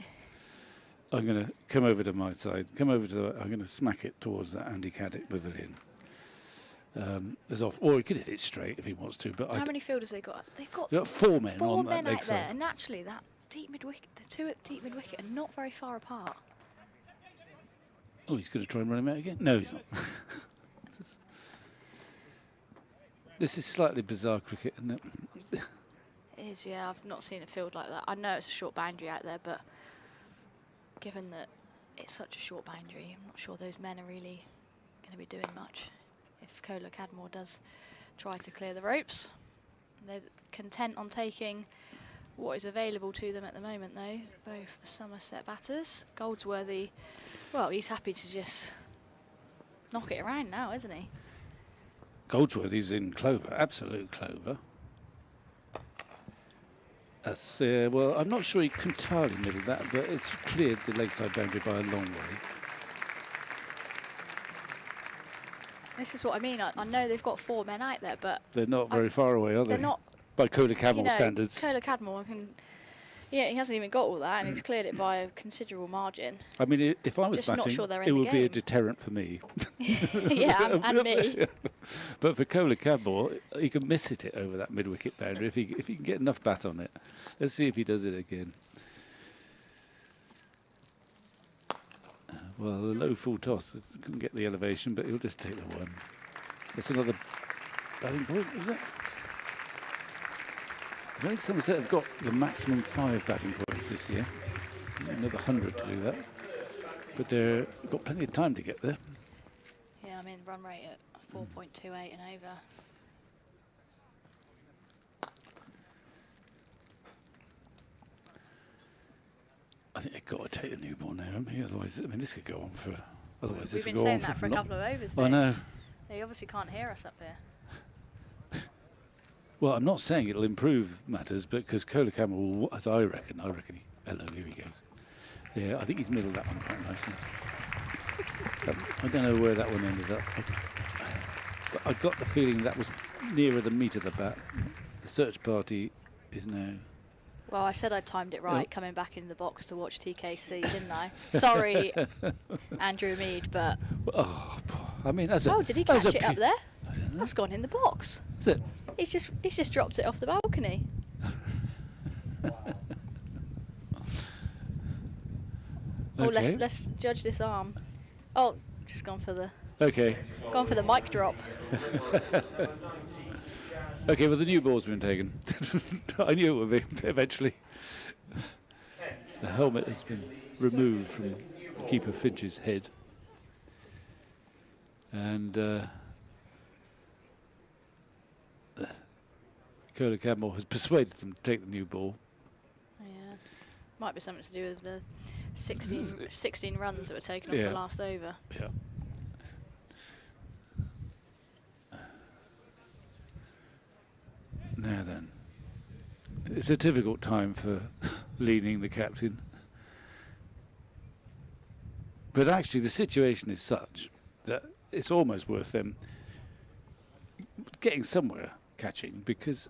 I'm going to come over to my side. I'm going to smack it towards that Andy Caddick pavilion. As off, or he could hit it straight if he wants to. But how many fielders they got? They've got 4 men four on men that leg out side. there, and naturally, that deep mid wicket, the 2 at deep mid wicket, are not very far apart. Oh, he's going to try and run him out again. No, he's not. This is slightly bizarre cricket, isn't it? It is, yeah. I've not seen a field like that. I know it's a short boundary out there, but given that it's such a short boundary, I'm not sure those men are really going to be doing much. If Kohler Cadmore does try to clear the ropes, they're content on taking what is available to them at the moment, though. Both Somerset batters. Goldsworthy, well, he's happy to just knock it around now, isn't he? Goldsworthy's in clover, absolute clover. That's, well, I'm not sure he can entirely middle that, but it's cleared the leg side boundary by a long way. This is what I mean. I know they've got 4 men out there, but They're not very far away, are they? they're not. By Kohler Cadmore standards. Kohler Cadmore can. Yeah, he hasn't even got all that, and he's cleared it by a considerable margin. I mean, if I was Just not batting, sure they're in it the would be a game. deterrent for me. Yeah, and me. But for Kohler Cadmore, he can miss hit it over that mid-wicket boundary if he can get enough bat on it. Let's see if he does it again. Well, a low full toss couldn't get the elevation, but he'll just take the 1. That's another batting point, is it? I think Somerset have got the maximum 5 batting points this year. Another 100 to do that. But they've got plenty of time to get there. Yeah, I mean, run rate at 4.28 and over. I think they've got to take the new ball now, haven't they? Otherwise, I mean, this could go on for. Otherwise, We've this been will go on saying that for a long. couple of overs. I Nick. know. They obviously can't hear us up here. Well, I'm not saying it'll improve matters, but because Kola Camel will, as I reckon hello, here he goes. Yeah, I think he's middled that one quite nicely. I don't know where that one ended up. But I got the feeling that was nearer the meat of the bat. The search party is now... Well, I said I timed it right coming back in the box to watch TKC, didn't I? Sorry, Andrew Mead, but... Oh, I mean, as a... Oh, did he catch it up there? I don't know. That's gone in the box. Is it? He's just dropped it off the balcony. Oh, Okay. let's judge this arm. Oh, just gone for the Okay. mic drop. Okay, well, the new ball's been taken. I knew it would be eventually. The helmet has been removed from keeper Finch's head. And Kola Camel has persuaded them to take the new ball. Yeah, might be something to do with the 16 runs that were taken off the last over. Yeah. Now then, it's a difficult time for leading the captain. But actually the situation is such that it's almost worth them getting somewhere catching, because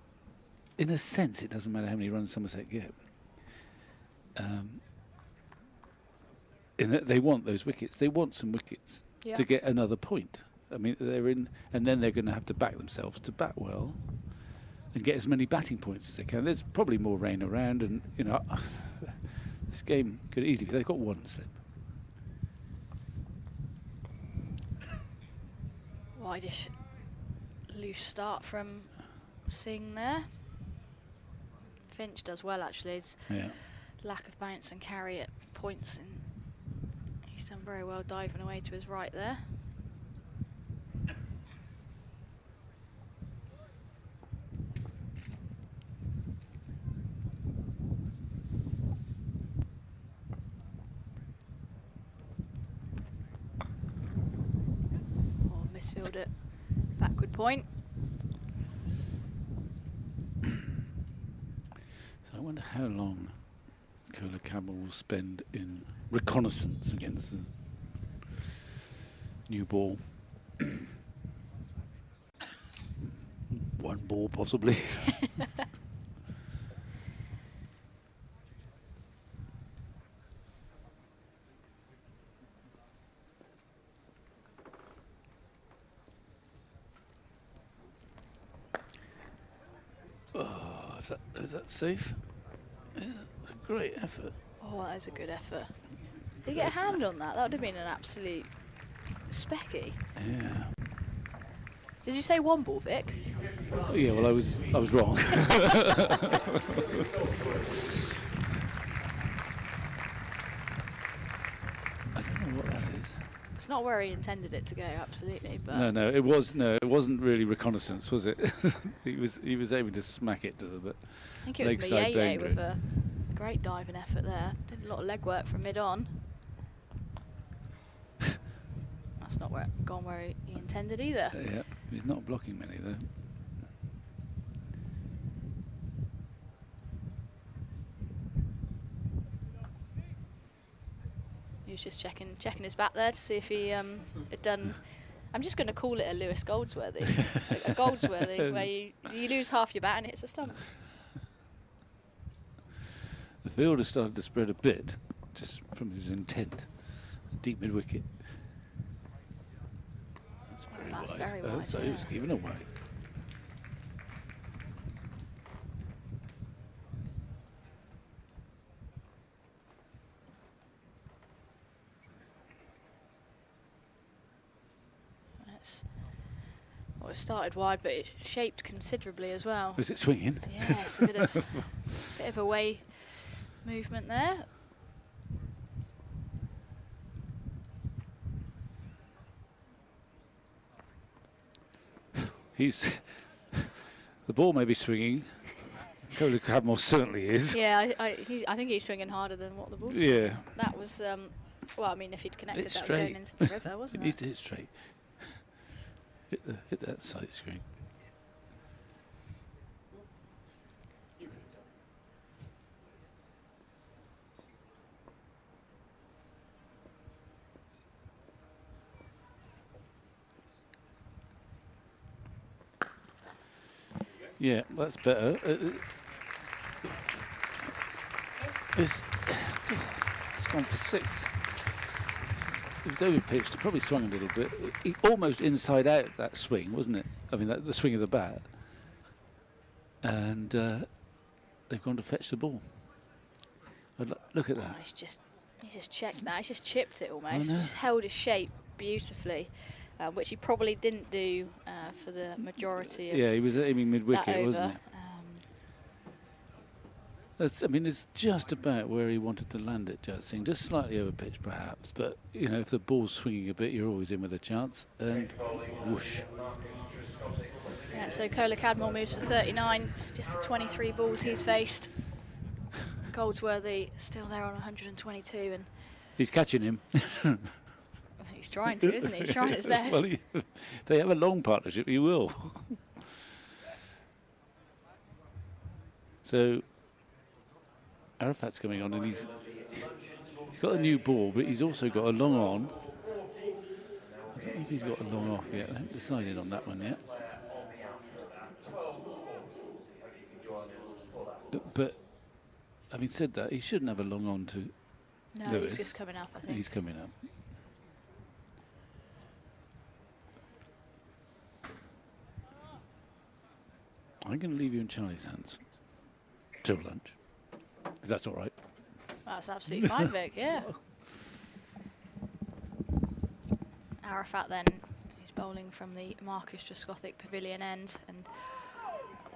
in a sense it doesn't matter how many runs Somerset get. In that they want those wickets. They want some wickets to get another point. I mean, they're in, and then they're going to have to back themselves to bat well and get as many batting points as they can. There's probably more rain around, and you know, this game could easily. They've got one slip. Wideish loose start from Singh there. Finch does well actually. His lack of bounce and carry at points, and he's done very well diving away to his right there. Misfield at backward point. So I wonder how long Kola Camel will spend in reconnaissance against the new ball. One ball possibly. Is that safe? It's a great effort. Oh, that is a good effort. Did you get a hand on that? That would have been an absolute specky. Yeah. Did you say one ball, Vic? Oh, yeah, well, I was wrong. I don't know what this is. It's not where he intended it to go, absolutely. But it wasn't really reconnaissance, was it? he was aiming to smack it to the but I think it was lakeside Mayeye with a great diving effort there. Did a lot of leg work from mid-on. That's not gone where he intended either. Yeah, he's not blocking many though. He was just checking his bat there to see if he had done. I'm just going to call it a Lewis Goldsworthy, a Goldsworthy, where you lose half your bat and it hits the stumps. The field has started to spread a bit, just from his intent. Deep mid wicket. That's very wide. So he was given away. Well, it started wide, but it shaped considerably as well. Was it swinging? Yes, a bit of away movement there. The ball may be swinging. Kola Camel certainly is. Yeah, I think he's swinging harder than what the ball's swinging. That was, well, I mean, if he'd connected, that was going into the river, wasn't it? It needs to hit straight. Hit that side screen. Yeah, that's better. It's gone for 6. It was over pitched. It probably swung a little bit. Almost inside out, that swing, wasn't it? I mean, the swing of the bat. And they've gone to fetch the ball. Look at that. Oh, he's just checked that. He's just chipped it almost. He's just held his shape beautifully, which he probably didn't do for the majority of he was aiming mid-wicket, wasn't it? I mean, it's just about where he wanted to land it, Jazz Singh. Just slightly over pitch, perhaps. But, you know, if the ball's swinging a bit, you're always in with a chance. And whoosh. Yeah, so Kola Cadmore moves to 39. Just the 23 balls he's faced. Goldsworthy still there on 122. And he's catching him. he's trying to, isn't he? He's trying his best. Well, they have a long partnership, he will. So Arafat's coming on, and he's got a new ball, but he's also got a long on. I don't know if he's got a long off yet. I haven't decided on that one yet. But having said that, he shouldn't have a long on to No, Lewis. he's just coming up, I think. He's coming up. I'm going to leave you in Charlie's hands till lunch, if that's all right. That's absolutely fine, Vic, yeah. Arafat then, he's bowling from the Marcus Trescothick Pavilion end, and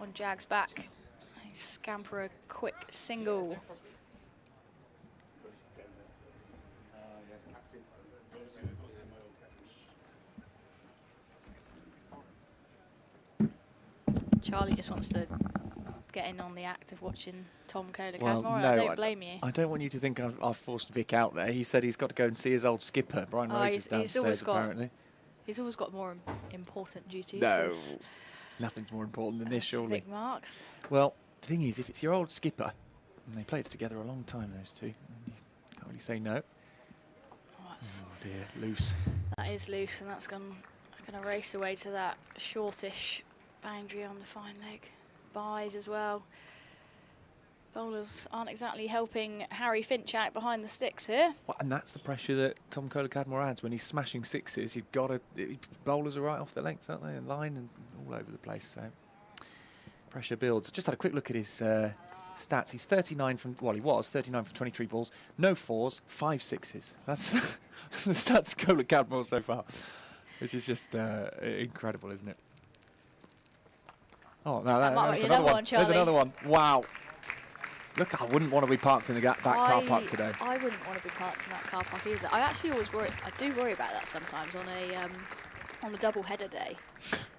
on Jag's back, he's scamper a quick single. Charlie just wants to get in on the act of watching Tom Kola Cadmore, and I don't blame you. I don't want you to think I've forced Vic out there. He said he's got to go and see his old skipper. Brian Rose is downstairs, apparently. He's always got more important duties. No, nothing's more important than this, surely. Vic Marks. Well, the thing is, if it's your old skipper, and they played together a long time, those two, you can't really say no. Oh dear, loose. That is loose, and that's going to race away to that shortish boundary on the fine leg. Buys as well. Bowlers aren't exactly helping Harry Finch out behind the sticks here. Well, and that's the pressure that Tom Kola Cadmore adds when he's smashing sixes. You've got to. Bowlers are right off the length, aren't they? In line and all over the place. So pressure builds. Just had a quick look at his stats. He's 39 from. Well, he was 39 from 23 balls. No fours, 5 sixes. That's the stats of Kola Cadmore so far, which is just incredible, isn't it? Oh, no, that's another one. There's another one. Wow. Look, I wouldn't want to be parked in that car park today. I wouldn't want to be parked in that car park either. I actually always worry. I do worry about that sometimes on a double header day.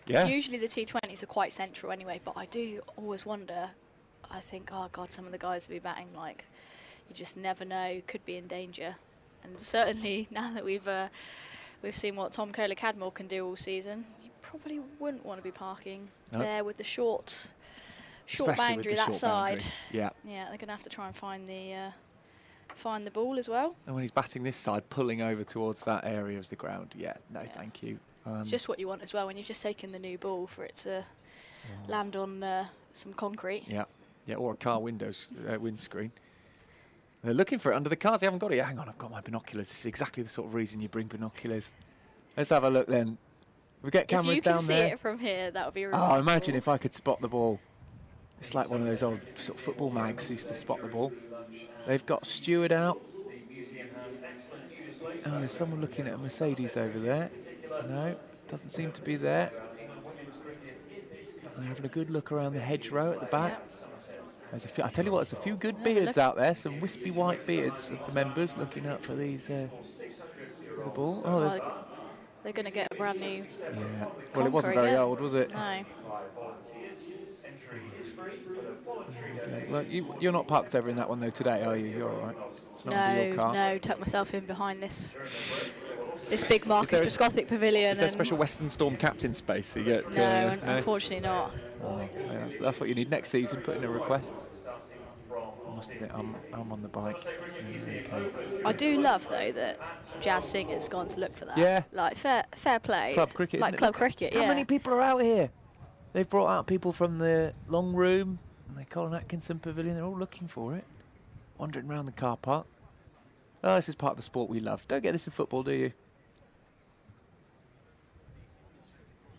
Yeah. Usually the T20s are quite central anyway, but I do always wonder. I think, oh God, some of the guys will be batting like you just never know. Could be in danger, and certainly now that we've seen what Tom Kola Cadmore can do all season, you probably wouldn't want to be parking there with the short boundary that side. Yeah. Yeah, they're going to have to try and find the ball as well. And when he's batting this side, pulling over towards that area of the ground, thank you. It's just what you want as well when you've just taken the new ball for it to land on some concrete. Yeah, or a car windscreen. They're looking for it under the cars. They haven't got it. Hang on, I've got my binoculars. This is exactly the sort of reason you bring binoculars. Let's have a look then. We get cameras down there. If you can see it from here, that would be really Oh, imagine if I could spot the ball. It's like one of those old sort of football mags who used to spot the ball. They've got Stewart out. Oh, there's someone looking at a Mercedes over there. No, doesn't seem to be there. They're having a good look around the hedgerow at the back. There's I tell you what, there's a few good beards out there, some wispy white beards of the members looking out for these the ball. Oh, they're going to get a brand new. Yeah. Well, it wasn't very old, was it? No. Okay. Well, you're not parked over in that one though today, are you? You're all right. It's not under your car. No. Tuck myself in behind this big Marcus Trescothic Pavilion. Is there a special Western Storm captain space? So you get, no, unfortunately not. Oh, yeah, that's what you need next season. Put in a request. I must admit, I'm on the bike. So okay. I do love though that Jazz Singh has gone to look for that. Yeah. Like fair play. Club cricket. Like isn't club it? cricket. How many people are out here? They've brought out people from the long room and the Colin Atkinson Pavilion. They're all looking for it, wandering around the car park. Oh, this is part of the sport we love. Don't get this in football, do you?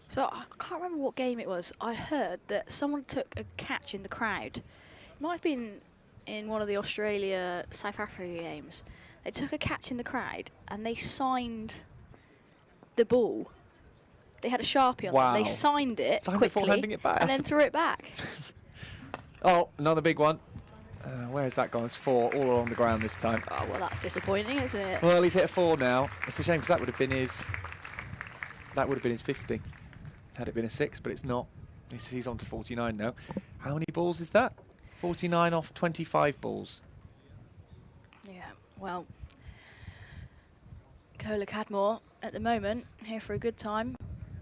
So I can't remember what game it was. I heard that someone took a catch in the crowd. It might have been in one of the Australia-South Africa games. They took a catch in the crowd and they signed the ball. They had a Sharpie on Wow. them. They signed it Signed before quickly handing it back. and then threw it back. Oh, another big one. Where's that gone? It's 4, all along the ground this time. Oh, well, that's disappointing, isn't it? Well, he's hit a 4 now. It's a shame because that would have been his 50. Had it been a 6, but it's not. He's on to 49 now. How many balls is that? 49 off 25 balls. Yeah, well, Cola Cadmore at the moment here for a good time,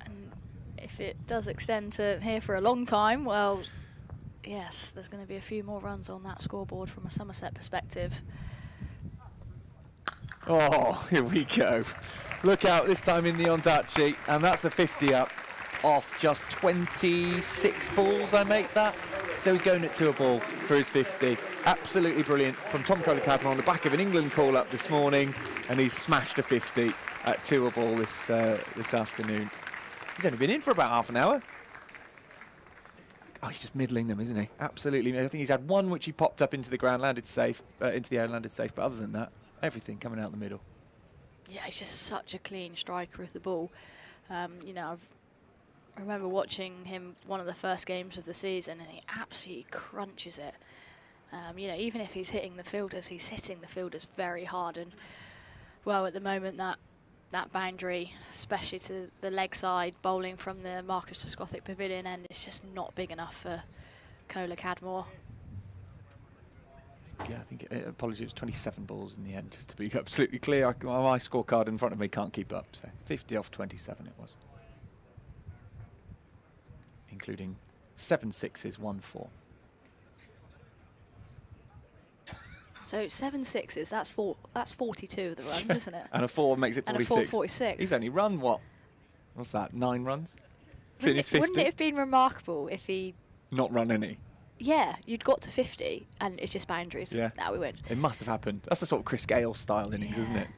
and if it does extend to here for a long time, well, yes, there's going to be a few more runs on that scoreboard from a Somerset perspective. Oh, here we go. Look out this time in the Ondaatje, and that's the 50 up off just 26 balls, I make that. So he's going at 2 a ball for his 50. Absolutely brilliant from Tom Cola Cadmore on the back of an England call-up this morning, and he's smashed a 50 at 2 a ball this afternoon. He's only been in for about half an hour. Oh, he's just middling them, isn't he? Absolutely. I think he's had one which he popped up into the ground, landed safe, into the air, landed safe. But other than that, everything coming out the middle. Yeah, he's just such a clean striker of the ball. You know, I remember watching him one of the first games of the season, and he absolutely crunches it. You know, even if he's hitting the fielders, he's hitting the fielders very hard. And well, at the moment, that boundary, especially to the leg side, bowling from the Marcus de Scothic Pavilion end, is just not big enough for Cola Cadmore. Yeah, I think, apologies, it was 27 balls in the end, just to be absolutely clear. My scorecard in front of me can't keep up, so 50 off 27 it was. Including 7 6s, 1 4. So 7 6s, that's 42 of the runs, isn't it? And a 4 makes it 46. And a 4, 46. He's only run, what? What's that, 9 runs? Wouldn't 50? it have been remarkable if he... Not run any. Yeah, you'd got to 50 and it's just boundaries. Yeah. Now we win. It must have happened. That's the sort of Chris Gale style innings, isn't it?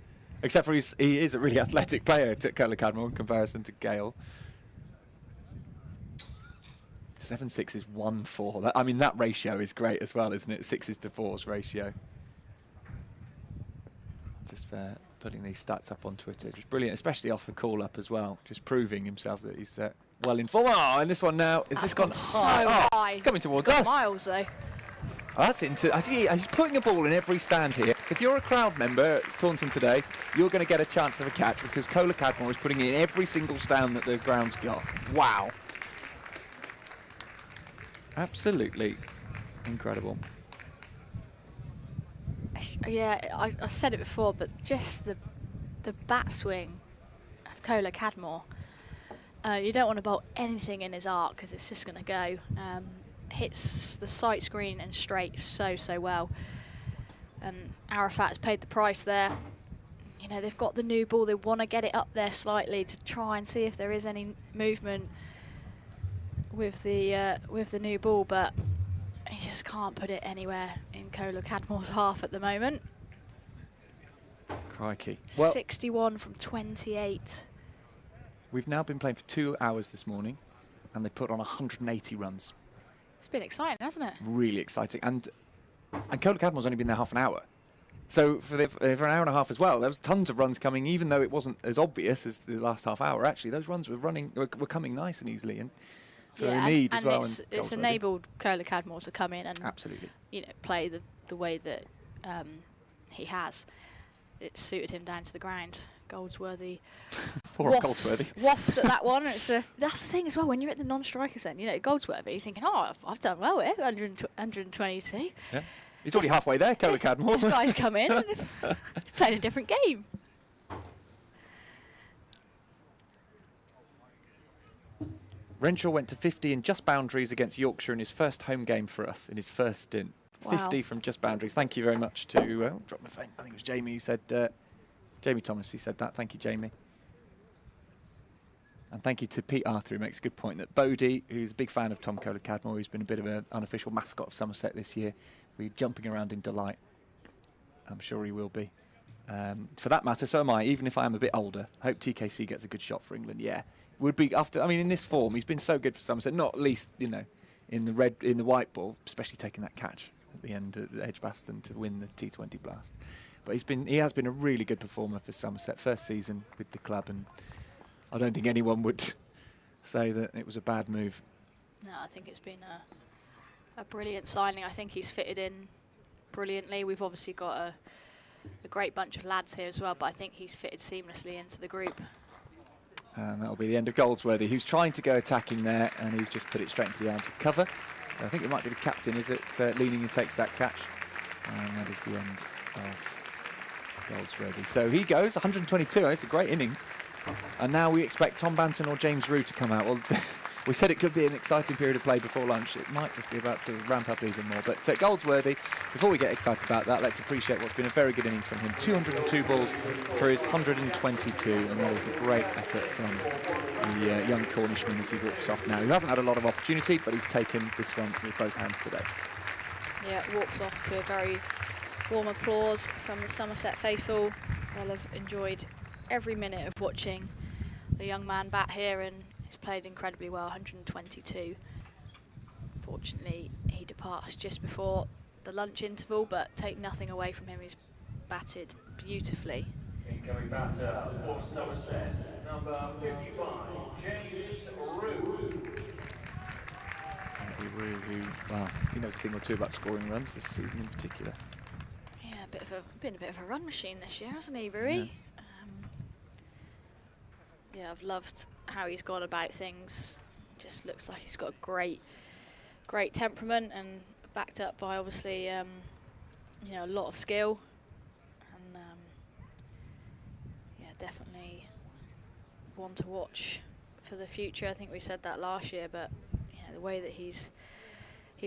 Except for he is a really athletic player, to Cola Cadmore, in comparison to Gale. 7 6s, 1 4. I mean, that ratio is great as well, isn't it? 6s to 4s ratio. Just putting these stats up on Twitter. Just brilliant, especially off the call-up as well. Just proving himself that he's well informed. Oh, and this one now, has this gone so high? high? Oh, it's coming towards It's us. got miles, though. Oh, that's into. I see. He's putting a ball in every stand here. If you're a crowd member at Taunton today, you're going to get a chance of a catch because Cola Cadmore is putting it in every single stand that the ground's got. Wow. Absolutely incredible. Yeah, I said it before, but just the bat swing of Cola Cadmore. You don't want to bowl anything in his arc because it's just going to go. Hits the sight screen and straight so well. And Arafat's paid the price there. You know, they've got the new ball. They want to get it up there slightly to try and see if there is any movement with the new ball, but he just can't put it anywhere in Cola Cadmore's half at the moment. Crikey. Well, 61 from 28. we've now been playing for 2 hours this morning, and they put on 180 runs. It's been exciting, hasn't it? Really exciting. And Cola Cadmore's only been there half an hour. So for an hour and a half as well, there was tons of runs coming, even though it wasn't as obvious as the last half hour. Actually, those runs were coming nice and easily, and for need as well. And it's enabled Cola Cadmore to come in and absolutely, you know, play the way that he has. It suited him down to the ground. Goldsworthy wafts at that one. It's that's the thing as well. When you're at the non-strikers end, you know, Goldsworthy, you're thinking, oh, I've done well here, 122. Yeah. He's already halfway there, Cola Cadmore. This guy's come in and he's playing a different game. Renshaw went to 50 in just boundaries against Yorkshire in his first home game for us, in his first stint. Wow. 50 from just boundaries. Thank you very much to, drop my phone. I think it was Jamie who said, Jamie Thomas, he said that. Thank you, Jamie. And thank you to Pete Arthur, who makes a good point that Bodie, who's a big fan of Tom Kohler-Cadmore, who's been a bit of an unofficial mascot of Somerset this year, will be jumping around in delight. I'm sure he will be. For that matter, so am I, even if I am a bit older. Hope TKC gets a good shot for England, yeah. Would be after, I mean, in this form, he's been so good for Somerset, not least, you know, in the white ball, especially taking that catch at the end at Edgbaston to win the T20 Blast. But he has been a really good performer for Somerset, first season with the club, and I don't think anyone would say that it was a bad move. No, I think it's been a brilliant signing. I think he's fitted in brilliantly. We've obviously got a great bunch of lads here as well, but I think he's fitted seamlessly into the group. And that'll be the end of Goldsworthy, who's trying to go attacking there, and he's just put it straight into the arms of cover. I think it might be the captain, is it, leaning and takes that catch. And that is the end of Goldsworthy. So he goes, 122, it's a great innings. And now we expect Tom Banton or James Rue to come out. Well, we said it could be an exciting period of play before lunch. It might just be about to ramp up even more. But Goldsworthy, before we get excited about that, let's appreciate what's been a very good innings from him. 202 balls for his 122, and that is a great effort from the young Cornishman as he walks off now. He hasn't had a lot of opportunity, but he's taken this one with both hands today. Yeah, walks off to a very warm applause from the Somerset faithful. They'll have enjoyed every minute of watching the young man bat here, and he's played incredibly well, 122. Fortunately, he departs just before the lunch interval, but take nothing away from him. He's batted beautifully. Incoming batter for Somerset, number 55, James Rue. Rue, who, well, he knows a thing or two about scoring runs this season in particular. Yeah, been a bit of a run machine this year, hasn't he, Rue? Yeah. Yeah, I've loved how he's gone about things. Just looks like he's got a great temperament, and backed up by obviously, you know, a lot of skill. And yeah, definitely one to watch for the future. I think we said that last year, but you know, the way that he's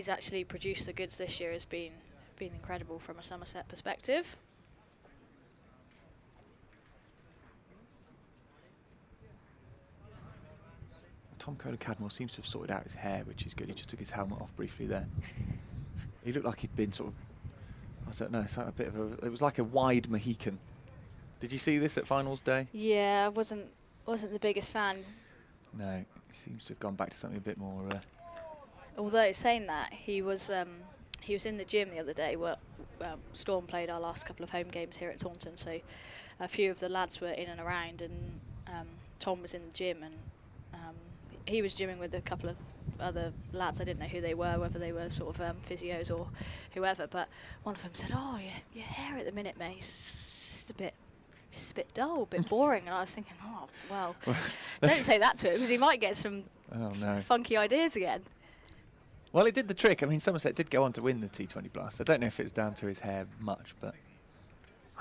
actually produced the goods this year has been incredible from a Somerset perspective. Tom Kohler-Cadmore seems to have sorted out his hair, which is good. He just took his helmet off briefly there. He looked like he'd been sort of, I don't know, it's like a bit of a, it was like a wide Mohican. Did you see this at finals day? Yeah, I wasn't the biggest fan. No, he seems to have gone back to something a bit more. Although saying that, he was in the gym the other day. Storm played our last couple of home games here at Taunton, so a few of the lads were in and around, and Tom was in the gym, and he was gymming with a couple of other lads. I didn't know who they were, whether they were sort of physios or whoever, but one of them said, "Oh, your hair at the minute, mate, it's just a bit dull, a bit boring." And I was thinking, oh, well, don't say that to him, because he might get some funky ideas again. Well, it did the trick. I mean, Somerset did go on to win the T20 Blast. I don't know if it was down to his hair much, but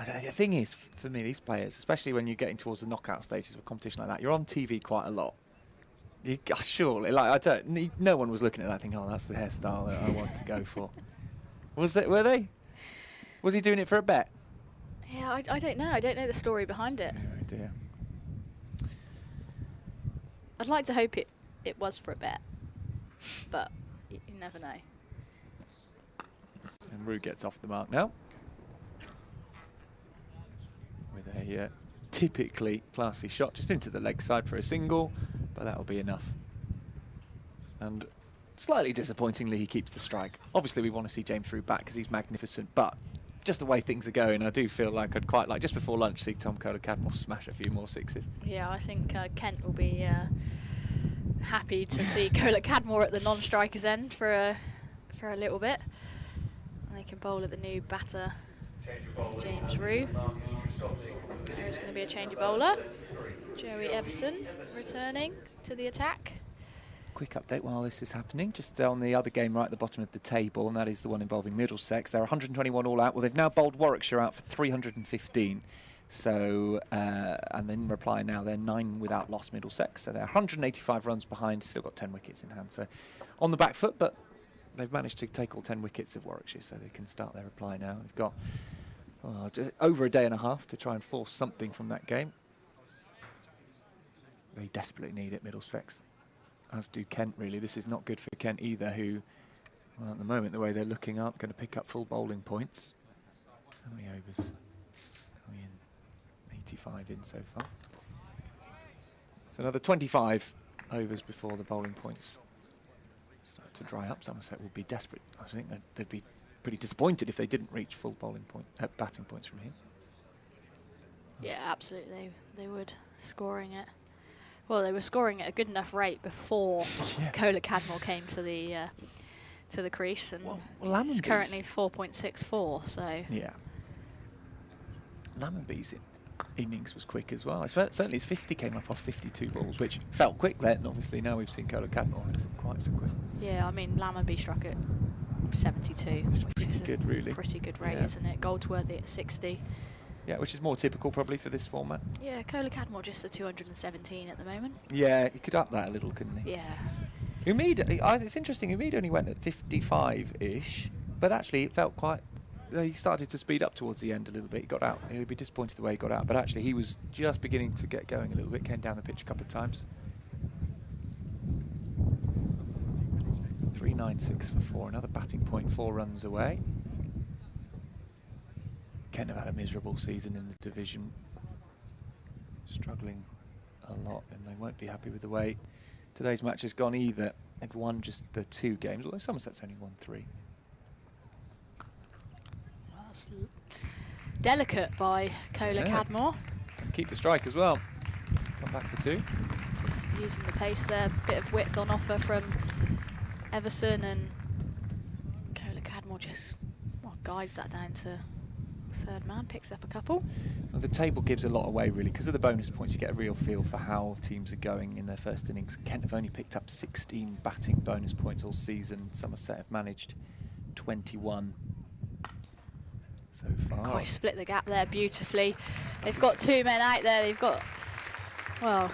the thing is, for me, these players, especially when you're getting towards the knockout stages of a competition like that, you're on TV quite a lot. Surely, like, no one was looking at that thinking, "Oh, that's the hairstyle that I want to go for." Were they? Was he doing it for a bet? Yeah, I don't know. I don't know the story behind it. Oh dear. I'd like to hope it was for a bet, but you never know. And Rue gets off the mark now with a typically classy shot just into the leg side for a single, but that'll be enough. And slightly disappointingly, he keeps the strike. Obviously, we want to see James Rue back because he's magnificent, but just the way things are going, I do feel like I'd quite like, just before lunch, see Tom Kohler-Cadmore smash a few more sixes. Yeah, I think Kent will be happy to see Kohler-Cadmore at the non-striker's end for a little bit. And they can bowl at the new batter, James Rue. There's going to be a change of bowler. Joey Everson returning to the attack. Quick update while this is happening, just on the other game right at the bottom of the table, and that is the one involving Middlesex. They're 121 all out. Well, they've now bowled Warwickshire out for 315. So, and then reply now, they're 9 without loss, Middlesex. So they're 185 runs behind, still got 10 wickets in hand. So on the back foot, but they've managed to take all 10 wickets of Warwickshire, so they can start their reply now. They've got just over a day and a half to try and force something from that game. they desperately need it, Middlesex, as do Kent, really. This is not good for Kent either, who, well, at the moment, the way they're looking up, going to pick up full bowling points. How many overs are we in? 85 in so far. So another 25 overs before the bowling points start to dry up. Somerset will be desperate. I think they'd be pretty disappointed if they didn't reach full batting points from here. Yeah, absolutely. They would, scoring it. Well, they were scoring at a good enough rate before Cola Cadmore came to the crease, and it's currently 4.64. So yeah, Lammonby's innings was quick as well. Certainly his 50 came up off 52 balls, which felt quick then. Obviously now we've seen Cola Cadmore, it isn't quite so quick. Yeah, I mean Lammonby struck at 72, It's which pretty is good, really. Pretty good rate, Yeah. isn't it? Goldsworthy at 60. Yeah, which is more typical probably for this format. Yeah, Cola Cadmore just at 217 at the moment. Yeah, he could up that a little, couldn't he? Yeah. Umid, it's interesting, Umid only went at 55-ish, but actually it felt quite... He started to speed up towards the end a little bit. He got out. He'll be disappointed the way he got out, but actually he was just beginning to get going a little bit, came down the pitch a couple of times. 396 for 4, another batting point, 4 runs away. Kent have had a miserable season in the division, struggling a lot, and they won't be happy with the way today's match has gone either. They've won just the 2 games, although Somerset's only won 3. Well, that's delicate by Cola Cadmore. And keep the strike as well. Come back for 2. Just using the pace there, bit of width on offer from Everson, and Cola Cadmore just guides that down to third man, picks up a couple. Well, the table gives a lot away, really. Because of the bonus points, you get a real feel for how teams are going in their first innings. Kent have only picked up 16 batting bonus points all season. Somerset have managed 21 so far. Quite split the gap there beautifully. They've got 2 men out there. They've got, well,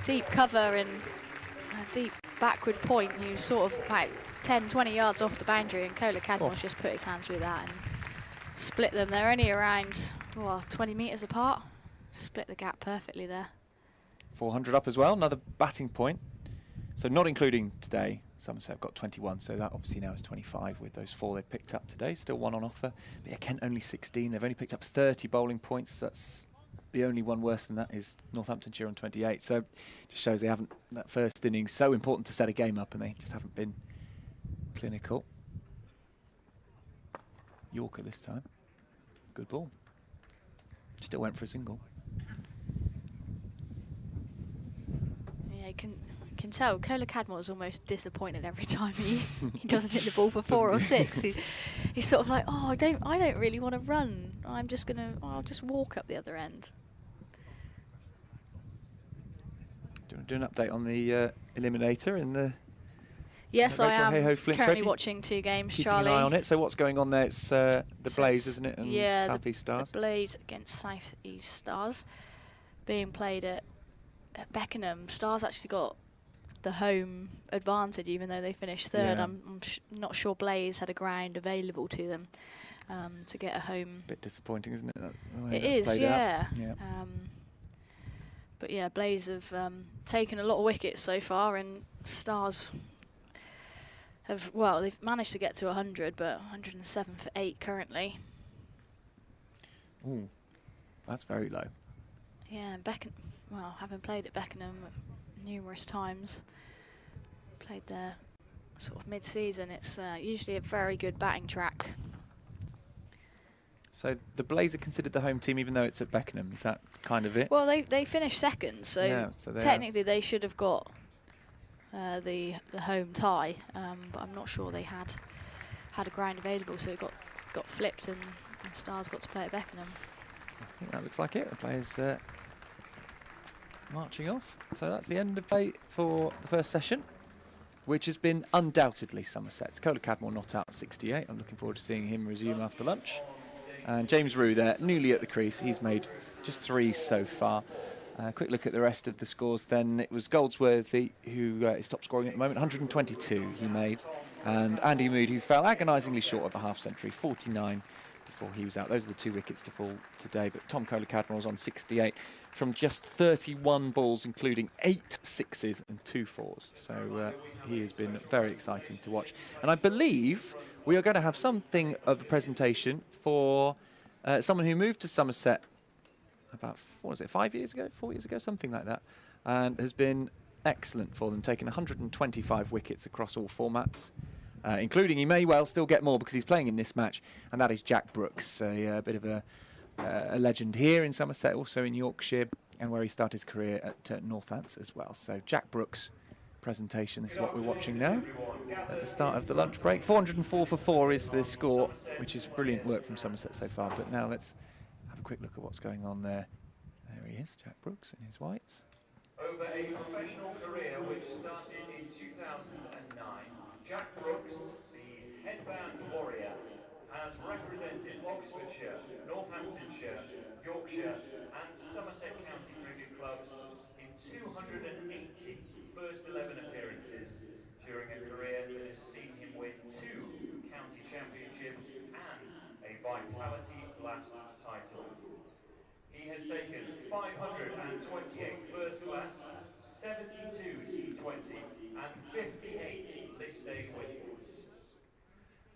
deep cover and a deep backward point who's sort of about 10, 20 yards off the boundary, and Cola Cadmore's just put his hands through that and split them. They're only around 20 metres apart. Split the gap perfectly there. 400 up as well, another batting point. So not including today, Somerset have got 21, so that obviously now is 25 with those 4 they've picked up today. Still 1 on offer. But yeah, Kent only 16. They've only picked up 30 bowling points. That's the only one worse than that is Northamptonshire on 28. So it just shows they haven't, that first innings, so important to set a game up, and they just haven't been clinical. Yorker this time. Good ball. Still went for a single. Yeah, you can tell Cola Cadmore is almost disappointed every time he doesn't hit the ball for 4 or 6. He's sort of like, oh, I don't really want to run. I'll just walk up the other end. Do you want to do an update on the eliminator in the? Yes, I am Flint currently Trophy? watching 2 games, Keeping Charlie. an eye on it. So what's going on there? It's the Blaze, isn't it? And yeah, South East Stars. The Blaze against South East Stars, being played at Beckenham. Stars actually got the home advantage, even though they finished 3rd. Yeah. I'm not sure Blaze had a ground available to them to get a home. Bit disappointing, isn't it? The way It that's is, played yeah. out. Yeah. But yeah, Blaze have taken a lot of wickets so far, and Stars they've managed to get to 100, but 107 for 8 currently. Ooh, that's very low. Yeah, and having played at Beckenham numerous times, played there sort of mid-season, it's usually a very good batting track. So the Blaze are considered the home team, even though it's at Beckenham. Is that kind of it? Well, they finished 2nd, so, yeah, so technically they should have got the home tie, but I'm not sure they had a ground available, so it got flipped, and Stars got to play at Beckenham. I think that looks like it. The players marching off. So that's the end of play for the first session, which has been undoubtedly Somerset's. Cola Cadmore not out 68. I'm looking forward to seeing him resume after lunch. And James Rue there, newly at the crease. He's made just 3 so far. Quick look at the rest of the scores then. It was Goldsworthy who is top scoring at the moment, 122 he made. And Andy Mood, who fell agonisingly short of a half century, 49 before he was out. Those are the 2 wickets to fall today. But Tom Kohler-Cadmore on 68 from just 31 balls, including 8 sixes and 2 fours. So he has been very exciting to watch. And I believe we are going to have something of a presentation for someone who moved to Somerset about, 5 years ago, 4 years ago, something like that, and has been excellent for them, taking 125 wickets across all formats. Including, he may well still get more because he's playing in this match, and that is Jack Brooks, a bit of a legend here in Somerset, also in Yorkshire, and where he started his career at Northants as well. So Jack Brooks' presentation, this is what we're watching now at the start of the lunch break. 404 for 4 is the score, which is brilliant work from Somerset so far. But now let's have a quick look at what's going on there. There he is, Jack Brooks in his whites. Over a professional career which started in 2009, Jack Brooks, the headband warrior, has represented Oxfordshire, Northamptonshire, Yorkshire and Somerset County cricket clubs in 280 first 11 appearances during a career that has seen him win 2 county championships and a Vitality Blast title. He has taken 528 first class, 72 T20 and 58 list A wickets.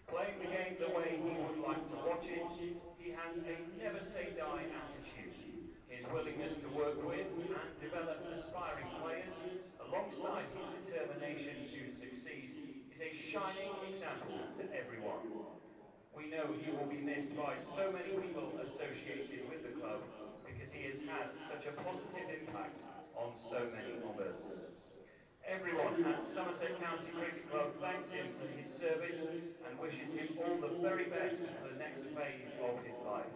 Playing the game the way he would like to watch it, he has a never-say-die attitude. His willingness to work with and develop aspiring players, alongside his determination to succeed, is a shining example to everyone. We know he will be missed by so many people associated with the club because he has had such a positive impact on so many of us. Everyone at Somerset County Cricket Club thanks him for his service and wishes him all the very best for the next phase of his life.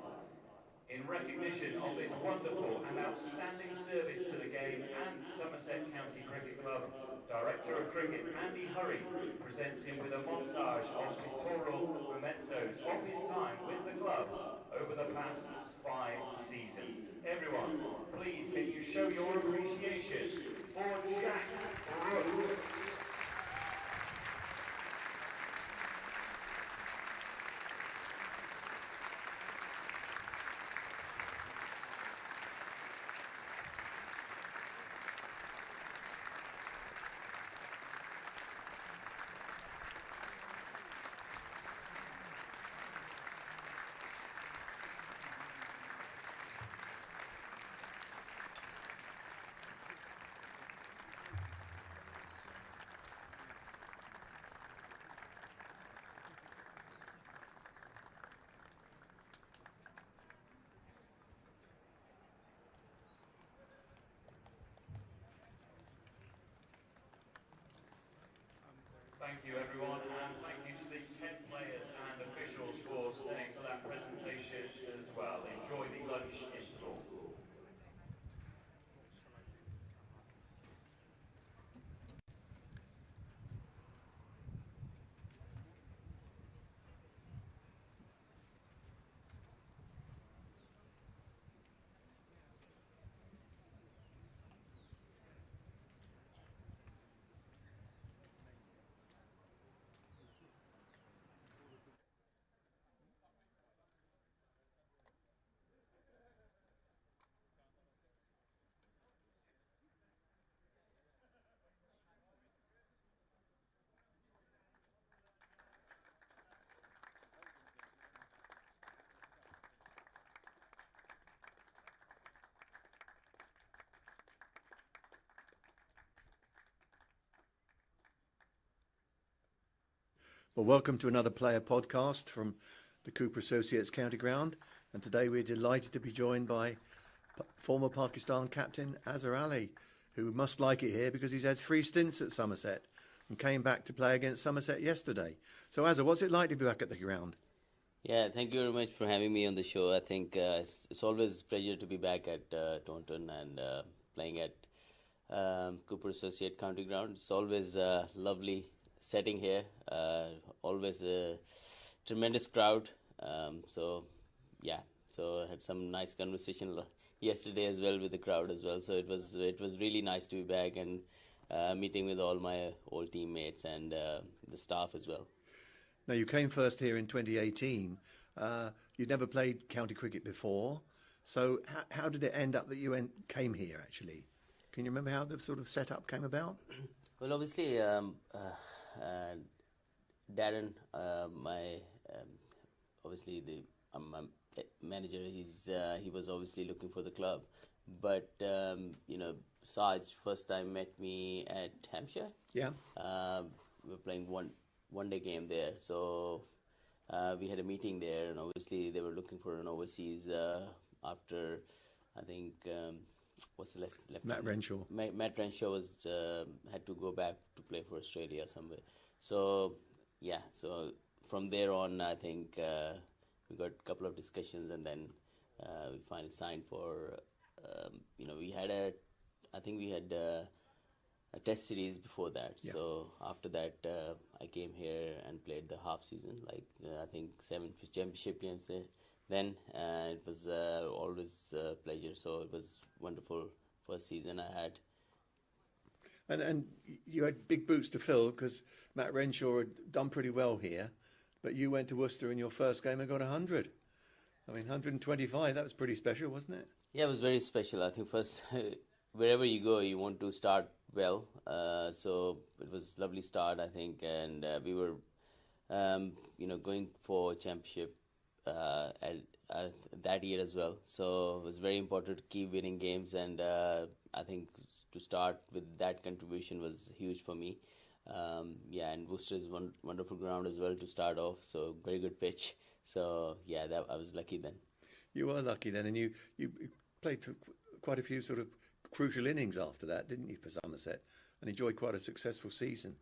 In recognition of this wonderful and outstanding service to the game and Somerset County Cricket Club, Director of Cricket Andy Hurry presents him with a montage of pictorial mementos of his time with the club over the past 5 seasons. Everyone, please can you show your appreciation for Jack Brooks. Thank you everyone, and thank you to the Kent players and officials for staying for that presentation as well. Enjoy the lunch interval. Well, welcome to another player podcast from the Cooper Associates County Ground. And today we're delighted to be joined by former Pakistan captain Azhar Ali, who must like it here because he's had 3 stints at Somerset and came back to play against Somerset yesterday. So Azhar, what's it like to be back at the ground? Yeah, thank you very much for having me on the show. I think it's always a pleasure to be back at Taunton and playing at Cooper Associate County Ground. It's always a lovely setting here, always a tremendous crowd. So I had some nice conversation yesterday as well with the crowd as well. So it was really nice to be back and meeting with all my old teammates and the staff as well. Now, you came first here in 2018 You'd never played county cricket before. So how did it end up that you came here, actually? Can you remember how the sort of setup came about? Well, obviously, Darren, my obviously my manager, he was obviously looking for the club, but Saj first time met me at Hampshire. Yeah. We were playing one day game there, so we had a meeting there, and obviously they were looking for an overseas after, I think. What's the left? Matt Renshaw. Matt Renshaw was had to go back to play for Australia somewhere. So yeah, so from there on, I think we got a couple of discussions, and then we finally signed for. We had I think we had a test series before that. Yeah. So after that, I came here and played the half season, like I think 7 championship games there. Then it was always a pleasure. So it was wonderful first season I had. And you had big boots to fill because Matt Renshaw had done pretty well here, but you went to Worcester in your first game and got 100. I mean, 125, that was pretty special, wasn't it? Yeah, it was very special. I think first, wherever you go, you want to start well. So it was a lovely start, I think, and we were, going for championship that year as well. So it was very important to keep winning games, and I think to start with that contribution was huge for me. And Worcester is one wonderful ground as well to start off. So very good pitch. So yeah, I was lucky then. You were lucky then, and you played for quite a few sort of crucial innings after that, didn't you, for Somerset, and enjoyed quite a successful season.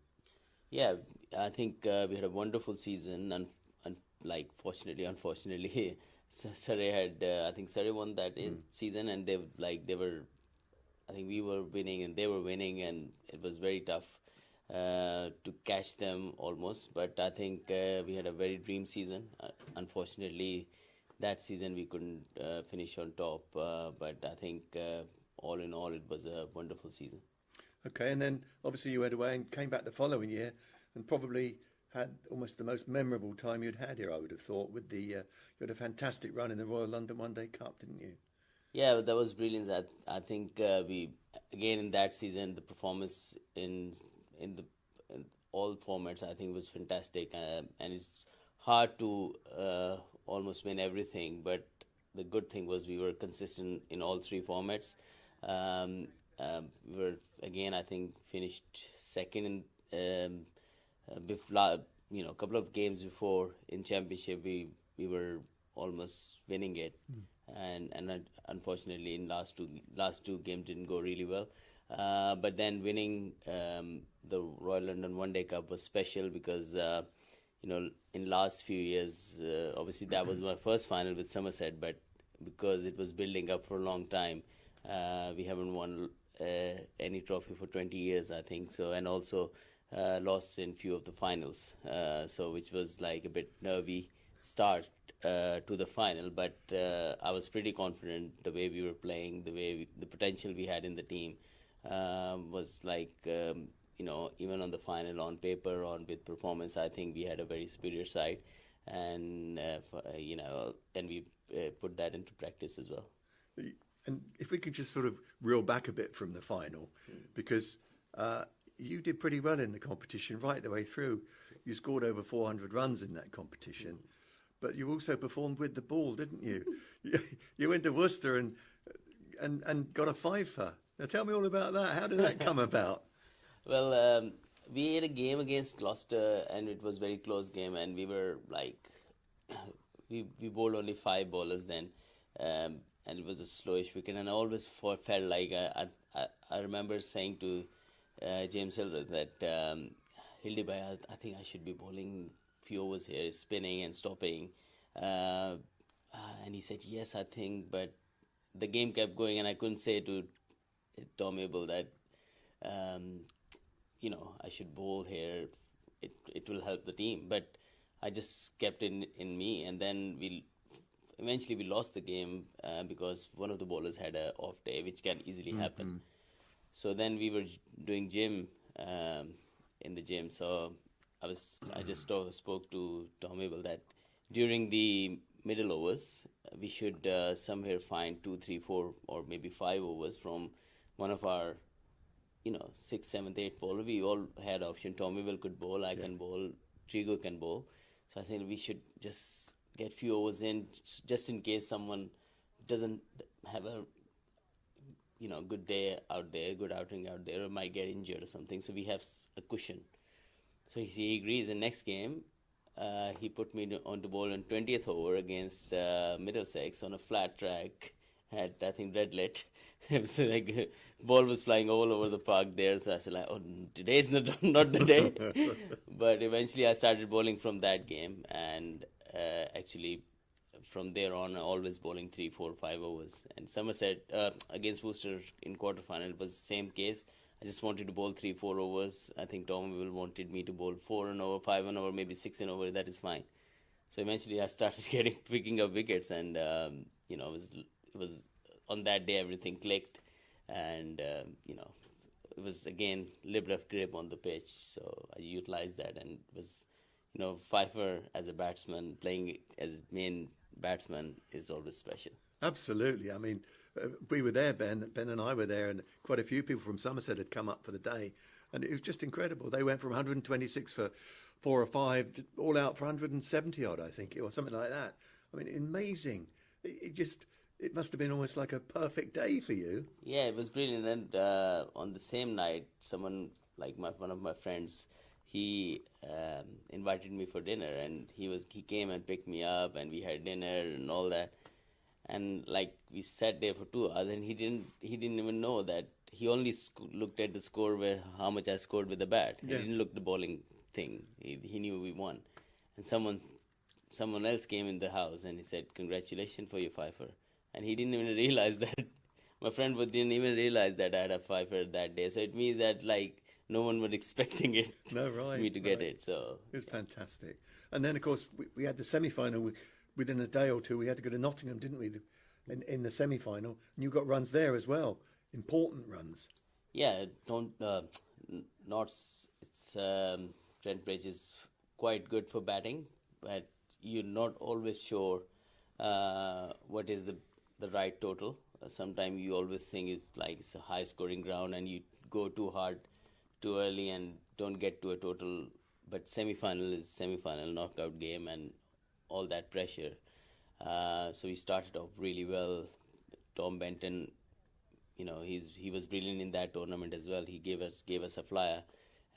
Yeah, I think we had a wonderful season, and unfortunately, Surrey had. I think Surrey won that season, and I think we were winning and they were winning, and it was very tough to catch them almost. But I think we had a very dream season. Unfortunately, that season we couldn't finish on top. But I think all in all, it was a wonderful season. Okay, and then obviously you went away and came back the following year, and probably had almost the most memorable time you'd had here, I would have thought, with you had a fantastic run in the Royal London One Day Cup, didn't you? Yeah, that was brilliant. I think we, again in that season, the performance in all formats, I think was fantastic. And it's hard to almost win everything, but the good thing was we were consistent in all three formats. We were, again, I think, finished second in a couple of games before in championship. We were almost winning it, and unfortunately in last two games didn't go really well. But then winning the Royal London One Day Cup was special because in last few years, obviously that was my first final with Somerset, but because it was building up for a long time, we haven't won any trophy for 20 years, I think. So, and also lost in few of the finals, so which was like a bit nervy start to the final. But I was pretty confident the way we were playing, the potential we had in the team was like. Even on the final, on paper, with performance, I think we had a very superior side, and then we put that into practice as well. And if we could just sort of reel back a bit from the final, because you did pretty well in the competition right the way through. You scored over 400 runs in that competition, but you also performed with the ball, didn't you? You went to Worcester and got a fifer. Now tell me all about that. How did that come about? Well, we had a game against Gloucester, and it was a very close game, and we were like, we bowled only 5 bowlers then, and it was a slowish wicket, and I always felt like, I remember saying to James Hildreth that, Hildy bhai, I think I should be bowling few overs here, spinning and stopping, and he said, yes, I think, but the game kept going, and I couldn't say to Tom Abel that, I should bowl here. It will help the team. But I just kept it in me, and then eventually we lost the game because one of the bowlers had an off day, which can easily happen. So then we were doing gym in the gym. So I just spoke to Tom Abel that during the middle overs, we should somewhere find 2, 3, 4, or maybe 5 overs from one of our, 6th, 7th, 8th bowler. We all had option. Tommy Will could bowl, I can bowl, Trigo can bowl. So I think we should just get few overs in, just in case someone doesn't have a good day out there, good outing out there, or might get injured or something. So we have a cushion. So he agrees. The next game, he put me on to bowl in 20th over against Middlesex on a flat track at, I think, Redlet. So like, ball was flying all over the park there. So I said, like, oh, today's not the day. But eventually I started bowling from that game. And actually, from there on, always bowling 3, 4, 5 overs. And Somerset against Worcester in quarterfinal, it was the same case. I just wanted to bowl 3, 4 overs. I think Tom Will wanted me to bowl 4 an over, 5 an over, maybe 6 an over. That is fine. So eventually I started picking up wickets, and it was on that day everything clicked, and it was again little of grip on the pitch. So I utilized that, and it was Pfeiffer as a batsman, playing as main batsman is always special. Absolutely. I mean, we were there, Ben and I were there, and quite a few people from Somerset had come up for the day, and it was just incredible. They went from 126 for 4 or 5 all out for 170 odd, I think, or something like that. I mean, amazing. It must have been almost like a perfect day for you. Yeah, it was brilliant. And on the same night, someone like one of my friends, he invited me for dinner, and he came and picked me up, and we had dinner and all that. And like we sat there for 2 hours, and he didn't even know that. He only looked at the score, how much I scored with the bat. Yeah. He didn't look at the bowling thing. He knew we won. And someone else came in the house, and he said, "Congratulations for your Pfeiffer." And he didn't even realize that. My friend didn't even realize that I had a Pfeiffer that day. So it means that like no one was expecting it. No, right. Me to get it. So it was fantastic. And then of course we had the semi-final. Within a day or two, we had to go to Nottingham, didn't we? In the semi-final, and you got runs there as well, important runs. Yeah, Trent Bridge is quite good for batting, but you're not always sure what is the right total. Sometimes you always think it's a high scoring ground, and you go too hard too early and don't get to a total. But semi-final is semi-final, knockout game, and all that pressure. So we started off really well. Tom Benton, he was brilliant in that tournament as well. He gave us a flyer,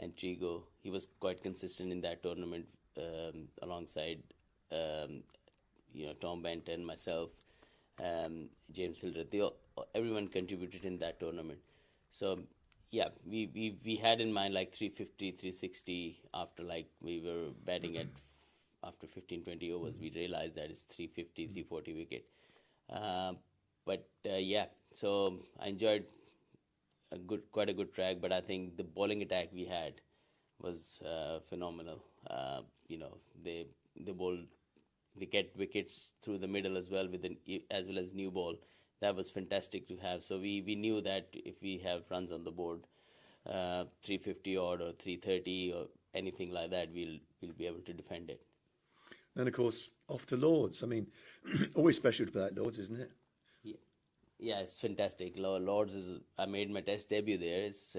and Trigo, he was quite consistent in that tournament alongside Tom Benton, myself, James Hildreth. Everyone contributed in that tournament. So yeah, we had in mind like 350, 360 after like we were batting at. After 15, 20 overs, we realized that it's 350, 340 wicket. Yeah, so I enjoyed quite a good track, but I think the bowling attack we had was phenomenal. They get wickets through the middle as well, as well as new ball. That was fantastic to have. So we knew that if we have runs on the board, 350 odd or 330 or anything like that, we'll be able to defend it. And of course, off to Lords. I mean, always special to play at Lords, isn't it? Yeah, it's fantastic. Lords I made my test debut there. It's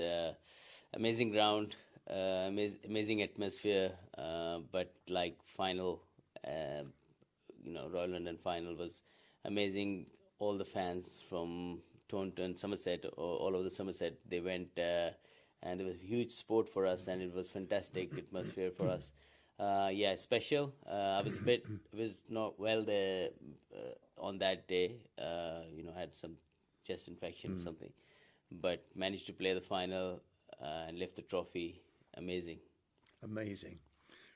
amazing ground, amazing atmosphere. But like final, Royal London final was amazing. All the fans from Taunton, Somerset, all over the Somerset, they went, and it was huge sport for us, and it was fantastic atmosphere for us. Special. I was not well there on that day. Had some chest infection or something, but managed to play the final and lift the trophy. Amazing.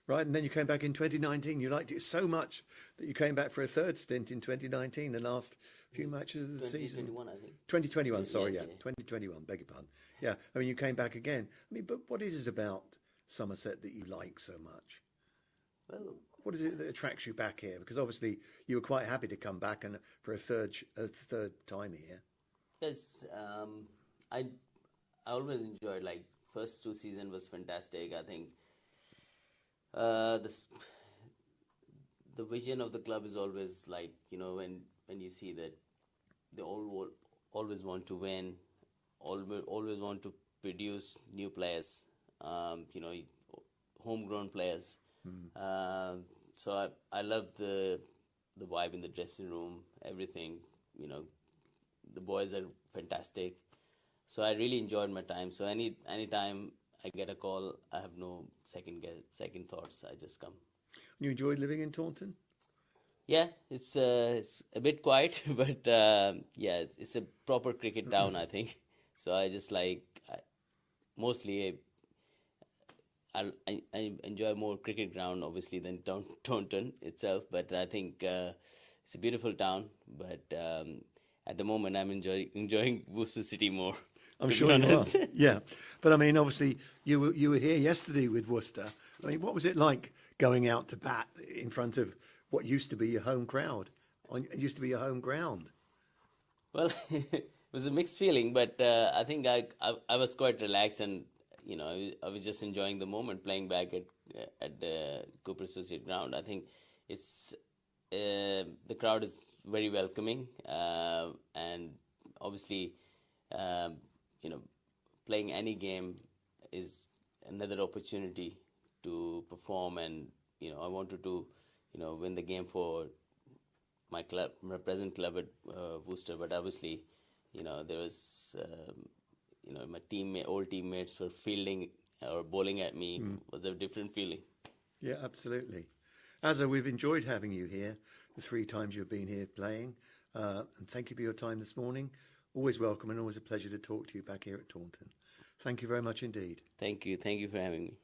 Right, and then you came back in 2019. You liked it so much that you came back for a third stint in 2019, the last few matches of the season. 2021, I think. 2021, sorry, yes, yeah. 2021, beg your pardon. Yeah, I mean, you came back again. I mean, but what is it about Somerset that you like so much? Well, what is it that attracts you back here? Because obviously you were quite happy to come back and for a third time here. Yes, I always enjoyed, like, first 2 seasons was fantastic. I think the the vision of the club is always like, when you see that they always want to win, always want to produce new players, homegrown players. So I love the vibe in the dressing room, everything. The boys are fantastic. So I really enjoyed my time. So any time I get a call, I have no second thoughts. I just come. You enjoyed living in Taunton? Yeah, it's a bit quiet, but it's a proper cricket town, I think. So I just mostly I enjoy more cricket ground, obviously, than Taunton itself. But I think it's a beautiful town. But at the moment, I'm enjoying Worcester City more. I'm sure you are. Yeah, but I mean, obviously, you were here yesterday with Worcester. I mean, what was it like going out to bat in front of what used to be your home crowd? It used to be your home ground. Well, it was a mixed feeling, but I think I was quite relaxed, and I was just enjoying the moment playing back at the Cooper Associate ground. I think it's the crowd is very welcoming, and obviously, playing any game is another opportunity to perform, and I wanted to win the game for my club, my present club at Worcester. But obviously, there was my old teammates were fielding or bowling at me. Was a different feeling. Yeah, absolutely. Azza, we've enjoyed having you here the 3 times you've been here playing, and thank you for your time this morning. Always welcome and always a pleasure to talk to you back here at Taunton. Thank you very much indeed. Thank you for having me.